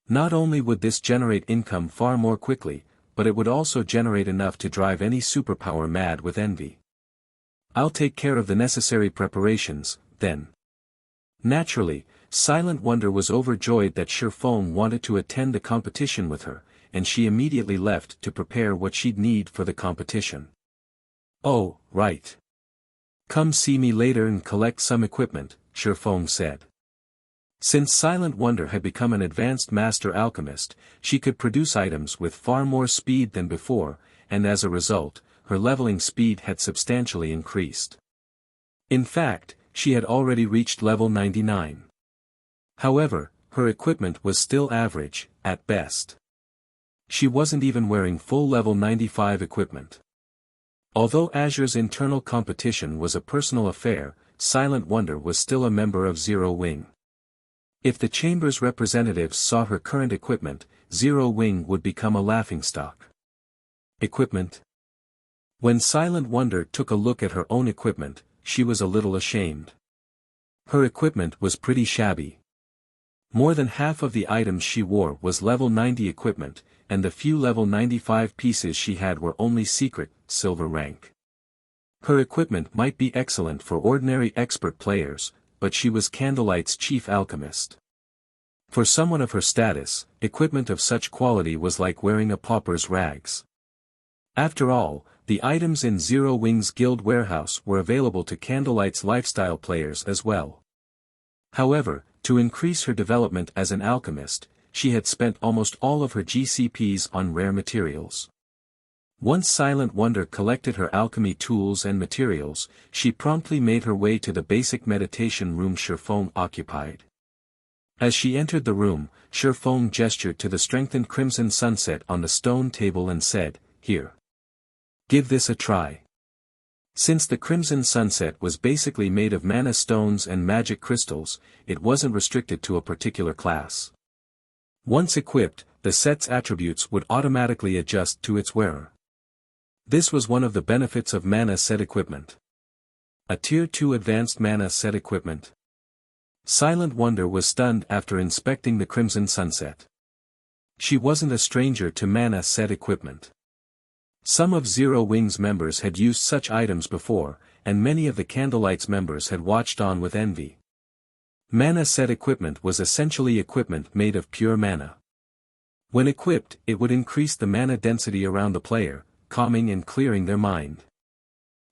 Not only would this generate income far more quickly, but it would also generate enough to drive any superpower mad with envy. I'll take care of the necessary preparations, then. Naturally, Silent Wonder was overjoyed that Shifeng wanted to attend the competition with her, and she immediately left to prepare what she'd need for the competition. Oh, right. Come see me later and collect some equipment, Shifeng said. Since Silent Wonder had become an advanced master alchemist, she could produce items with far more speed than before, and as a result, her leveling speed had substantially increased. In fact, she had already reached level 99. However, her equipment was still average, at best. She wasn't even wearing full level 95 equipment. Although Azure's internal competition was a personal affair, Silent Wonder was still a member of Zero Wing. If the Chamber's representatives saw her current equipment, Zero Wing would become a laughingstock. Equipment? When Silent Wonder took a look at her own equipment, she was a little ashamed. Her equipment was pretty shabby. More than half of the items she wore was level 90 equipment, and the few level 95 pieces she had were only secret, silver rank. Her equipment might be excellent for ordinary expert players, but she was Candlelight's chief alchemist. For someone of her status, equipment of such quality was like wearing a pauper's rags. After all, the items in Zero Wing's guild warehouse were available to Candlelight's lifestyle players as well. However, to increase her development as an alchemist, she had spent almost all of her GCPs on rare materials. Once Silent Wonder collected her alchemy tools and materials, she promptly made her way to the basic meditation room Shifeng occupied. As she entered the room, Shifeng gestured to the strengthened crimson sunset on the stone table and said, "Here. Give this a try." Since the crimson sunset was basically made of mana stones and magic crystals, it wasn't restricted to a particular class. Once equipped, the set's attributes would automatically adjust to its wearer. This was one of the benefits of mana set equipment. A Tier 2 advanced mana set equipment. Silent Wonder was stunned after inspecting the crimson sunset. She wasn't a stranger to mana set equipment. Some of Zero Wing's members had used such items before, and many of the Candlelight's members had watched on with envy. Mana set equipment was essentially equipment made of pure mana. When equipped, it would increase the mana density around the player, calming and clearing their mind.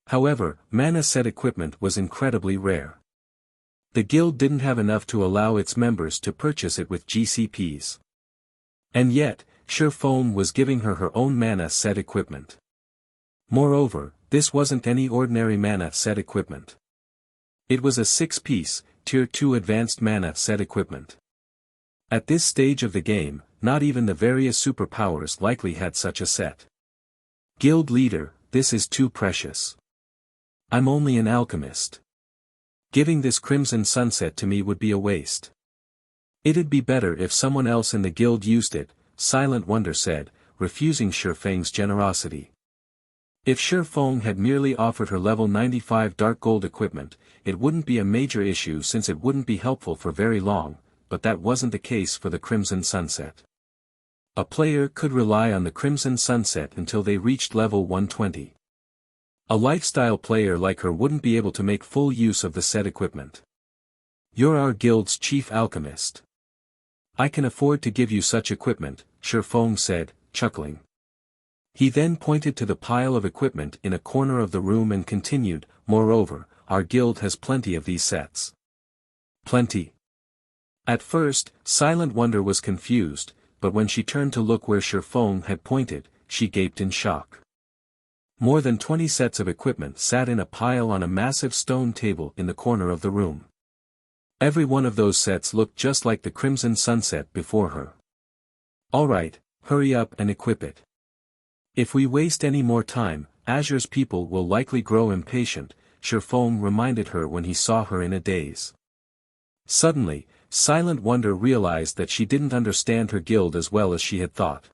However, mana set equipment was incredibly rare. The guild didn't have enough to allow its members to purchase it with GCPs. And yet, Shifeng was giving her her own mana set equipment. Moreover, this wasn't any ordinary mana set equipment. It was a 6-piece, Tier 2 advanced mana set equipment. At this stage of the game, not even the various superpowers likely had such a set. Guild leader, this is too precious. I'm only an alchemist. Giving this crimson sunset to me would be a waste. It'd be better if someone else in the guild used it, Silent Wonder said, refusing Shifeng's generosity. If Shifeng had merely offered her level 95 dark gold equipment, it wouldn't be a major issue since it wouldn't be helpful for very long, but that wasn't the case for the crimson sunset. A player could rely on the crimson sunset until they reached level 120. A lifestyle player like her wouldn't be able to make full use of the set equipment. You're our guild's chief alchemist. I can afford to give you such equipment, Shifeng said, chuckling. He then pointed to the pile of equipment in a corner of the room and continued, "Moreover, our guild has plenty of these sets." Plenty. At first, Silent Wonder was confused, but when she turned to look where Shifeng had pointed, she gaped in shock. More than 20 sets of equipment sat in a pile on a massive stone table in the corner of the room. Every one of those sets looked just like the Crimson Sunset before her. "Alright, hurry up and equip it. If we waste any more time, Azure's people will likely grow impatient," Shifeng reminded her when he saw her in a daze. Suddenly, Silent Wonder realized that she didn't understand her guild as well as she had thought.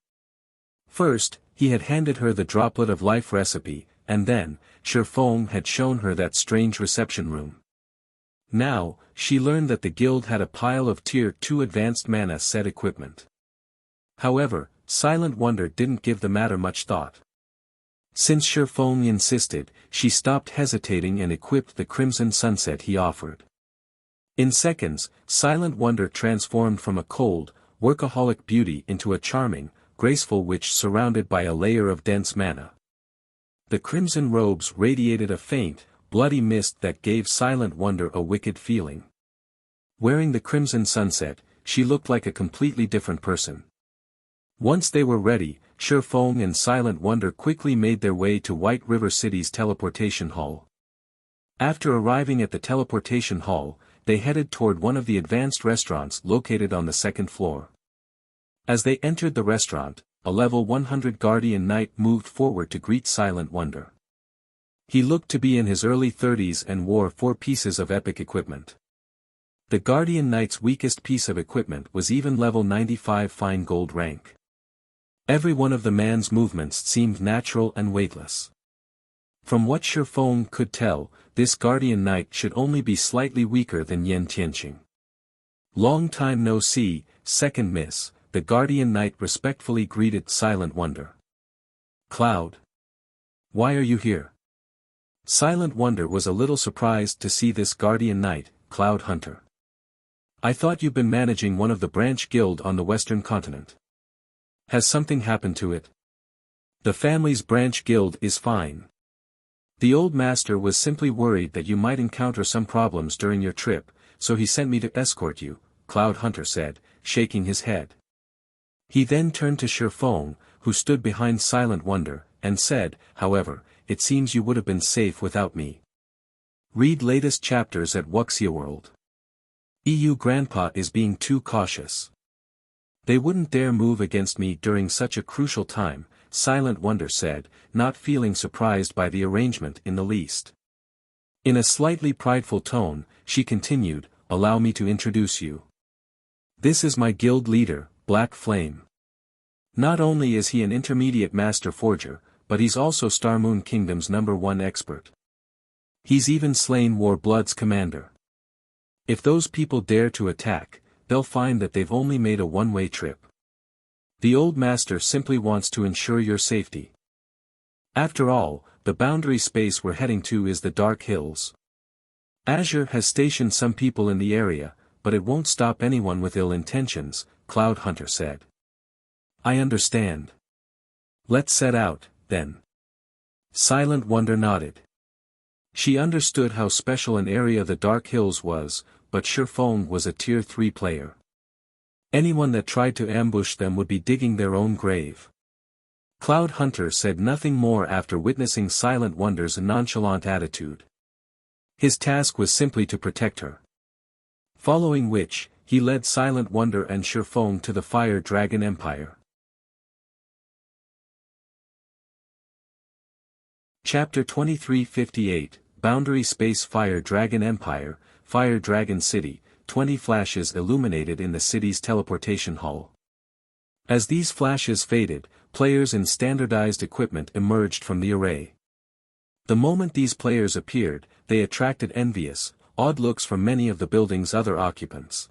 First, he had handed her the Droplet of Life recipe, and then, Shifeng had shown her that strange reception room. Now, she learned that the guild had a pile of Tier 2 advanced mana set equipment. However, Silent Wonder didn't give the matter much thought. Since Shifeng insisted, she stopped hesitating and equipped the Crimson Sunset he offered. In seconds, Silent Wonder transformed from a cold, workaholic beauty into a charming, graceful witch surrounded by a layer of dense mana. The crimson robes radiated a faint, bloody mist that gave Silent Wonder a wicked feeling. Wearing the Crimson Sunset, she looked like a completely different person. Once they were ready, Shifeng and Silent Wonder quickly made their way to White River City's teleportation hall. After arriving at the teleportation hall, they headed toward one of the advanced restaurants located on the second floor. As they entered the restaurant, a level 100 Guardian Knight moved forward to greet Silent Wonder. He looked to be in his early 30s and wore 4 pieces of epic equipment. The Guardian Knight's weakest piece of equipment was even level 95 fine gold rank. Every one of the man's movements seemed natural and weightless. From what Shifeng could tell, this Guardian Knight should only be slightly weaker than Yen Tianqing. "Long time no see, second miss," the Guardian Knight respectfully greeted Silent Wonder. "Cloud. Why are you here?" Silent Wonder was a little surprised to see this Guardian Knight, Cloud Hunter. "I thought you'd been managing one of the branch guild on the Western continent. Has something happened to it?" "The family's branch guild is fine. The old master was simply worried that you might encounter some problems during your trip, so he sent me to escort you," Cloud Hunter said, shaking his head. He then turned to Shifeng, who stood behind Silent Wonder, and said, "However, it seems you would have been safe without me. Read latest chapters at Wuxia World. EU Grandpa is being too cautious. They wouldn't dare move against me during such a crucial time," Silent Wonder said, not feeling surprised by the arrangement in the least. In a slightly prideful tone, she continued, "Allow me to introduce you. This is my guild leader, Black Flame. Not only is he an intermediate master forger, but he's also Starmoon Kingdom's #1 expert. He's even slain Warblood's commander. If those people dare to attack, they'll find that they've only made a one-way trip. The old master simply wants to ensure your safety. After all, the boundary space we're heading to is the Dark Hills. Azure has stationed some people in the area, but it won't stop anyone with ill intentions," Cloud Hunter said. "I understand. Let's set out, then." Silent Wonder nodded. She understood how special an area the Dark Hills was, but Shifeng was a Tier 3 player. Anyone that tried to ambush them would be digging their own grave. Cloud Hunter said nothing more after witnessing Silent Wonder's nonchalant attitude. His task was simply to protect her. Following which, he led Silent Wonder and Shifeng to the Fire Dragon Empire. Chapter 2358, Boundary Space Fire Dragon Empire, Fire Dragon City, 20 flashes illuminated in the city's teleportation hall. As these flashes faded, players in standardized equipment emerged from the array. The moment these players appeared, they attracted envious, odd looks from many of the building's other occupants.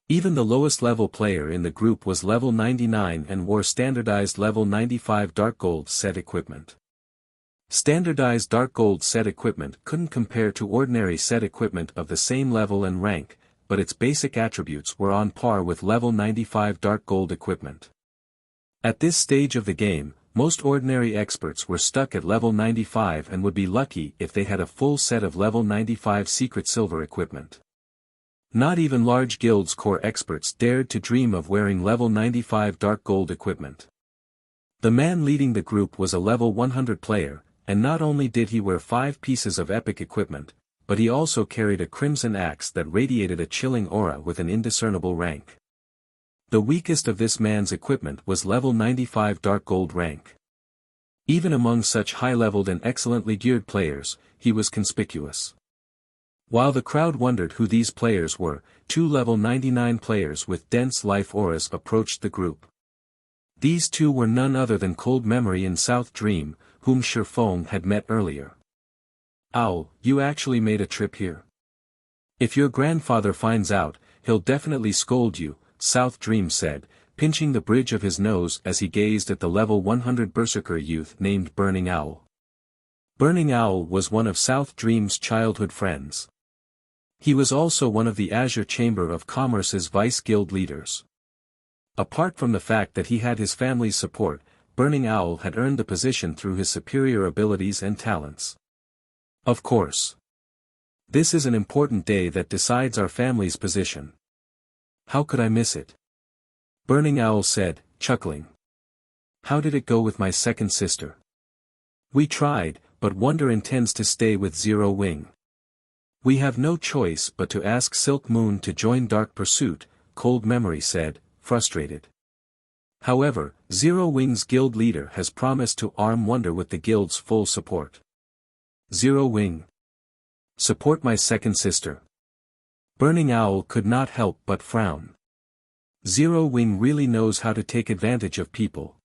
Even the lowest level player in the group was level 99 and wore standardized level 95 dark gold set equipment. Standardized dark gold set equipment couldn't compare to ordinary set equipment of the same level and rank, but its basic attributes were on par with level 95 dark gold equipment. At this stage of the game, most ordinary experts were stuck at level 95 and would be lucky if they had a full set of level 95 secret silver equipment. Not even large guilds' core experts dared to dream of wearing level 95 dark gold equipment. The man leading the group was a level 100 player, and not only did he wear 5 pieces of epic equipment, but he also carried a crimson axe that radiated a chilling aura with an indiscernible rank. The weakest of this man's equipment was level 95 dark gold rank. Even among such high-leveled and excellently geared players, he was conspicuous. While the crowd wondered who these players were, 2 level 99 players with dense life auras approached the group. These 2 were none other than Cold Memory and South Dream, whom Shifeng had met earlier. "Owl, you actually made a trip here? If your grandfather finds out, he'll definitely scold you," South Dream said, pinching the bridge of his nose as he gazed at the level 100 berserker youth named Burning Owl. Burning Owl was one of South Dream's childhood friends. He was also one of the Azure Chamber of Commerce's vice guild leaders. Apart from the fact that he had his family's support, Burning Owl had earned the position through his superior abilities and talents. "Of course. This is an important day that decides our family's position. How could I miss it?" Burning Owl said, chuckling. "How did it go with my second sister?" "We tried, but Wonder intends to stay with Zero Wing. We have no choice but to ask Silk Moon to join Dark Pursuit," Cold Memory said, frustrated. "However, Zero Wing's guild leader has promised to arm Wonder with the guild's full support." "Zero Wing? Support my second sister?" Burning Owl could not help but frown. "Zero Wing really knows how to take advantage of people.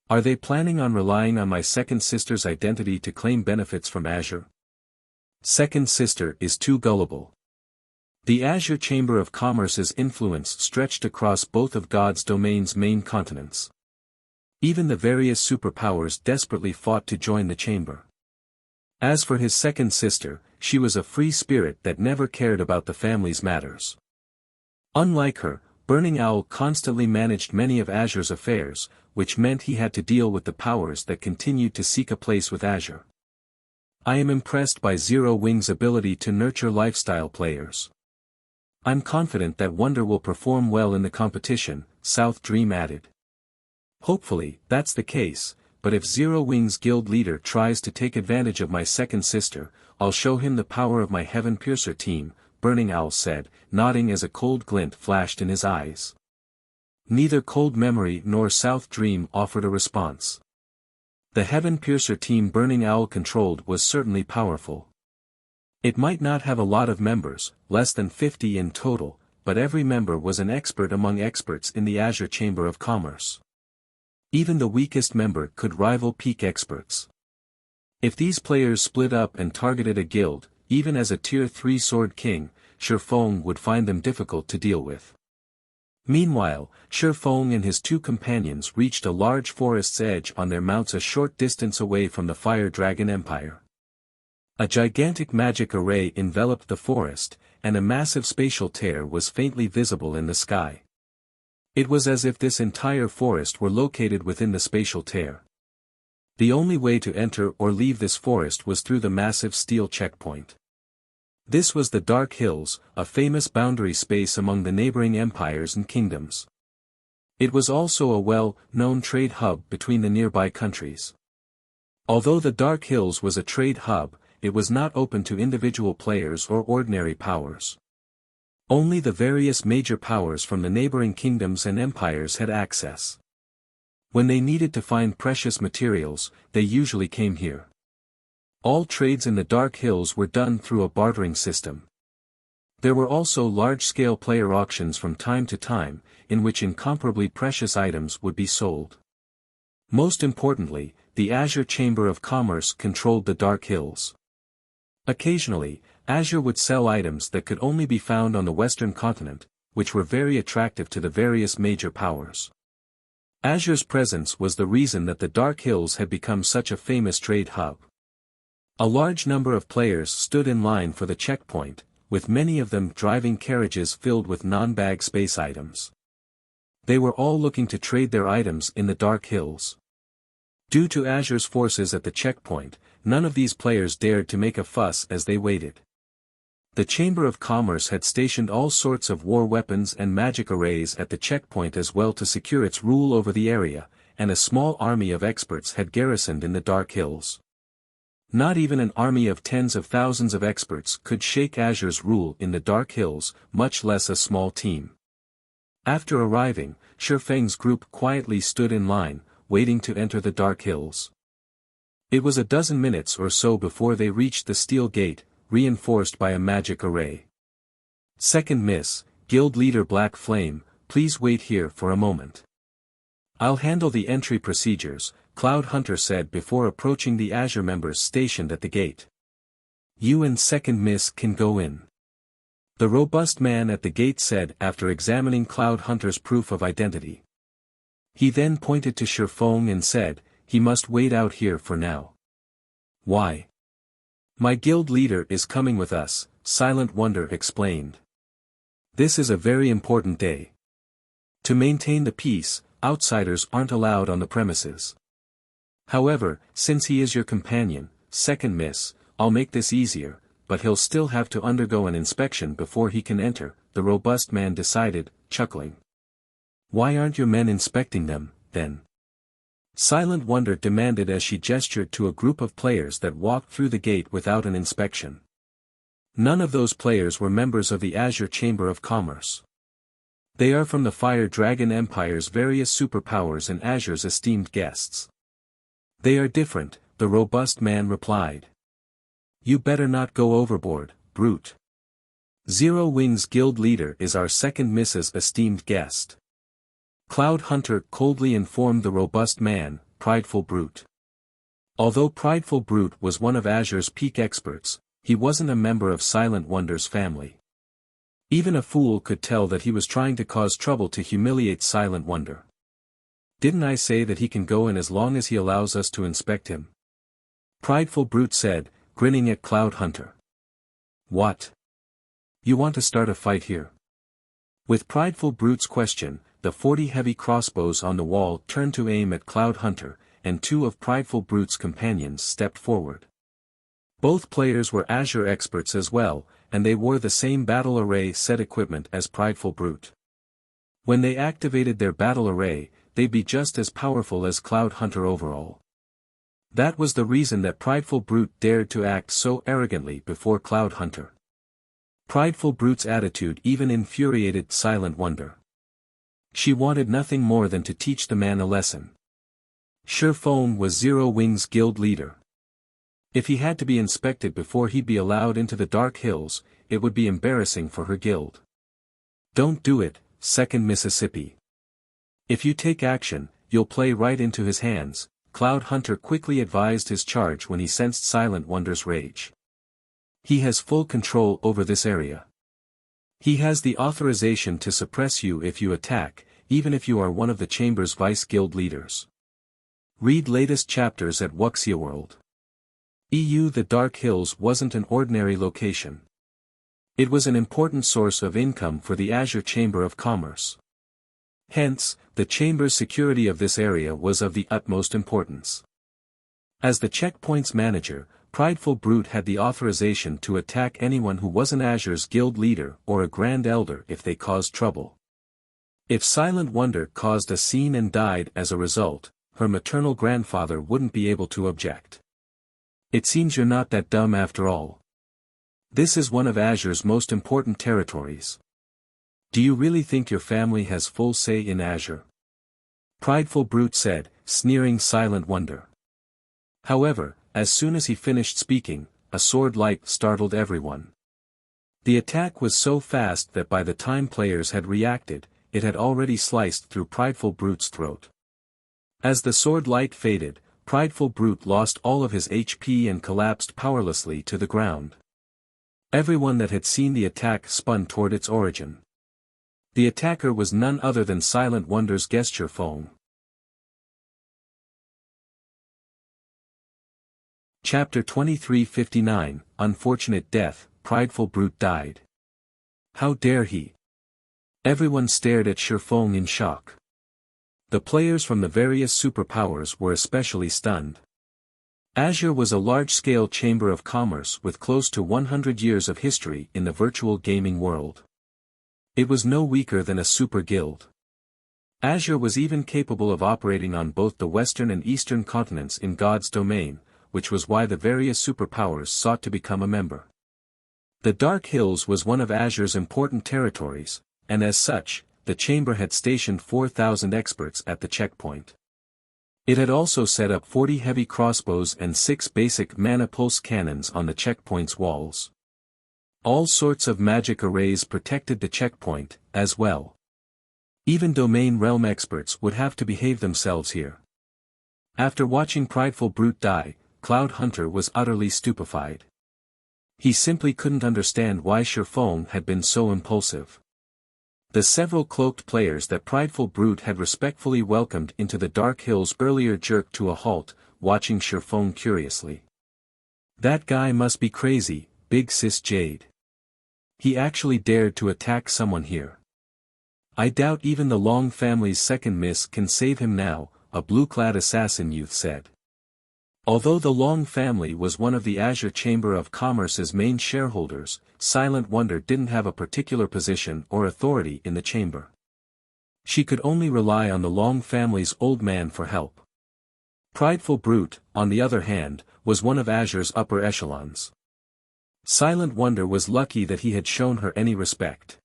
Are they planning on relying on my second sister's identity to claim benefits from Azure? Second sister is too gullible." The Azure Chamber of Commerce's influence stretched across both of God's domain's main continents. Even the various superpowers desperately fought to join the chamber. As for his second sister, she was a free spirit that never cared about the family's matters. Unlike her, Burning Owl constantly managed many of Azure's affairs, which meant he had to deal with the powers that continued to seek a place with Azure. "I am impressed by Zero Wing's ability to nurture lifestyle players. I'm confident that Wonder will perform well in the competition," South Dream added. "Hopefully, that's the case, but if Zero Wing's guild leader tries to take advantage of my second sister, I'll show him the power of my Heaven Piercer team," Burning Owl said, nodding as a cold glint flashed in his eyes. Neither Cold Memory nor South Dream offered a response. The Heaven Piercer team Burning Owl controlled was certainly powerful. It might not have a lot of members, less than 50 in total, but every member was an expert among experts in the Azure Chamber of Commerce. Even the weakest member could rival peak experts. If these players split up and targeted a guild, even as a Tier 3 Sword King, Shifeng would find them difficult to deal with. Meanwhile, Shifeng and his 2 companions reached a large forest's edge on their mounts a short distance away from the Fire Dragon Empire. A gigantic magic array enveloped the forest, and a massive spatial tear was faintly visible in the sky. It was as if this entire forest were located within the spatial tear. The only way to enter or leave this forest was through the massive steel checkpoint. This was the Dark Hills, a famous boundary space among the neighboring empires and kingdoms. It was also a well-known trade hub between the nearby countries. Although the Dark Hills was a trade hub, it was not open to individual players or ordinary powers. Only the various major powers from the neighboring kingdoms and empires had access. When they needed to find precious materials, they usually came here. All trades in the Dark Hills were done through a bartering system. There were also large-scale player auctions from time to time, in which incomparably precious items would be sold. Most importantly, the Azure Chamber of Commerce controlled the Dark Hills. Occasionally, Azure would sell items that could only be found on the Western continent, which were very attractive to the various major powers. Azure's presence was the reason that the Dark Hills had become such a famous trade hub. A large number of players stood in line for the checkpoint, with many of them driving carriages filled with non-bag space items. They were all looking to trade their items in the Dark Hills. Due to Azure's forces at the checkpoint, none of these players dared to make a fuss as they waited. The Chamber of Commerce had stationed all sorts of war weapons and magic arrays at the checkpoint as well to secure its rule over the area, and a small army of experts had garrisoned in the Dark Hills. Not even an army of tens of thousands of experts could shake Azure's rule in the Dark Hills, much less a small team. After arriving, Shifeng's group quietly stood in line, waiting to enter the Dark Hills. It was a dozen minutes or so before they reached the steel gate, reinforced by a magic array. Second Miss, Guild Leader Black Flame, please wait here for a moment. I'll handle the entry procedures, Cloud Hunter said before approaching the Azure members stationed at the gate. You and Second Miss can go in. The robust man at the gate said after examining Cloud Hunter's proof of identity. He then pointed to Shifeng and said, he must wait out here for now. Why? My guild leader is coming with us, Silent Wonder explained. This is a very important day. To maintain the peace, outsiders aren't allowed on the premises. However, since he is your companion, Second Miss, I'll make this easier, but he'll still have to undergo an inspection before he can enter, the robust man decided, chuckling. Why aren't your men inspecting them, then? Silent Wonder demanded as she gestured to a group of players that walked through the gate without an inspection. None of those players were members of the Azure Chamber of Commerce. They are from the Fire Dragon Empire's various superpowers and Azure's esteemed guests. They are different, the robust man replied. You better not go overboard, brute. Zero Wings Guild Leader is our Second Miss's esteemed guest. Cloud Hunter coldly informed the robust man, Prideful Brute. Although Prideful Brute was one of Azure's peak experts, he wasn't a member of Silent Wonder's family. Even a fool could tell that he was trying to cause trouble to humiliate Silent Wonder. Didn't I say that he can go in as long as he allows us to inspect him? Prideful Brute said, grinning at Cloud Hunter. What? You want to start a fight here? With Prideful Brute's question, the 40 heavy crossbows on the wall turned to aim at Cloud Hunter, and two of Prideful Brute's companions stepped forward. Both players were Azure experts as well, and they wore the same battle array set equipment as Prideful Brute. When they activated their battle array, they'd be just as powerful as Cloud Hunter overall. That was the reason that Prideful Brute dared to act so arrogantly before Cloud Hunter. Prideful Brute's attitude even infuriated Silent Wonder. She wanted nothing more than to teach the man a lesson. Shifeng was Zero Wings Guild Leader. If he had to be inspected before he'd be allowed into the Dark Hills, it would be embarrassing for her guild. Don't do it, Second Mississippi. If you take action, you'll play right into his hands, Cloud Hunter quickly advised his charge when he sensed Silent Wonder's rage. He has full control over this area. He has the authorization to suppress you if you attack, even if you are one of the Chamber's vice guild leaders. Read latest chapters at Wuxia World. The Dark Hills wasn't an ordinary location. It was an important source of income for the Azure Chamber of Commerce. Hence, the Chamber's security of this area was of the utmost importance. As the checkpoint's manager, Prideful Brute had the authorization to attack anyone who wasn't Azure's guild leader or a Grand Elder if they caused trouble. If Silent Wonder caused a scene and died as a result, her maternal grandfather wouldn't be able to object. It seems you're not that dumb after all. This is one of Azure's most important territories. Do you really think your family has full say in Azure? Prideful Brute said, sneering Silent Wonder. However, as soon as he finished speaking, a sword light startled everyone. The attack was so fast that by the time players had reacted, it had already sliced through Prideful Brute's throat. As the sword light faded, Prideful Brute lost all of his HP and collapsed powerlessly to the ground. Everyone that had seen the attack spun toward its origin. The attacker was none other than Silent Wonder's guest Shifeng. Chapter 2359, Unfortunate Death, Prideful Brute died. How dare he? Everyone stared at Shifeng in shock. The players from the various superpowers were especially stunned. Azure was a large-scale chamber of commerce with close to 100 years of history in the virtual gaming world. It was no weaker than a super guild. Azure was even capable of operating on both the western and eastern continents in God's domain, which was why the various superpowers sought to become a member. The Dark Hills was one of Azure's important territories, and as such, the chamber had stationed 4,000 experts at the checkpoint. It had also set up 40 heavy crossbows and 6 basic mana pulse cannons on the checkpoint's walls. All sorts of magic arrays protected the checkpoint, as well. Even domain realm experts would have to behave themselves here. After watching Prideful Brute die, Cloud Hunter was utterly stupefied. He simply couldn't understand why Shifeng had been so impulsive. The several cloaked players that Prideful Brute had respectfully welcomed into the Dark Hills earlier jerked to a halt, watching Shifeng curiously. That guy must be crazy, Big Sis Jade. He actually dared to attack someone here. I doubt even the Long family's second miss can save him now, a blue-clad assassin youth said. Although the Long family was one of the Azure Chamber of Commerce's main shareholders, Silent Wonder didn't have a particular position or authority in the chamber. She could only rely on the Long family's old man for help. Prideful Brute, on the other hand, was one of Azure's upper echelons. Silent Wonder was lucky that he had shown her any respect.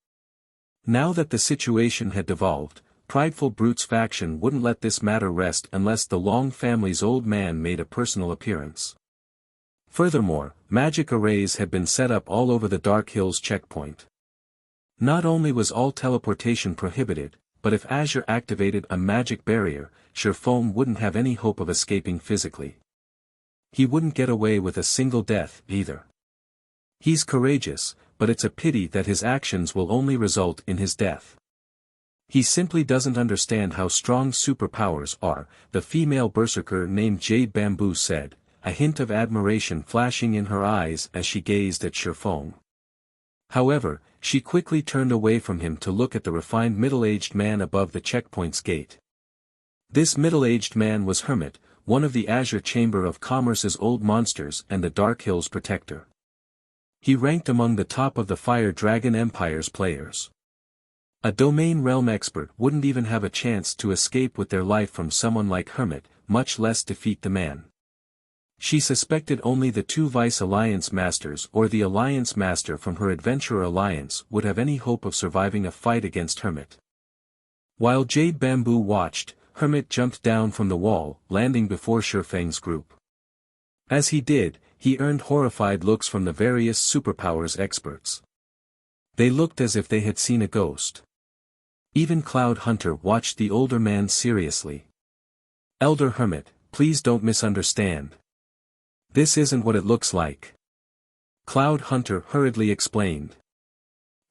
Now that the situation had devolved, Prideful Brute's faction wouldn't let this matter rest unless the Long family's old man made a personal appearance. Furthermore, magic arrays had been set up all over the Dark Hills checkpoint. Not only was all teleportation prohibited, but if Azure activated a magic barrier, Shifeng wouldn't have any hope of escaping physically. He wouldn't get away with a single death, either. He's courageous, but it's a pity that his actions will only result in his death. He simply doesn't understand how strong superpowers are, the female berserker named Jade Bamboo said, a hint of admiration flashing in her eyes as she gazed at Shifeng. However, she quickly turned away from him to look at the refined middle-aged man above the checkpoint's gate. This middle-aged man was Hermit, one of the Azure Chamber of Commerce's old monsters and the Dark Hills protector. He ranked among the top of the Fire Dragon Empire's players. A domain realm expert wouldn't even have a chance to escape with their life from someone like Hermit, much less defeat the man. She suspected only the 2 Vice Alliance Masters or the Alliance Master from her Adventurer Alliance would have any hope of surviving a fight against Hermit. While Jade Bamboo watched, Hermit jumped down from the wall, landing before Shifeng's group. As he did, he earned horrified looks from the various superpowers experts. They looked as if they had seen a ghost. Even Cloud Hunter watched the older man seriously. Elder Hermit, please don't misunderstand. This isn't what it looks like. Cloud Hunter hurriedly explained.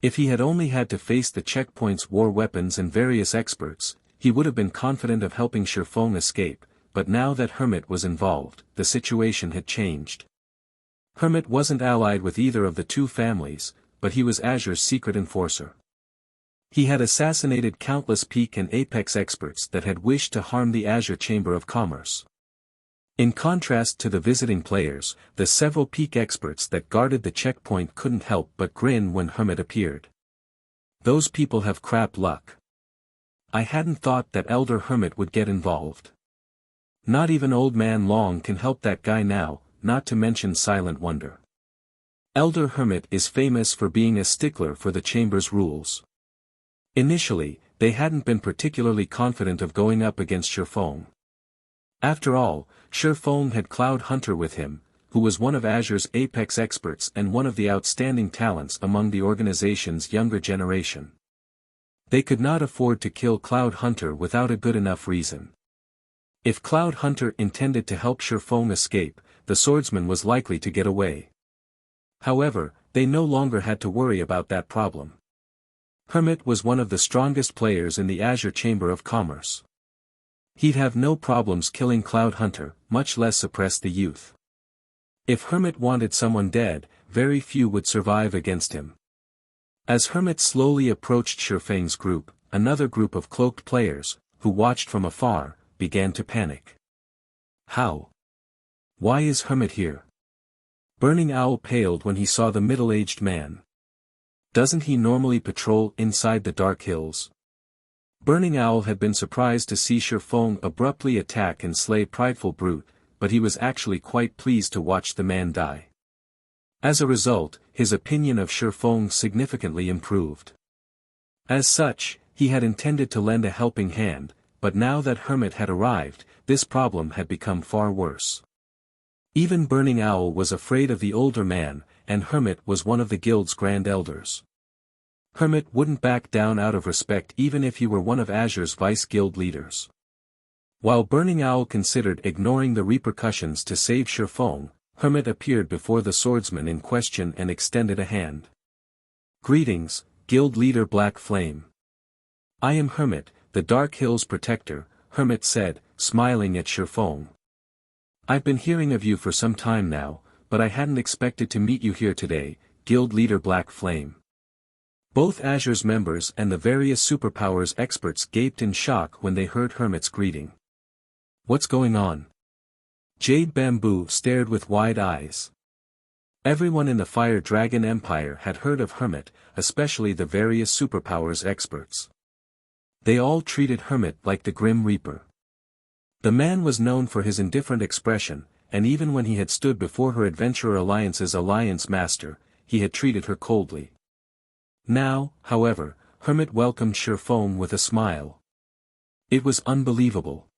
If he had only had to face the checkpoint's war weapons and various experts, he would have been confident of helping Shifeng escape, but now that Hermit was involved, the situation had changed. Hermit wasn't allied with either of the 2 families, but he was Azure's secret enforcer. He had assassinated countless peak and apex experts that had wished to harm the Azure Chamber of Commerce. In contrast to the visiting players, the several peak experts that guarded the checkpoint couldn't help but grin when Hermit appeared. Those people have crap luck. I hadn't thought that Elder Hermit would get involved. Not even Old Man Long can help that guy now, not to mention Silent Wonder. Elder Hermit is famous for being a stickler for the chamber's rules. Initially, they hadn't been particularly confident of going up against Shifeng. After all, Shifeng had Cloud Hunter with him, who was one of Azure's apex experts and one of the outstanding talents among the organization's younger generation. They could not afford to kill Cloud Hunter without a good enough reason. If Cloud Hunter intended to help Shifeng escape, the swordsman was likely to get away. However, they no longer had to worry about that problem. Hermit was one of the strongest players in the Azure Chamber of Commerce. He'd have no problems killing Cloud Hunter, much less suppress the youth. If Hermit wanted someone dead, very few would survive against him. As Hermit slowly approached Shifeng's group, another group of cloaked players, who watched from afar, began to panic. How? Why is Hermit here? Burning Owl paled when he saw the middle-aged man. Doesn't he normally patrol inside the dark hills? Burning Owl had been surprised to see Shifeng abruptly attack and slay Prideful Brute, but he was actually quite pleased to watch the man die. As a result, his opinion of Shifeng significantly improved. As such, he had intended to lend a helping hand, but now that Hermit had arrived, this problem had become far worse. Even Burning Owl was afraid of the older man, and Hermit was one of the guild's grand elders. Hermit wouldn't back down out of respect even if he were one of Azure's vice-guild leaders. While Burning Owl considered ignoring the repercussions to save Shifeng, Hermit appeared before the swordsman in question and extended a hand. Greetings, Guild Leader Black Flame. I am Hermit, the Dark Hills Protector, Hermit said, smiling at Shifeng. I've been hearing of you for some time now, but I hadn't expected to meet you here today, Guild Leader Black Flame. Both Azure's members and the various superpowers experts gaped in shock when they heard Hermit's greeting. What's going on? Jade Bamboo stared with wide eyes. Everyone in the Fire Dragon Empire had heard of Hermit, especially the various superpowers experts. They all treated Hermit like the Grim Reaper. The man was known for his indifferent expression, and even when he had stood before her Adventurer Alliance's Alliance Master, he had treated her coldly. Now, however, Hermit welcomed Shifeng with a smile. It was unbelievable.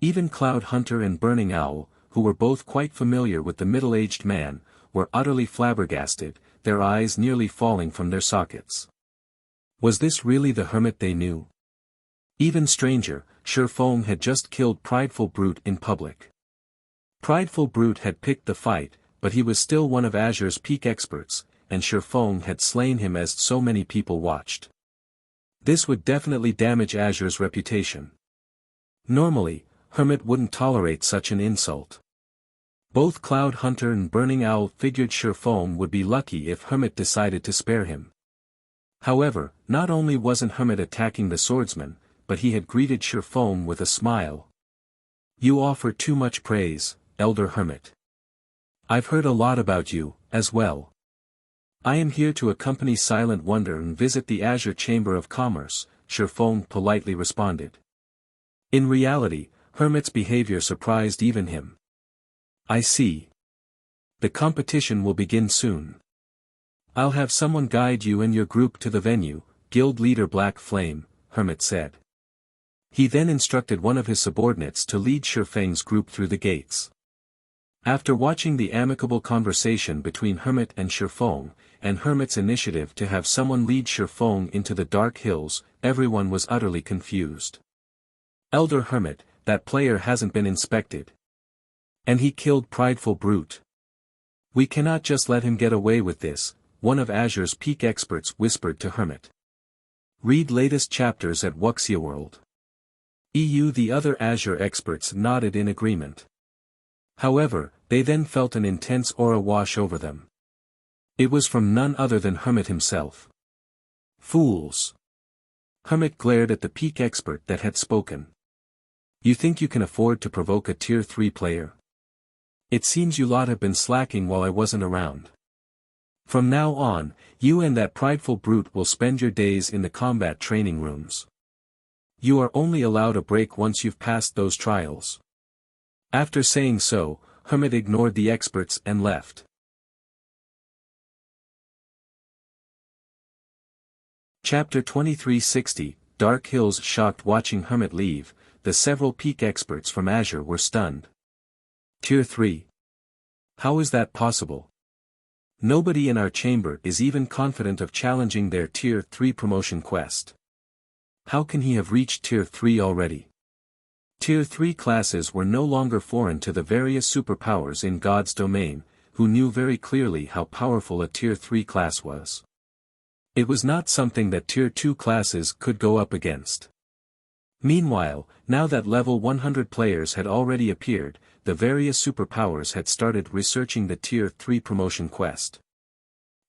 Even Cloud Hunter and Burning Owl, who were both quite familiar with the middle-aged man, were utterly flabbergasted, their eyes nearly falling from their sockets. Was this really the Hermit they knew? Even stranger, Shifeng had just killed Prideful Brute in public. Prideful Brute had picked the fight, but he was still one of Azure's peak experts, and Shifeng had slain him as so many people watched. This would definitely damage Azure's reputation. Normally, Hermit wouldn't tolerate such an insult. Both Cloud Hunter and Burning Owl figured Shifeng would be lucky if Hermit decided to spare him. However, not only wasn't Hermit attacking the swordsman, but he had greeted Shifeng with a smile. You offer too much praise, Elder Hermit. I've heard a lot about you, as well. I am here to accompany Silent Wonder and visit the Azure Chamber of Commerce, Shifeng politely responded. In reality, Hermit's behavior surprised even him. I see. The competition will begin soon. I'll have someone guide you and your group to the venue, Guild Leader Black Flame, Hermit said. He then instructed one of his subordinates to lead Shifeng's group through the gates. After watching the amicable conversation between Hermit and Shifeng, and Hermit's initiative to have someone lead Shifeng into the Dark Hills, everyone was utterly confused. Elder Hermit, that player hasn't been inspected. And he killed Prideful Brute. We cannot just let him get away with this, one of Azure's peak experts whispered to Hermit. Read latest chapters at Wuxia World. The other Azure experts nodded in agreement. However, they then felt an intense aura wash over them. It was from none other than Hermit himself. Fools! Hermit glared at the peak expert that had spoken. You think you can afford to provoke a Tier 3 player? It seems you lot have been slacking while I wasn't around. From now on, you and that Prideful Brute will spend your days in the combat training rooms. You are only allowed a break once you've passed those trials. After saying so, Hermit ignored the experts and left. Chapter 2360, Dark Hills. Shocked watching Hermit leave, the several peak experts from Azure were stunned. Tier 3. How is that possible? Nobody in our chamber is even confident of challenging their Tier 3 promotion quest. How can he have reached Tier 3 already? Tier 3 classes were no longer foreign to the various superpowers in God's domain, who knew very clearly how powerful a Tier 3 class was. It was not something that Tier 2 classes could go up against. Meanwhile, now that level 100 players had already appeared, the various superpowers had started researching the Tier 3 promotion quest.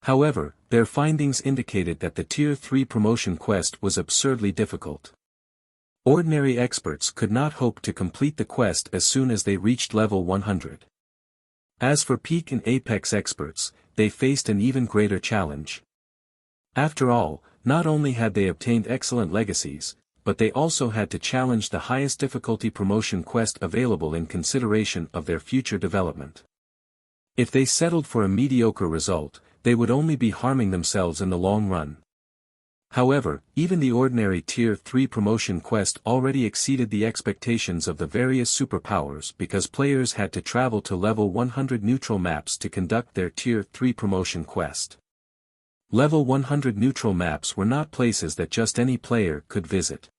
However, their findings indicated that the Tier 3 promotion quest was absurdly difficult. Ordinary experts could not hope to complete the quest as soon as they reached level 100. As for peak and apex experts, they faced an even greater challenge. After all, not only had they obtained excellent legacies, but they also had to challenge the highest difficulty promotion quest available in consideration of their future development. If they settled for a mediocre result, they would only be harming themselves in the long run. However, even the ordinary Tier 3 promotion quest already exceeded the expectations of the various superpowers because players had to travel to level 100 neutral maps to conduct their Tier 3 promotion quest. Level 100 neutral maps were not places that just any player could visit.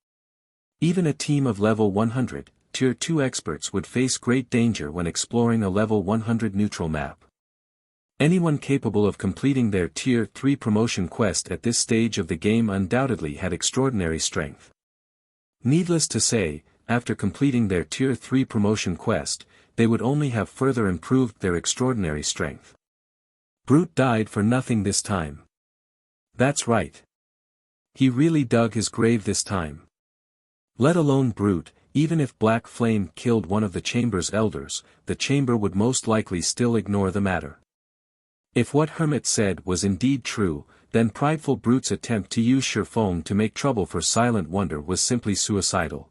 Even a team of level 100, Tier 2 experts would face great danger when exploring a level 100 neutral map. Anyone capable of completing their Tier 3 promotion quest at this stage of the game undoubtedly had extraordinary strength. Needless to say, after completing their Tier 3 promotion quest, they would only have further improved their extraordinary strength. Brute died for nothing this time. That's right. He really dug his grave this time. Let alone Brute, even if Black Flame killed one of the chamber's elders, the chamber would most likely still ignore the matter. If what Hermit said was indeed true, then Prideful Brute's attempt to use Shifeng to make trouble for Silent Wonder was simply suicidal.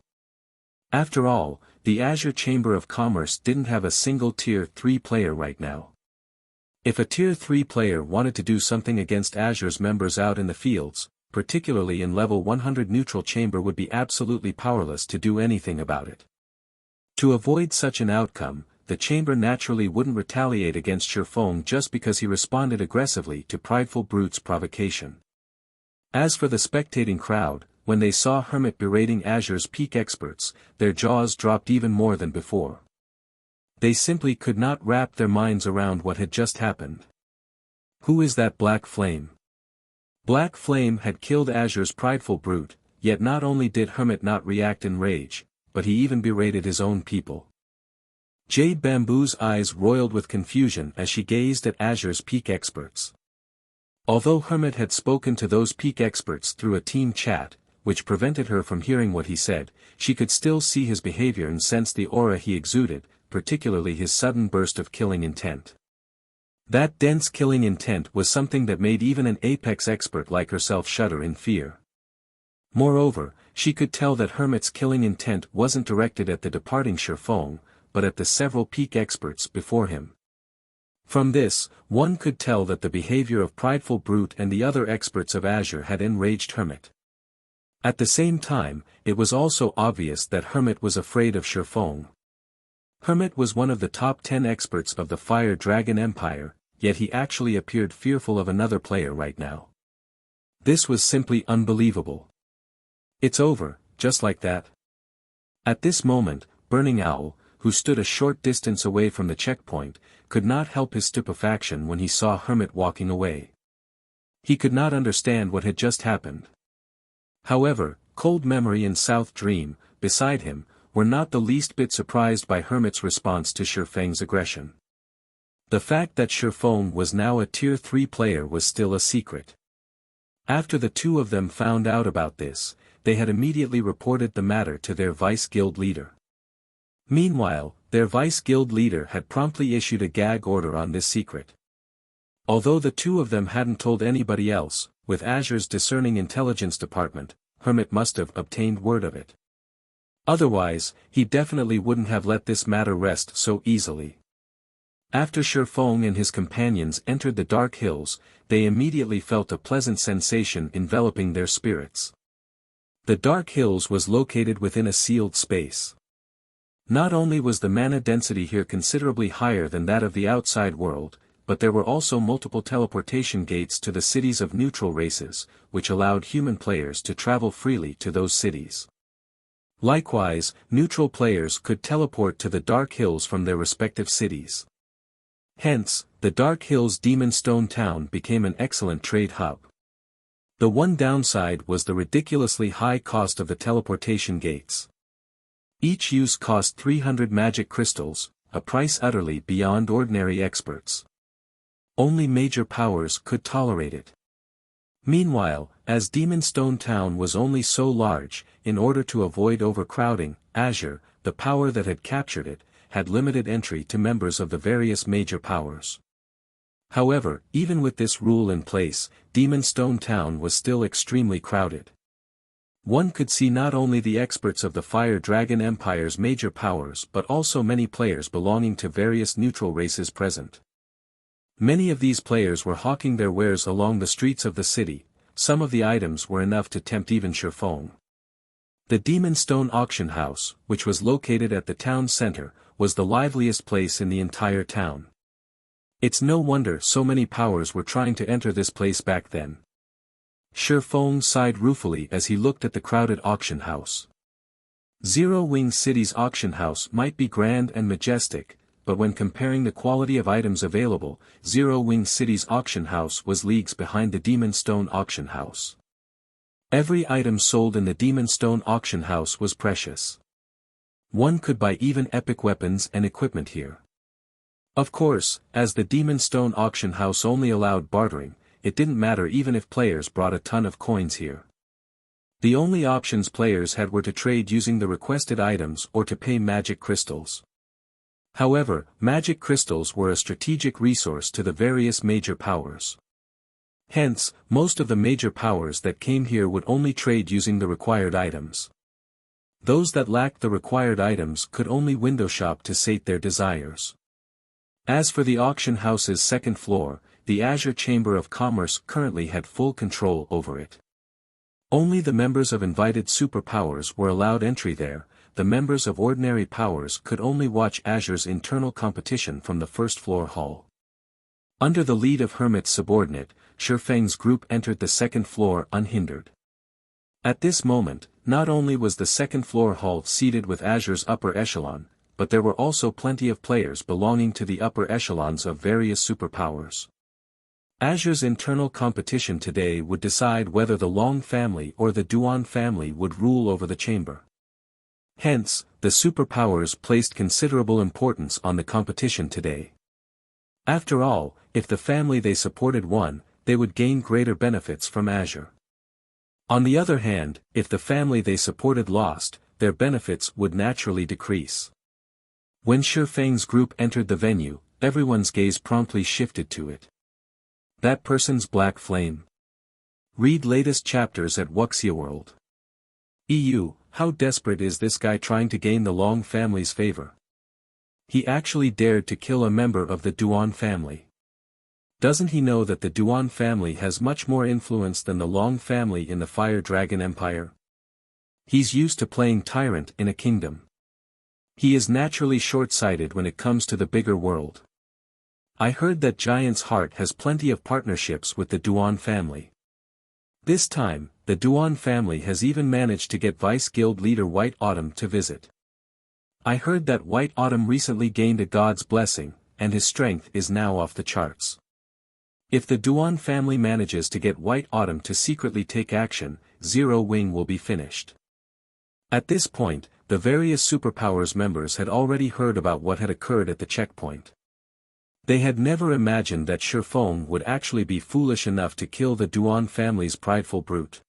After all, the Azure Chamber of Commerce didn't have a single Tier 3 player right now. If a Tier 3 player wanted to do something against Azure's members out in the fields, particularly in level 100 neutral chamber would be absolutely powerless to do anything about it. To avoid such an outcome, the chamber naturally wouldn't retaliate against Shifeng just because he responded aggressively to Prideful Brute's provocation. As for the spectating crowd, when they saw Hermit berating Azure's peak experts, their jaws dropped even more than before. They simply could not wrap their minds around what had just happened. Who is that Black Flame? Black Flame had killed Azure's Prideful Brute, yet not only did Hermit not react in rage, but he even berated his own people. Jade Bamboo's eyes roiled with confusion as she gazed at Azure's peak experts. Although Hermit had spoken to those peak experts through a team chat, which prevented her from hearing what he said, she could still see his behavior and sense the aura he exuded, particularly his sudden burst of killing intent. That dense killing intent was something that made even an apex expert like herself shudder in fear. Moreover, she could tell that Hermit's killing intent wasn't directed at the departing Shifeng, but at the several peak experts before him. From this, one could tell that the behavior of Prideful Brute and the other experts of Azure had enraged Hermit. At the same time, it was also obvious that Hermit was afraid of Shifeng. Hermit was one of the top 10 experts of the Fire Dragon Empire, yet he actually appeared fearful of another player right now. This was simply unbelievable. It's over, just like that. At this moment, Burning Owl, who stood a short distance away from the checkpoint, could not help his stupefaction when he saw Hermit walking away. He could not understand what had just happened. However, Cold Memory and South Dream, beside him, were not the least bit surprised by Hermit's response to Shifeng's aggression. The fact that Shifeng was now a Tier 3 player was still a secret. After the two of them found out about this, they had immediately reported the matter to their vice guild leader. Meanwhile, their vice guild leader had promptly issued a gag order on this secret. Although the two of them hadn't told anybody else, with Azure's discerning intelligence department, Hermit must have obtained word of it. Otherwise, he definitely wouldn't have let this matter rest so easily. After Shifeng and his companions entered the Dark Hills, they immediately felt a pleasant sensation enveloping their spirits. The Dark Hills was located within a sealed space. Not only was the mana density here considerably higher than that of the outside world, but there were also multiple teleportation gates to the cities of neutral races, which allowed human players to travel freely to those cities. Likewise, neutral players could teleport to the Dark Hills from their respective cities. Hence, the Dark Hills Demon Stone Town became an excellent trade hub. The one downside was the ridiculously high cost of the teleportation gates. Each use cost 300 magic crystals, a price utterly beyond ordinary experts. Only major powers could tolerate it. Meanwhile, As Demon Stone Town was only so large, in order to avoid overcrowding, Azure, the power that had captured it, had limited entry to members of the various major powers. However, even with this rule in place, Demon Stone Town was still extremely crowded. One could see not only the experts of the Fire Dragon Empire's major powers but also many players belonging to various neutral races present. Many of these players were hawking their wares along the streets of the city. Some of the items were enough to tempt even Shifeng. The Demon Stone Auction House, which was located at the town center, was the liveliest place in the entire town. It's no wonder so many powers were trying to enter this place back then. Shifeng sighed ruefully as he looked at the crowded auction house. Zero Wing City's auction house might be grand and majestic, but when comparing the quality of items available, Zero Wing City's auction house was leagues behind the Demon Stone auction house. Every item sold in the Demon Stone auction house was precious. One could buy even epic weapons and equipment here. Of course, as the Demon Stone auction house only allowed bartering, it didn't matter even if players brought a ton of coins here. The only options players had were to trade using the requested items or to pay magic crystals. However, magic crystals were a strategic resource to the various major powers. Hence, most of the major powers that came here would only trade using the required items. Those that lacked the required items could only window shop to sate their desires. As for the auction house's second floor, the Azure Chamber of Commerce currently had full control over it. Only the members of invited superpowers were allowed entry there. The members of ordinary powers could only watch Azure's internal competition from the first floor hall. Under the lead of Hermit's subordinate, Shifeng's group entered the second floor unhindered. At this moment, not only was the second floor hall seated with Azure's upper echelon, but there were also plenty of players belonging to the upper echelons of various superpowers. Azure's internal competition today would decide whether the Long family or the Duan family would rule over the chamber. Hence, the superpowers placed considerable importance on the competition today. After all, if the family they supported won, they would gain greater benefits from Azure. On the other hand, if the family they supported lost, their benefits would naturally decrease. When Shifeng's group entered the venue, everyone's gaze promptly shifted to it. That person's black flame. Read latest chapters at Wuxia World. EU, how desperate is this guy trying to gain the Long family's favor? He actually dared to kill a member of the Duan family. Doesn't he know that the Duan family has much more influence than the Long family in the Fire Dragon Empire? He's used to playing tyrant in a kingdom. He is naturally short-sighted when it comes to the bigger world. I heard that Giant's Heart has plenty of partnerships with the Duan family. This time, the Duan family has even managed to get Vice Guild leader White Autumn to visit. I heard that White Autumn recently gained a god's blessing, and his strength is now off the charts. If the Duan family manages to get White Autumn to secretly take action, Zero Wing will be finished. At this point, the various superpowers members had already heard about what had occurred at the checkpoint. They had never imagined that Shifeng would actually be foolish enough to kill the Duan family's prideful brute.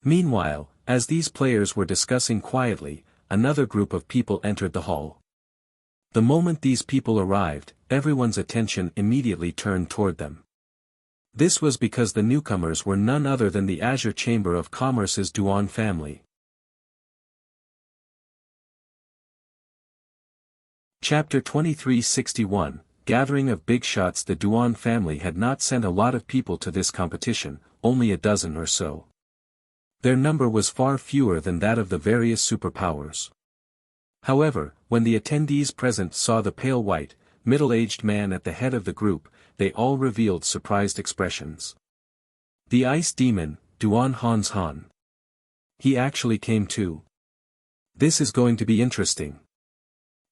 Meanwhile, as these players were discussing quietly, another group of people entered the hall. The moment these people arrived, everyone's attention immediately turned toward them. This was because the newcomers were none other than the Azure Chamber of Commerce's Duan family. Chapter 2361, Gathering of Bigshots. The Duan family had not sent a lot of people to this competition, only a dozen or so. Their number was far fewer than that of the various superpowers. However, when the attendees present saw the pale white, middle-aged man at the head of the group, they all revealed surprised expressions. The Ice Demon, Duan Hans Han. He actually came too. This is going to be interesting.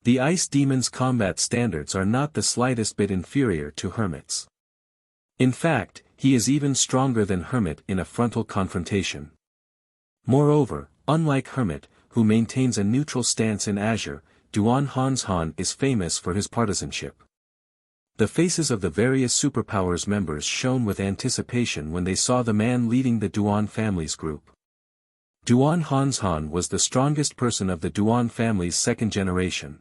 The Ice Demon's combat standards are not the slightest bit inferior to Hermit's. In fact, he is even stronger than Hermit in a frontal confrontation. Moreover, unlike Hermit, who maintains a neutral stance in Azure, Duan Hans Han is famous for his partisanship. The faces of the various superpowers members shone with anticipation when they saw the man leading the Duan family's group. Duan Hanshan was the strongest person of the Duan family's second generation.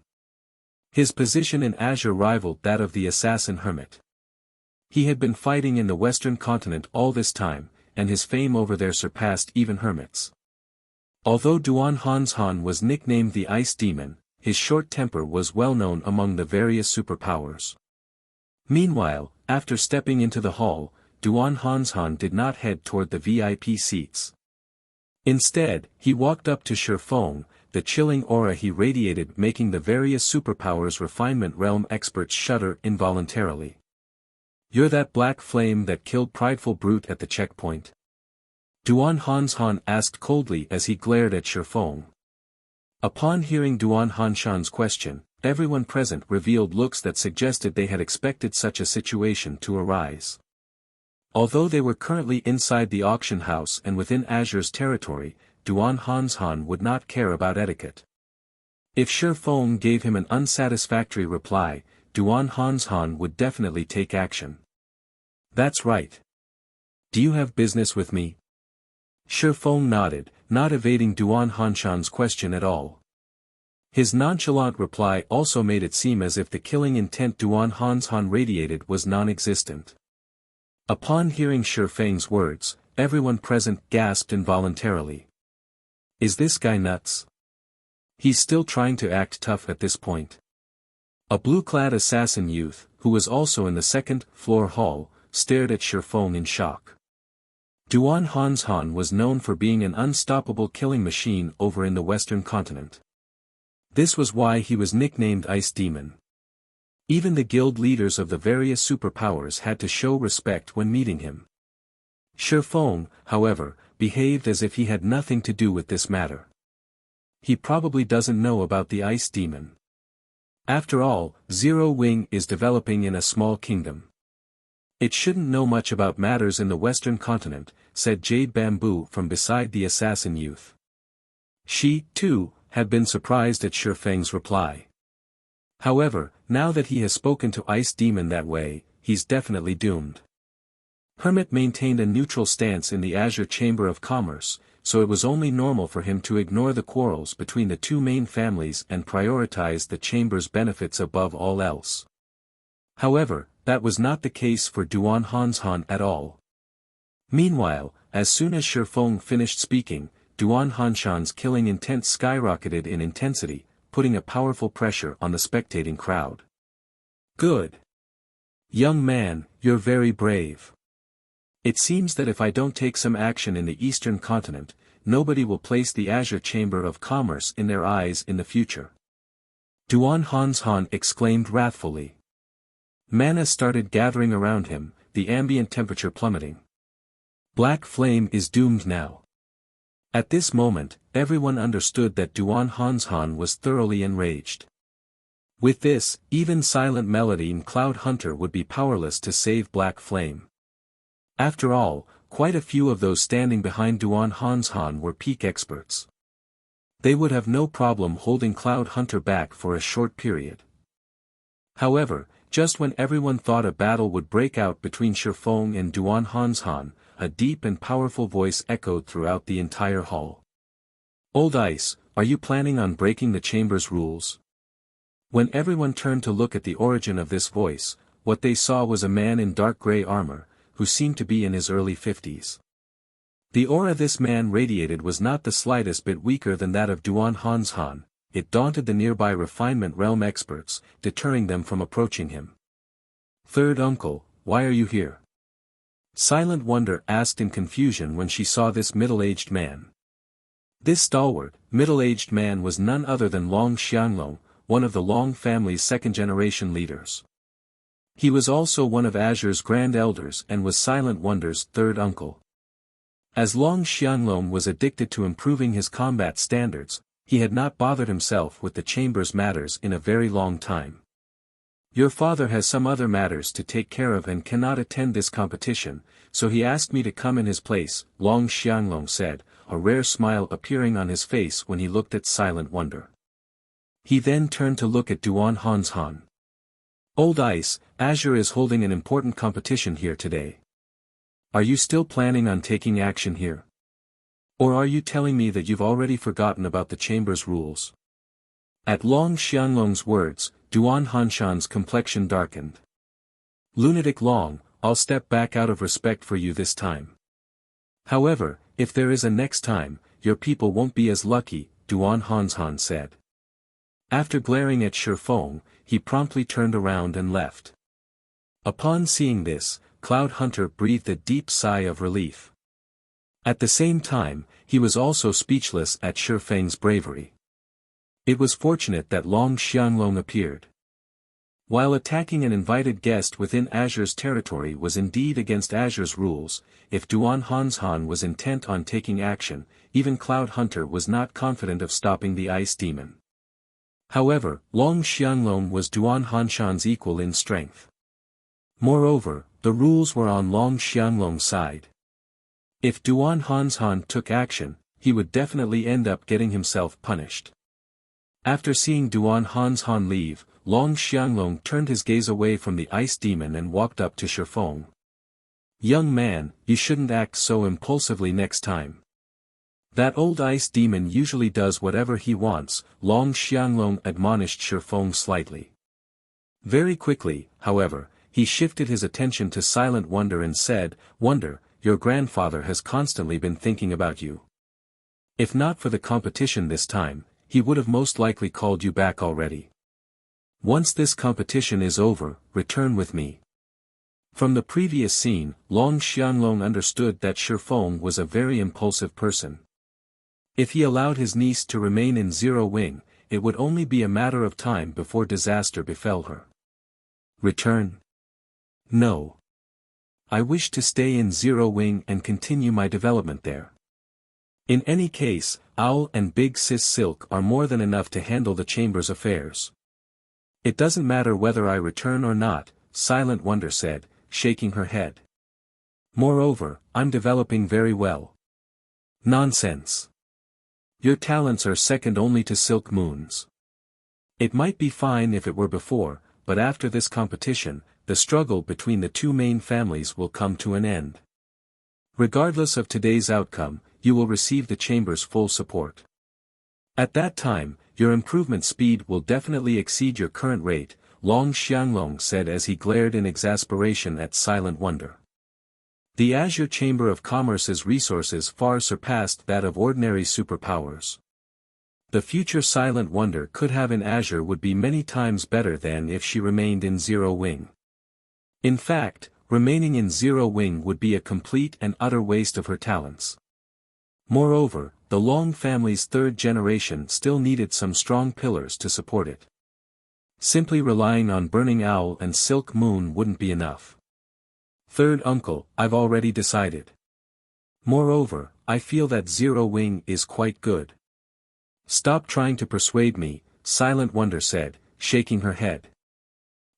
His position in Azure rivaled that of the assassin hermit. He had been fighting in the western continent all this time, and his fame over there surpassed even hermits. Although Duan Hanshan was nicknamed the Ice Demon, his short temper was well known among the various superpowers. Meanwhile, after stepping into the hall, Duan Hanshan did not head toward the VIP seats. Instead, he walked up to Shifeng, the chilling aura he radiated making the various superpowers refinement realm experts shudder involuntarily. "You're that black flame that killed prideful brute at the checkpoint?" Duan Hanshan asked coldly as he glared at Shifeng. Upon hearing Duan Hanshan's question, everyone present revealed looks that suggested they had expected such a situation to arise. Although they were currently inside the auction house and within Azure's territory, Duan Hanshan would not care about etiquette. If Shifeng gave him an unsatisfactory reply, Duan Hanshan would definitely take action. "That's right. Do you have business with me?" Shifeng nodded, not evading Duan Hanshan's question at all. His nonchalant reply also made it seem as if the killing intent Duan Hanshan radiated was non-existent. Upon hearing Shifeng's words, everyone present gasped involuntarily. "Is this guy nuts? He's still trying to act tough at this point." A blue-clad assassin youth, who was also in the second-floor hall, stared at Shifeng in shock. Duan Hanshan was known for being an unstoppable killing machine over in the western continent. This was why he was nicknamed Ice Demon. Even the guild leaders of the various superpowers had to show respect when meeting him. Shifeng, however, behaved as if he had nothing to do with this matter. He probably doesn't know about the Ice Demon. After all, Zero Wing is developing in a small kingdom. "It shouldn't know much about matters in the western continent," said Jade Bamboo from beside the assassin youth. She, too, had been surprised at Shifeng's reply. However, now that he has spoken to Ice Demon that way, he's definitely doomed. Hermit maintained a neutral stance in the Azure Chamber of Commerce, so it was only normal for him to ignore the quarrels between the two main families and prioritize the chamber's benefits above all else. However, that was not the case for Duan Hanshan at all. Meanwhile, as soon as Shifeng finished speaking, Duan Hanshan's killing intent skyrocketed in intensity, putting a powerful pressure on the spectating crowd. "Good. Young man, you're very brave. It seems that if I don't take some action in the eastern continent, nobody will place the Azure Chamber of Commerce in their eyes in the future." Duan Hanshan exclaimed wrathfully. Mana started gathering around him, the ambient temperature plummeting. Black Flame is doomed now. At this moment, everyone understood that Duan Hanshan was thoroughly enraged. With this, even Silent Melody and Cloud Hunter would be powerless to save Black Flame. After all, quite a few of those standing behind Duan Hanshan were peak experts. They would have no problem holding Cloud Hunter back for a short period. However, just when everyone thought a battle would break out between Shifeng and Duan Hanshan, a deep and powerful voice echoed throughout the entire hall. "Old Ice, are you planning on breaking the chamber's rules?" When everyone turned to look at the origin of this voice, what they saw was a man in dark gray armor, who seemed to be in his early 50s. The aura this man radiated was not the slightest bit weaker than that of Duan Hanshan. It daunted the nearby refinement realm experts, deterring them from approaching him. "Third uncle, why are you here?" Silent Wonder asked in confusion when she saw this middle-aged man. This stalwart, middle-aged man was none other than Long Xianglong, one of the Long family's second-generation leaders. He was also one of Azure's Grand Elders and was Silent Wonder's third uncle. As Long Xianglong was addicted to improving his combat standards, he had not bothered himself with the chamber's matters in a very long time. "Your father has some other matters to take care of and cannot attend this competition, so he asked me to come in his place," Long Xianglong said, a rare smile appearing on his face when he looked at Silent Wonder. He then turned to look at Duan Hanshan. Old Ice, Azure is holding an important competition here today. Are you still planning on taking action here? Or are you telling me that you've already forgotten about the chamber's rules? At Long Xianlong's words, Duan Hanshan's complexion darkened. Lunatic Long, I'll step back out of respect for you this time. However, if there is a next time, your people won't be as lucky, Duan Hanshan said. After glaring at Shifeng, he promptly turned around and left. Upon seeing this, Cloud Hunter breathed a deep sigh of relief. At the same time, he was also speechless at Shifeng's bravery. It was fortunate that Long Xianlong appeared. While attacking an invited guest within Azure's territory was indeed against Azure's rules, if Duan Hanshan was intent on taking action, even Cloud Hunter was not confident of stopping the ice demon. However, Long Xianlong was Duan Hanshan's equal in strength. Moreover, the rules were on Long Xianlong's side. If Duan Hanshan took action, he would definitely end up getting himself punished. After seeing Duan Hanshan leave, Long Xianlong turned his gaze away from the ice demon and walked up to Shifeng. Young man, you shouldn't act so impulsively next time. That old ice demon usually does whatever he wants, Long Xianlong admonished Shifeng slightly. Very quickly, however, he shifted his attention to Silent Wonder and said, Wonder, your grandfather has constantly been thinking about you. If not for the competition this time, he would have most likely called you back already. Once this competition is over, return with me. From the previous scene, Long Xianlong understood that Shifeng was a very impulsive person. If he allowed his niece to remain in Zero Wing, it would only be a matter of time before disaster befell her. Return? No. I wish to stay in Zero Wing and continue my development there. In any case, Owl and Big Sis Silk are more than enough to handle the chamber's affairs. It doesn't matter whether I return or not, Silent Wonder said, shaking her head. Moreover, I'm developing very well. Nonsense. Your talents are second only to Silk Moon's. It might be fine if it were before, but after this competition, the struggle between the two main families will come to an end. Regardless of today's outcome, you will receive the chamber's full support. At that time, your improvement speed will definitely exceed your current rate, Long Xianlong said as he glared in exasperation at Silent Wonder. The Azure Chamber of Commerce's resources far surpassed that of ordinary superpowers. The future Silent Wonder could have in Azure would be many times better than if she remained in Zero Wing. In fact, remaining in Zero Wing would be a complete and utter waste of her talents. Moreover, the Long family's third generation still needed some strong pillars to support it. Simply relying on Burning Owl and Silk Moon wouldn't be enough. Third uncle, I've already decided. Moreover, I feel that Zero Wing is quite good. Stop trying to persuade me, Silent Wonder said, shaking her head.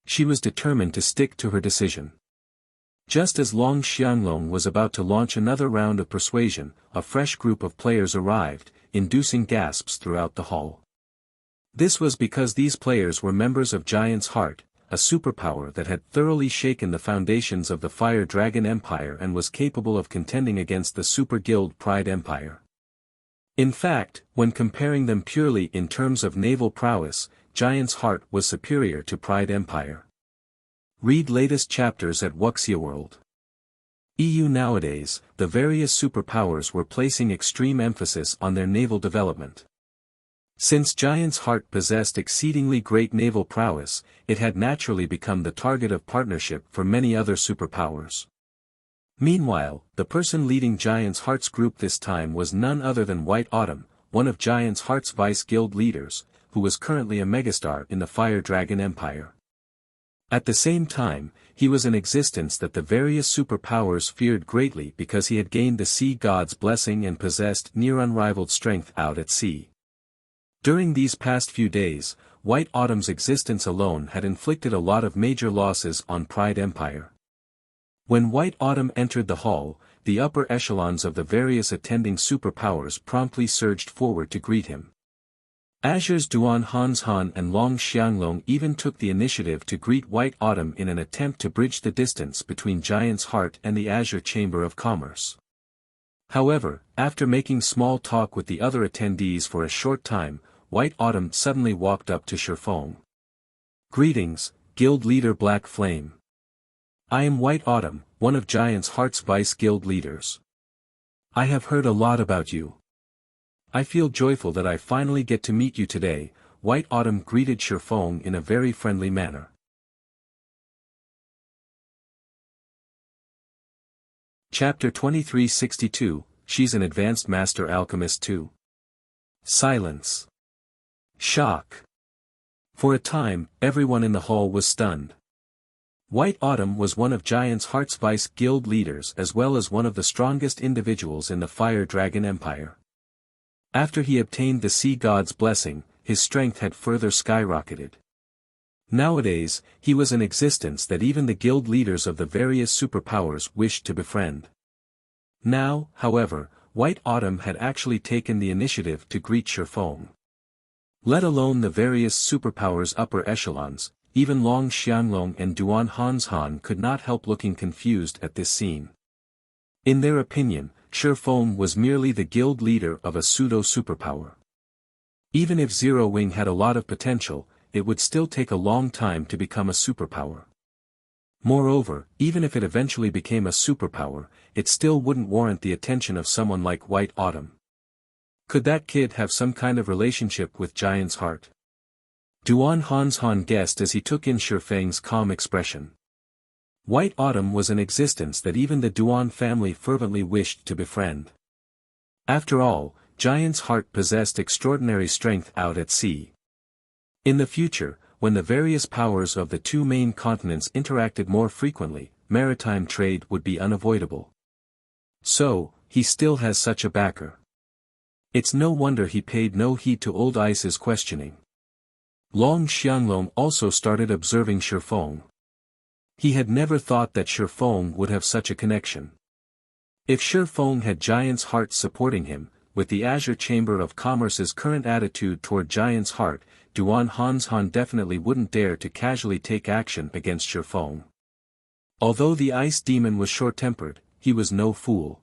She was determined to stick to her decision. Just as Long Xianlong was about to launch another round of persuasion, a fresh group of players arrived, inducing gasps throughout the hall. This was because these players were members of Giant's Heart, a superpower that had thoroughly shaken the foundations of the Fire Dragon Empire and was capable of contending against the Super Guild Pride Empire. In fact, when comparing them purely in terms of naval prowess, Giant's Heart was superior to Pride Empire. Read latest chapters at Wuxia World. EU. Nowadays, the various superpowers were placing extreme emphasis on their naval development. Since Giant's Heart possessed exceedingly great naval prowess, it had naturally become the target of partnership for many other superpowers. Meanwhile, the person leading Giant's Heart's group this time was none other than White Autumn, one of Giant's Heart's vice guild leaders, who was currently a megastar in the Fire Dragon Empire. At the same time, he was an existence that the various superpowers feared greatly because he had gained the sea god's blessing and possessed near unrivaled strength out at sea. During these past few days, White Autumn's existence alone had inflicted a lot of major losses on Pride Empire. When White Autumn entered the hall, the upper echelons of the various attending superpowers promptly surged forward to greet him. Azure's Duan Hanshan and Long Xianglong even took the initiative to greet White Autumn in an attempt to bridge the distance between Giant's Heart and the Azure Chamber of Commerce. However, after making small talk with the other attendees for a short time, White Autumn suddenly walked up to Shifeng. "Greetings, Guild Leader Black Flame. I am White Autumn, one of Giant's Heart's Vice Guild leaders. I have heard a lot about you. I feel joyful that I finally get to meet you today." White Autumn greeted Shifeng in a very friendly manner. Chapter 2362, She's an Advanced Master Alchemist too. Silence. Shock. For a time, everyone in the hall was stunned. White Autumn was one of Giant's Heart's Vice Guild leaders as well as one of the strongest individuals in the Fire Dragon Empire. After he obtained the Sea God's blessing, his strength had further skyrocketed. Nowadays, he was an existence that even the guild leaders of the various superpowers wished to befriend. Now, however, White Autumn had actually taken the initiative to greet Shifeng. Let alone the various superpowers upper echelons, even Long Xianglong and Duan Hanshan could not help looking confused at this scene. In their opinion, Shifeng was merely the guild leader of a pseudo-superpower. Even if Zero Wing had a lot of potential, it would still take a long time to become a superpower. Moreover, even if it eventually became a superpower, it still wouldn't warrant the attention of someone like White Autumn. Could that kid have some kind of relationship with Giant's Heart? Duan Hanshan guessed as he took in Shifeng's calm expression. White Autumn was an existence that even the Duan family fervently wished to befriend. After all, Giant's Heart possessed extraordinary strength out at sea. In the future, when the various powers of the two main continents interacted more frequently, maritime trade would be unavoidable. So, he still has such a backer. It's no wonder he paid no heed to Old Ice's questioning. Long Xianglong also started observing Shifeng. He had never thought that Shifeng would have such a connection. If Shifeng had Giant's Heart supporting him, with the Azure Chamber of Commerce's current attitude toward Giant's Heart, Duan Hanshan definitely wouldn't dare to casually take action against Shifeng. Although the Ice Demon was short-tempered, he was no fool.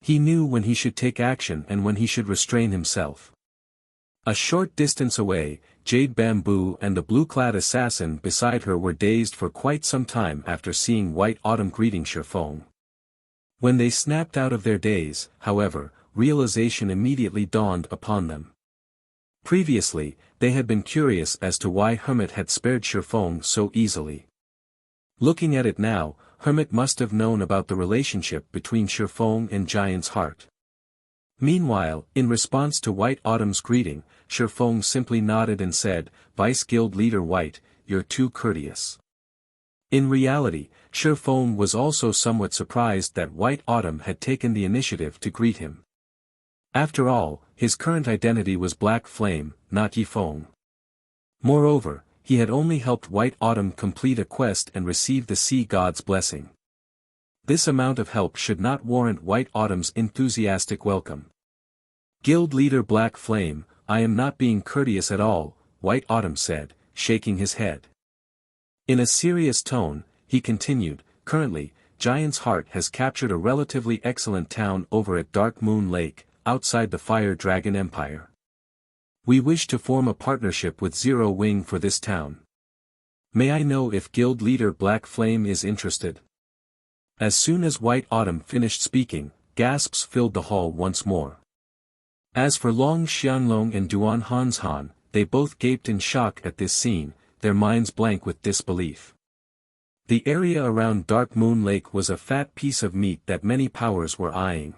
He knew when he should take action and when he should restrain himself. A short distance away, Jade Bamboo and the blue-clad assassin beside her were dazed for quite some time after seeing White Autumn greeting Shifeng. When they snapped out of their daze, however, realization immediately dawned upon them. Previously, they had been curious as to why Hermit had spared Shifeng so easily. Looking at it now, Hermit must have known about the relationship between Shifeng and Giant's Heart. Meanwhile, in response to White Autumn's greeting, Shifeng simply nodded and said, "Vice Guild Leader White, you're too courteous." In reality, Shifeng was also somewhat surprised that White Autumn had taken the initiative to greet him. After all, his current identity was Black Flame, not Yifeng. Moreover, he had only helped White Autumn complete a quest and receive the Sea God's blessing. This amount of help should not warrant White Autumn's enthusiastic welcome. "Guild Leader Black Flame, I am not being courteous at all," White Autumn said, shaking his head. In a serious tone, he continued, "Currently, Giant's Heart has captured a relatively excellent town over at Dark Moon Lake, outside the Fire Dragon Empire. We wish to form a partnership with Zero Wing for this town. May I know if Guild Leader Black Flame is interested?" As soon as White Autumn finished speaking, gasps filled the hall once more. As for Long Xianglong and Duan Hanshan, they both gaped in shock at this scene, their minds blank with disbelief. The area around Dark Moon Lake was a fat piece of meat that many powers were eyeing.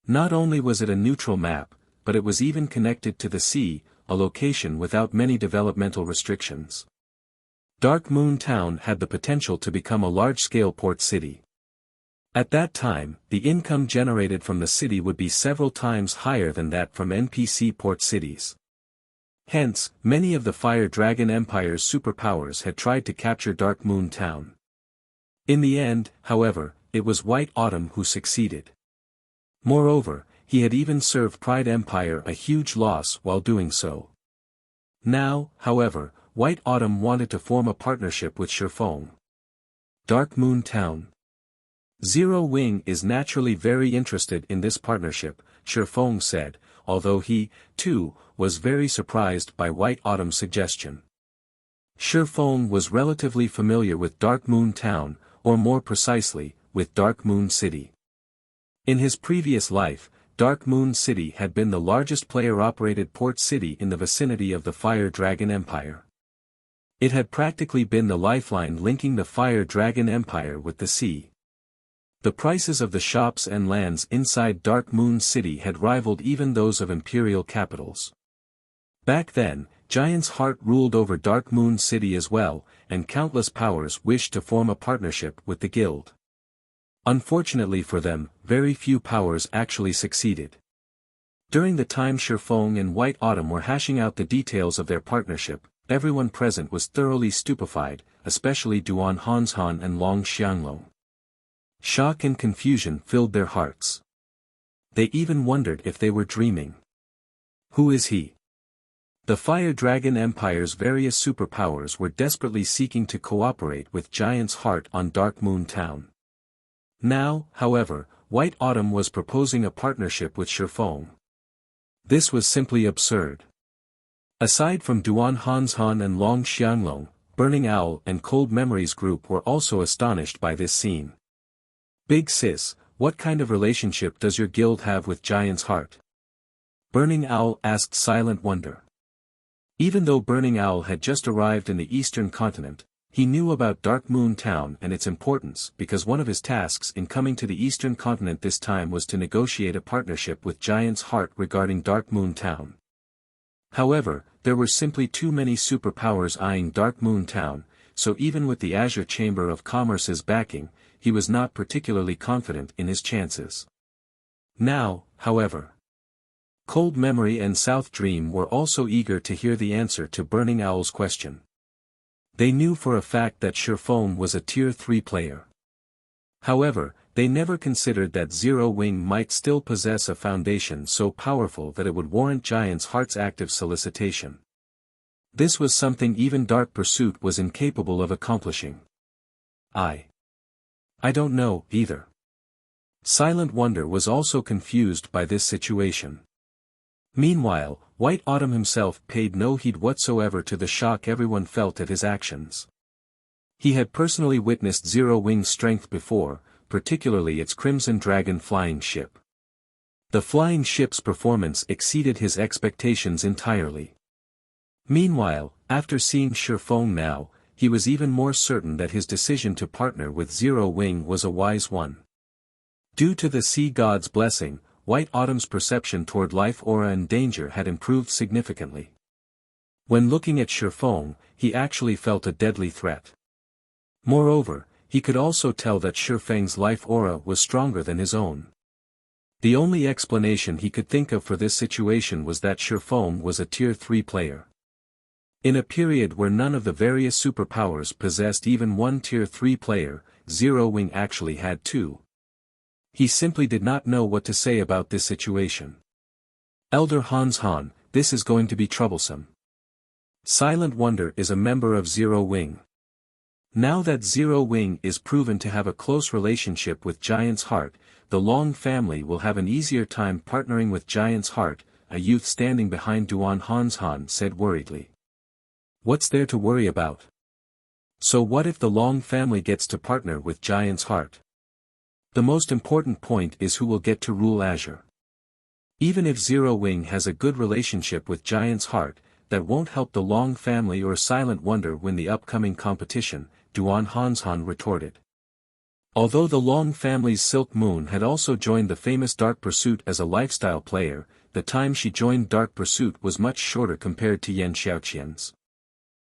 Not only was it a neutral map, but it was even connected to the sea, a location without many developmental restrictions. Dark Moon Town had the potential to become a large-scale port city. At that time, the income generated from the city would be several times higher than that from NPC port cities. Hence, many of the Fire Dragon Empire's superpowers had tried to capture Dark Moon Town. In the end, however, it was White Autumn who succeeded. Moreover, he had even served Pride Empire a huge loss while doing so. Now, however, White Autumn wanted to form a partnership with Shifeng. Dark Moon Town. Zero Wing is naturally very interested in this partnership, Shifeng said, although he, too, was very surprised by White Autumn's suggestion. Shifeng was relatively familiar with Dark Moon Town, or more precisely, with Dark Moon City. In his previous life, Dark Moon City had been the largest player-operated port city in the vicinity of the Fire Dragon Empire. It had practically been the lifeline linking the Fire Dragon Empire with the sea. The prices of the shops and lands inside Dark Moon City had rivaled even those of imperial capitals. Back then, Giant's Heart ruled over Dark Moon City as well, and countless powers wished to form a partnership with the guild. Unfortunately for them, very few powers actually succeeded. During the time Shifeng and White Autumn were hashing out the details of their partnership, everyone present was thoroughly stupefied, especially Duan Hanshan and Long Xianglong. Shock and confusion filled their hearts. They even wondered if they were dreaming. Who is he? The Fire Dragon Empire's various superpowers were desperately seeking to cooperate with Giant's Heart on Dark Moon Town. Now, however, White Autumn was proposing a partnership with Shifeng. This was simply absurd. Aside from Duan Hanshan and Long Xianglong, Burning Owl and Cold Memories Group were also astonished by this scene. Big Sis, what kind of relationship does your guild have with Giant's Heart? Burning Owl asked Silent Wonder. Even though Burning Owl had just arrived in the Eastern Continent, he knew about Dark Moon Town and its importance because one of his tasks in coming to the Eastern Continent this time was to negotiate a partnership with Giant's Heart regarding Dark Moon Town. However, there were simply too many superpowers eyeing Dark Moon Town, so even with the Azure Chamber of Commerce's backing, he was not particularly confident in his chances. Now, however, Cold Memory and South Dream were also eager to hear the answer to Burning Owl's question. They knew for a fact that Shifeng was a Tier 3 player. However, they never considered that Zero Wing might still possess a foundation so powerful that it would warrant Giant's Heart's active solicitation. This was something even Dark Pursuit was incapable of accomplishing. I don't know, either. Silent Wonder was also confused by this situation. Meanwhile, White Autumn himself paid no heed whatsoever to the shock everyone felt at his actions. He had personally witnessed Zero Wing's strength before, particularly its Crimson Dragon flying ship. The flying ship's performance exceeded his expectations entirely. Meanwhile, after seeing Shifeng now, he was even more certain that his decision to partner with Zero Wing was a wise one. Due to the Sea God's blessing, White Autumn's perception toward life aura and danger had improved significantly. When looking at Shifeng, he actually felt a deadly threat. Moreover, he could also tell that Shifeng's life aura was stronger than his own. The only explanation he could think of for this situation was that Shifeng was a Tier 3 player. In a period where none of the various superpowers possessed even one Tier 3 player, Zero Wing actually had two. He simply did not know what to say about this situation. Elder Hanshan, this is going to be troublesome. Silent Wonder is a member of Zero Wing. Now that Zero Wing is proven to have a close relationship with Giant's Heart, the Long family will have an easier time partnering with Giant's Heart, a youth standing behind Duan Hanshan said worriedly. What's there to worry about? So what if the Long family gets to partner with Giant's Heart? The most important point is who will get to rule Azure. Even if Zero Wing has a good relationship with Giant's Heart, that won't help the Long family or Silent Wonder win the upcoming competition, Duan Hanshan retorted. Although the Long family's Silk Moon had also joined the famous Dark Pursuit as a lifestyle player, the time she joined Dark Pursuit was much shorter compared to Yan Xiaoqian's.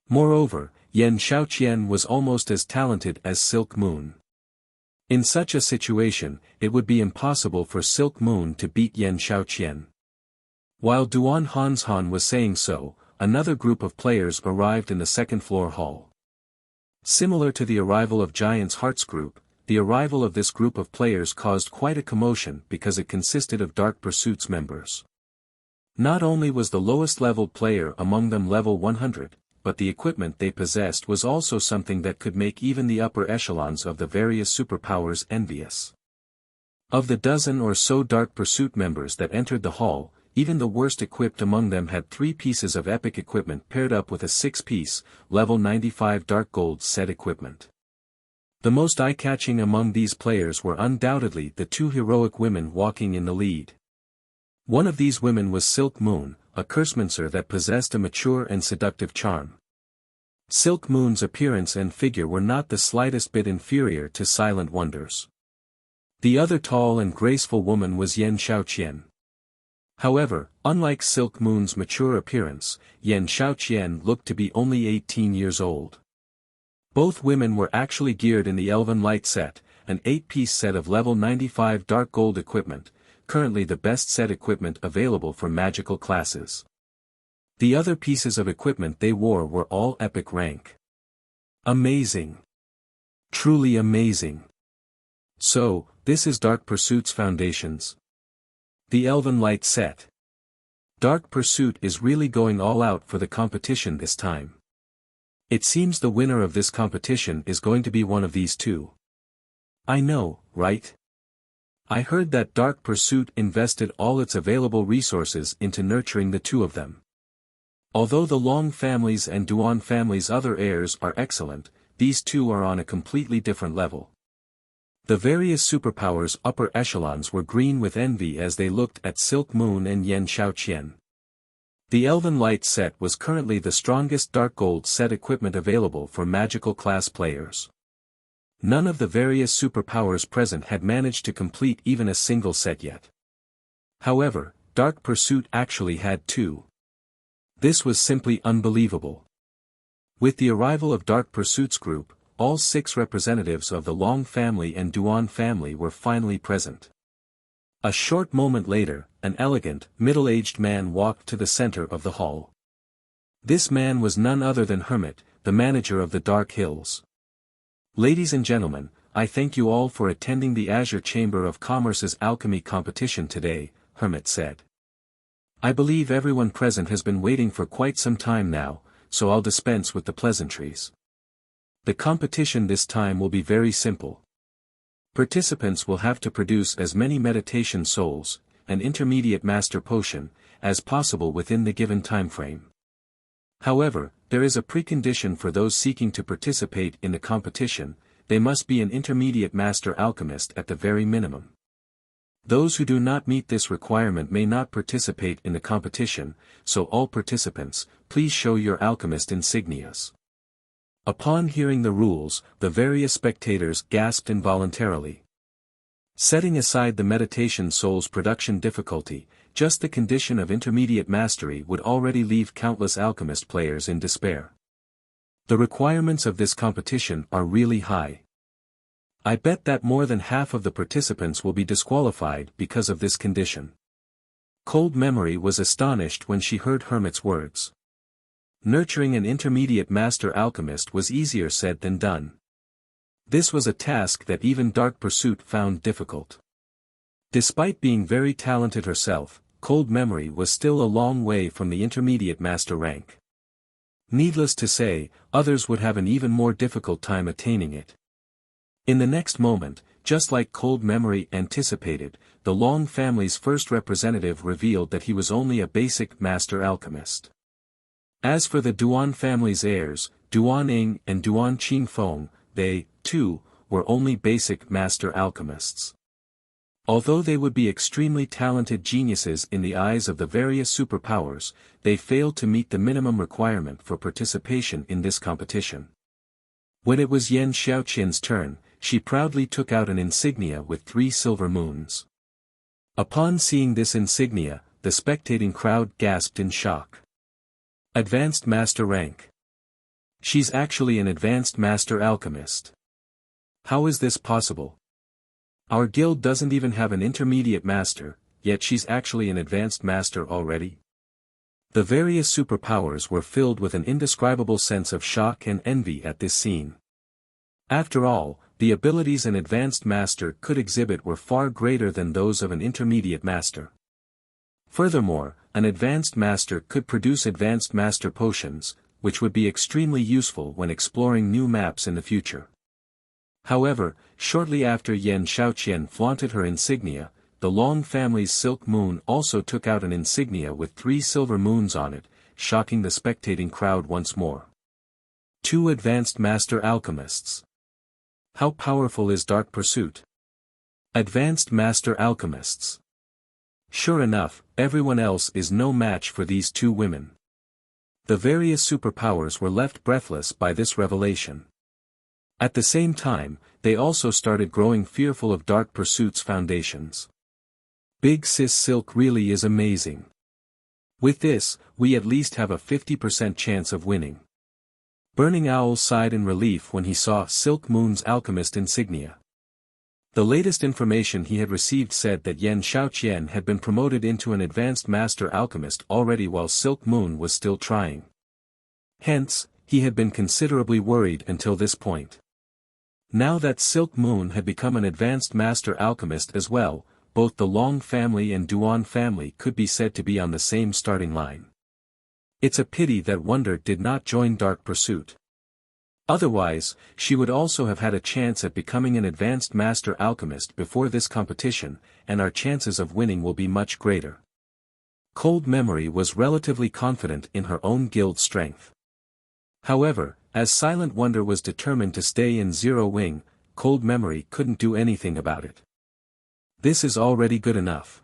Moreover, Yan Xiaoqian was almost as talented as Silk Moon. In such a situation, it would be impossible for Silk Moon to beat Yan Xiaoqian. While Duan Hanshan was saying so, another group of players arrived in the second-floor hall. Similar to the arrival of Giant's Heart's group, the arrival of this group of players caused quite a commotion because it consisted of Dark Pursuit's members. Not only was the lowest level player among them level 100, but the equipment they possessed was also something that could make even the upper echelons of the various superpowers envious. Of the dozen or so Dark Pursuit members that entered the hall, even the worst equipped among them had 3 pieces of epic equipment paired up with a 6-piece, level 95 Dark Gold set equipment. The most eye-catching among these players were undoubtedly the 2 heroic women walking in the lead. One of these women was Silk Moon, a cursemancer that possessed a mature and seductive charm. Silk Moon's appearance and figure were not the slightest bit inferior to Silent Wonder's. The other tall and graceful woman was Yan Xiaoqian. However, unlike Silk Moon's mature appearance, Yan Xiaoqian looked to be only 18 years old. Both women were actually geared in the Elven Light set, an 8-piece set of level 95 Dark Gold equipment, currently the best set equipment available for magical classes. The other pieces of equipment they wore were all epic rank. Amazing. Truly amazing. So, this is Dark Pursuit's foundations. The Elven Light set. Dark Pursuit is really going all out for the competition this time. It seems the winner of this competition is going to be one of these 2. I know, right? I heard that Dark Pursuit invested all its available resources into nurturing the 2 of them. Although the Long family's and Duan family's other heirs are excellent, these 2 are on a completely different level. The various superpowers' upper echelons were green with envy as they looked at Silk Moon and Yan Xiaoqian. The Elven Light set was currently the strongest Dark Gold set equipment available for magical class players. None of the various superpowers present had managed to complete even a single set yet. However, Dark Pursuit actually had 2. This was simply unbelievable. With the arrival of Dark Pursuit's group, all 6 representatives of the Long family and Duan family were finally present. A short moment later, an elegant, middle-aged man walked to the center of the hall. This man was none other than Hermit, the manager of the Dark Hills. Ladies and gentlemen, I thank you all for attending the Azure Chamber of Commerce's alchemy competition today, Hermit said. I believe everyone present has been waiting for quite some time now, so I'll dispense with the pleasantries. The competition this time will be very simple. Participants will have to produce as many meditation souls, an intermediate master potion, as possible within the given time frame. However, there is a precondition for those seeking to participate in the competition: they must be an intermediate master alchemist at the very minimum. Those who do not meet this requirement may not participate in the competition, so all participants, please show your alchemist insignias. Upon hearing the rules, the various spectators gasped involuntarily. Setting aside the meditation soul's production difficulty, just the condition of intermediate mastery would already leave countless alchemist players in despair. The requirements of this competition are really high. I bet that more than half of the participants will be disqualified because of this condition. Cold Memory was astonished when she heard Hermit's words. Nurturing an intermediate master alchemist was easier said than done. This was a task that even Dark Pursuit found difficult. Despite being very talented herself, Cold Memory was still a long way from the intermediate master rank. Needless to say, others would have an even more difficult time attaining it. In the next moment, just like Cold Memory anticipated, the Long family's first representative revealed that he was only a basic master alchemist. As for the Duan family's heirs, Duan Ing and Duan Qingfeng, they, too, were only basic master alchemists. Although they would be extremely talented geniuses in the eyes of the various superpowers, they failed to meet the minimum requirement for participation in this competition. When it was Yan Xiaoqian's turn, she proudly took out an insignia with 3 silver moons. Upon seeing this insignia, the spectating crowd gasped in shock. Advanced Master rank. She's actually an Advanced Master Alchemist. How is this possible? Our guild doesn't even have an Intermediate Master, yet she's actually an Advanced Master already? The various superpowers were filled with an indescribable sense of shock and envy at this scene. After all, the abilities an advanced master could exhibit were far greater than those of an intermediate master. Furthermore, an advanced master could produce advanced master potions, which would be extremely useful when exploring new maps in the future. However, shortly after Yan Shaoqian flaunted her insignia, the Long family's silk moon also took out an insignia with 3 silver moons on it, shocking the spectating crowd once more. 2 advanced master alchemists. How powerful is Dark Pursuit? Advanced master alchemists. Sure enough, everyone else is no match for these 2 women. The various superpowers were left breathless by this revelation. At the same time, they also started growing fearful of Dark Pursuit's foundations. Big Sis Silk really is amazing. With this, we at least have a 50% chance of winning. Burning Owl sighed in relief when he saw Silk Moon's alchemist insignia. The latest information he had received said that Yan Shaoqian had been promoted into an advanced master alchemist already while Silk Moon was still trying. Hence, he had been considerably worried until this point. Now that Silk Moon had become an advanced master alchemist as well, both the Long family and Duan family could be said to be on the same starting line. It's a pity that Wonder did not join Dark Pursuit. Otherwise, she would also have had a chance at becoming an advanced master alchemist before this competition, and our chances of winning will be much greater. Cold Memory was relatively confident in her own guild strength. However, as Silent Wonder was determined to stay in Zero Wing, Cold Memory couldn't do anything about it. This is already good enough.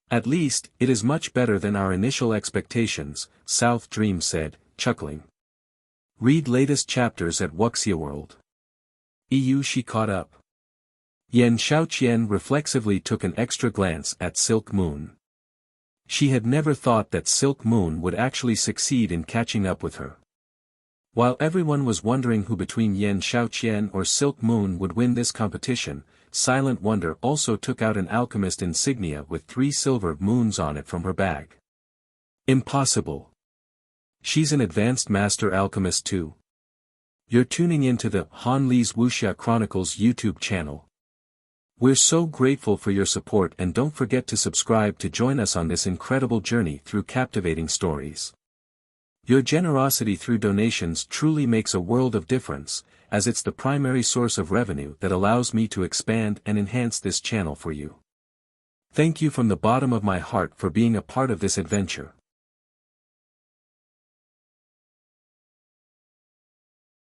At least, it is much better than our initial expectations, South Dream said, chuckling. Read latest chapters at Wuxia World. She caught up. Yan Shaoqian reflexively took an extra glance at Silk Moon. She had never thought that Silk Moon would actually succeed in catching up with her. While everyone was wondering who between Yan Shaoqian or Silk Moon would win this competition, Silent Wonder also took out an alchemist insignia with 3 silver moons on it from her bag. Impossible. She's an advanced master alchemist too. You're tuning into the Han Li's Wuxia Chronicles YouTube channel. We're so grateful for your support, and don't forget to subscribe to join us on this incredible journey through captivating stories. Your generosity through donations truly makes a world of difference, as it's the primary source of revenue that allows me to expand and enhance this channel for you. Thank you from the bottom of my heart for being a part of this adventure.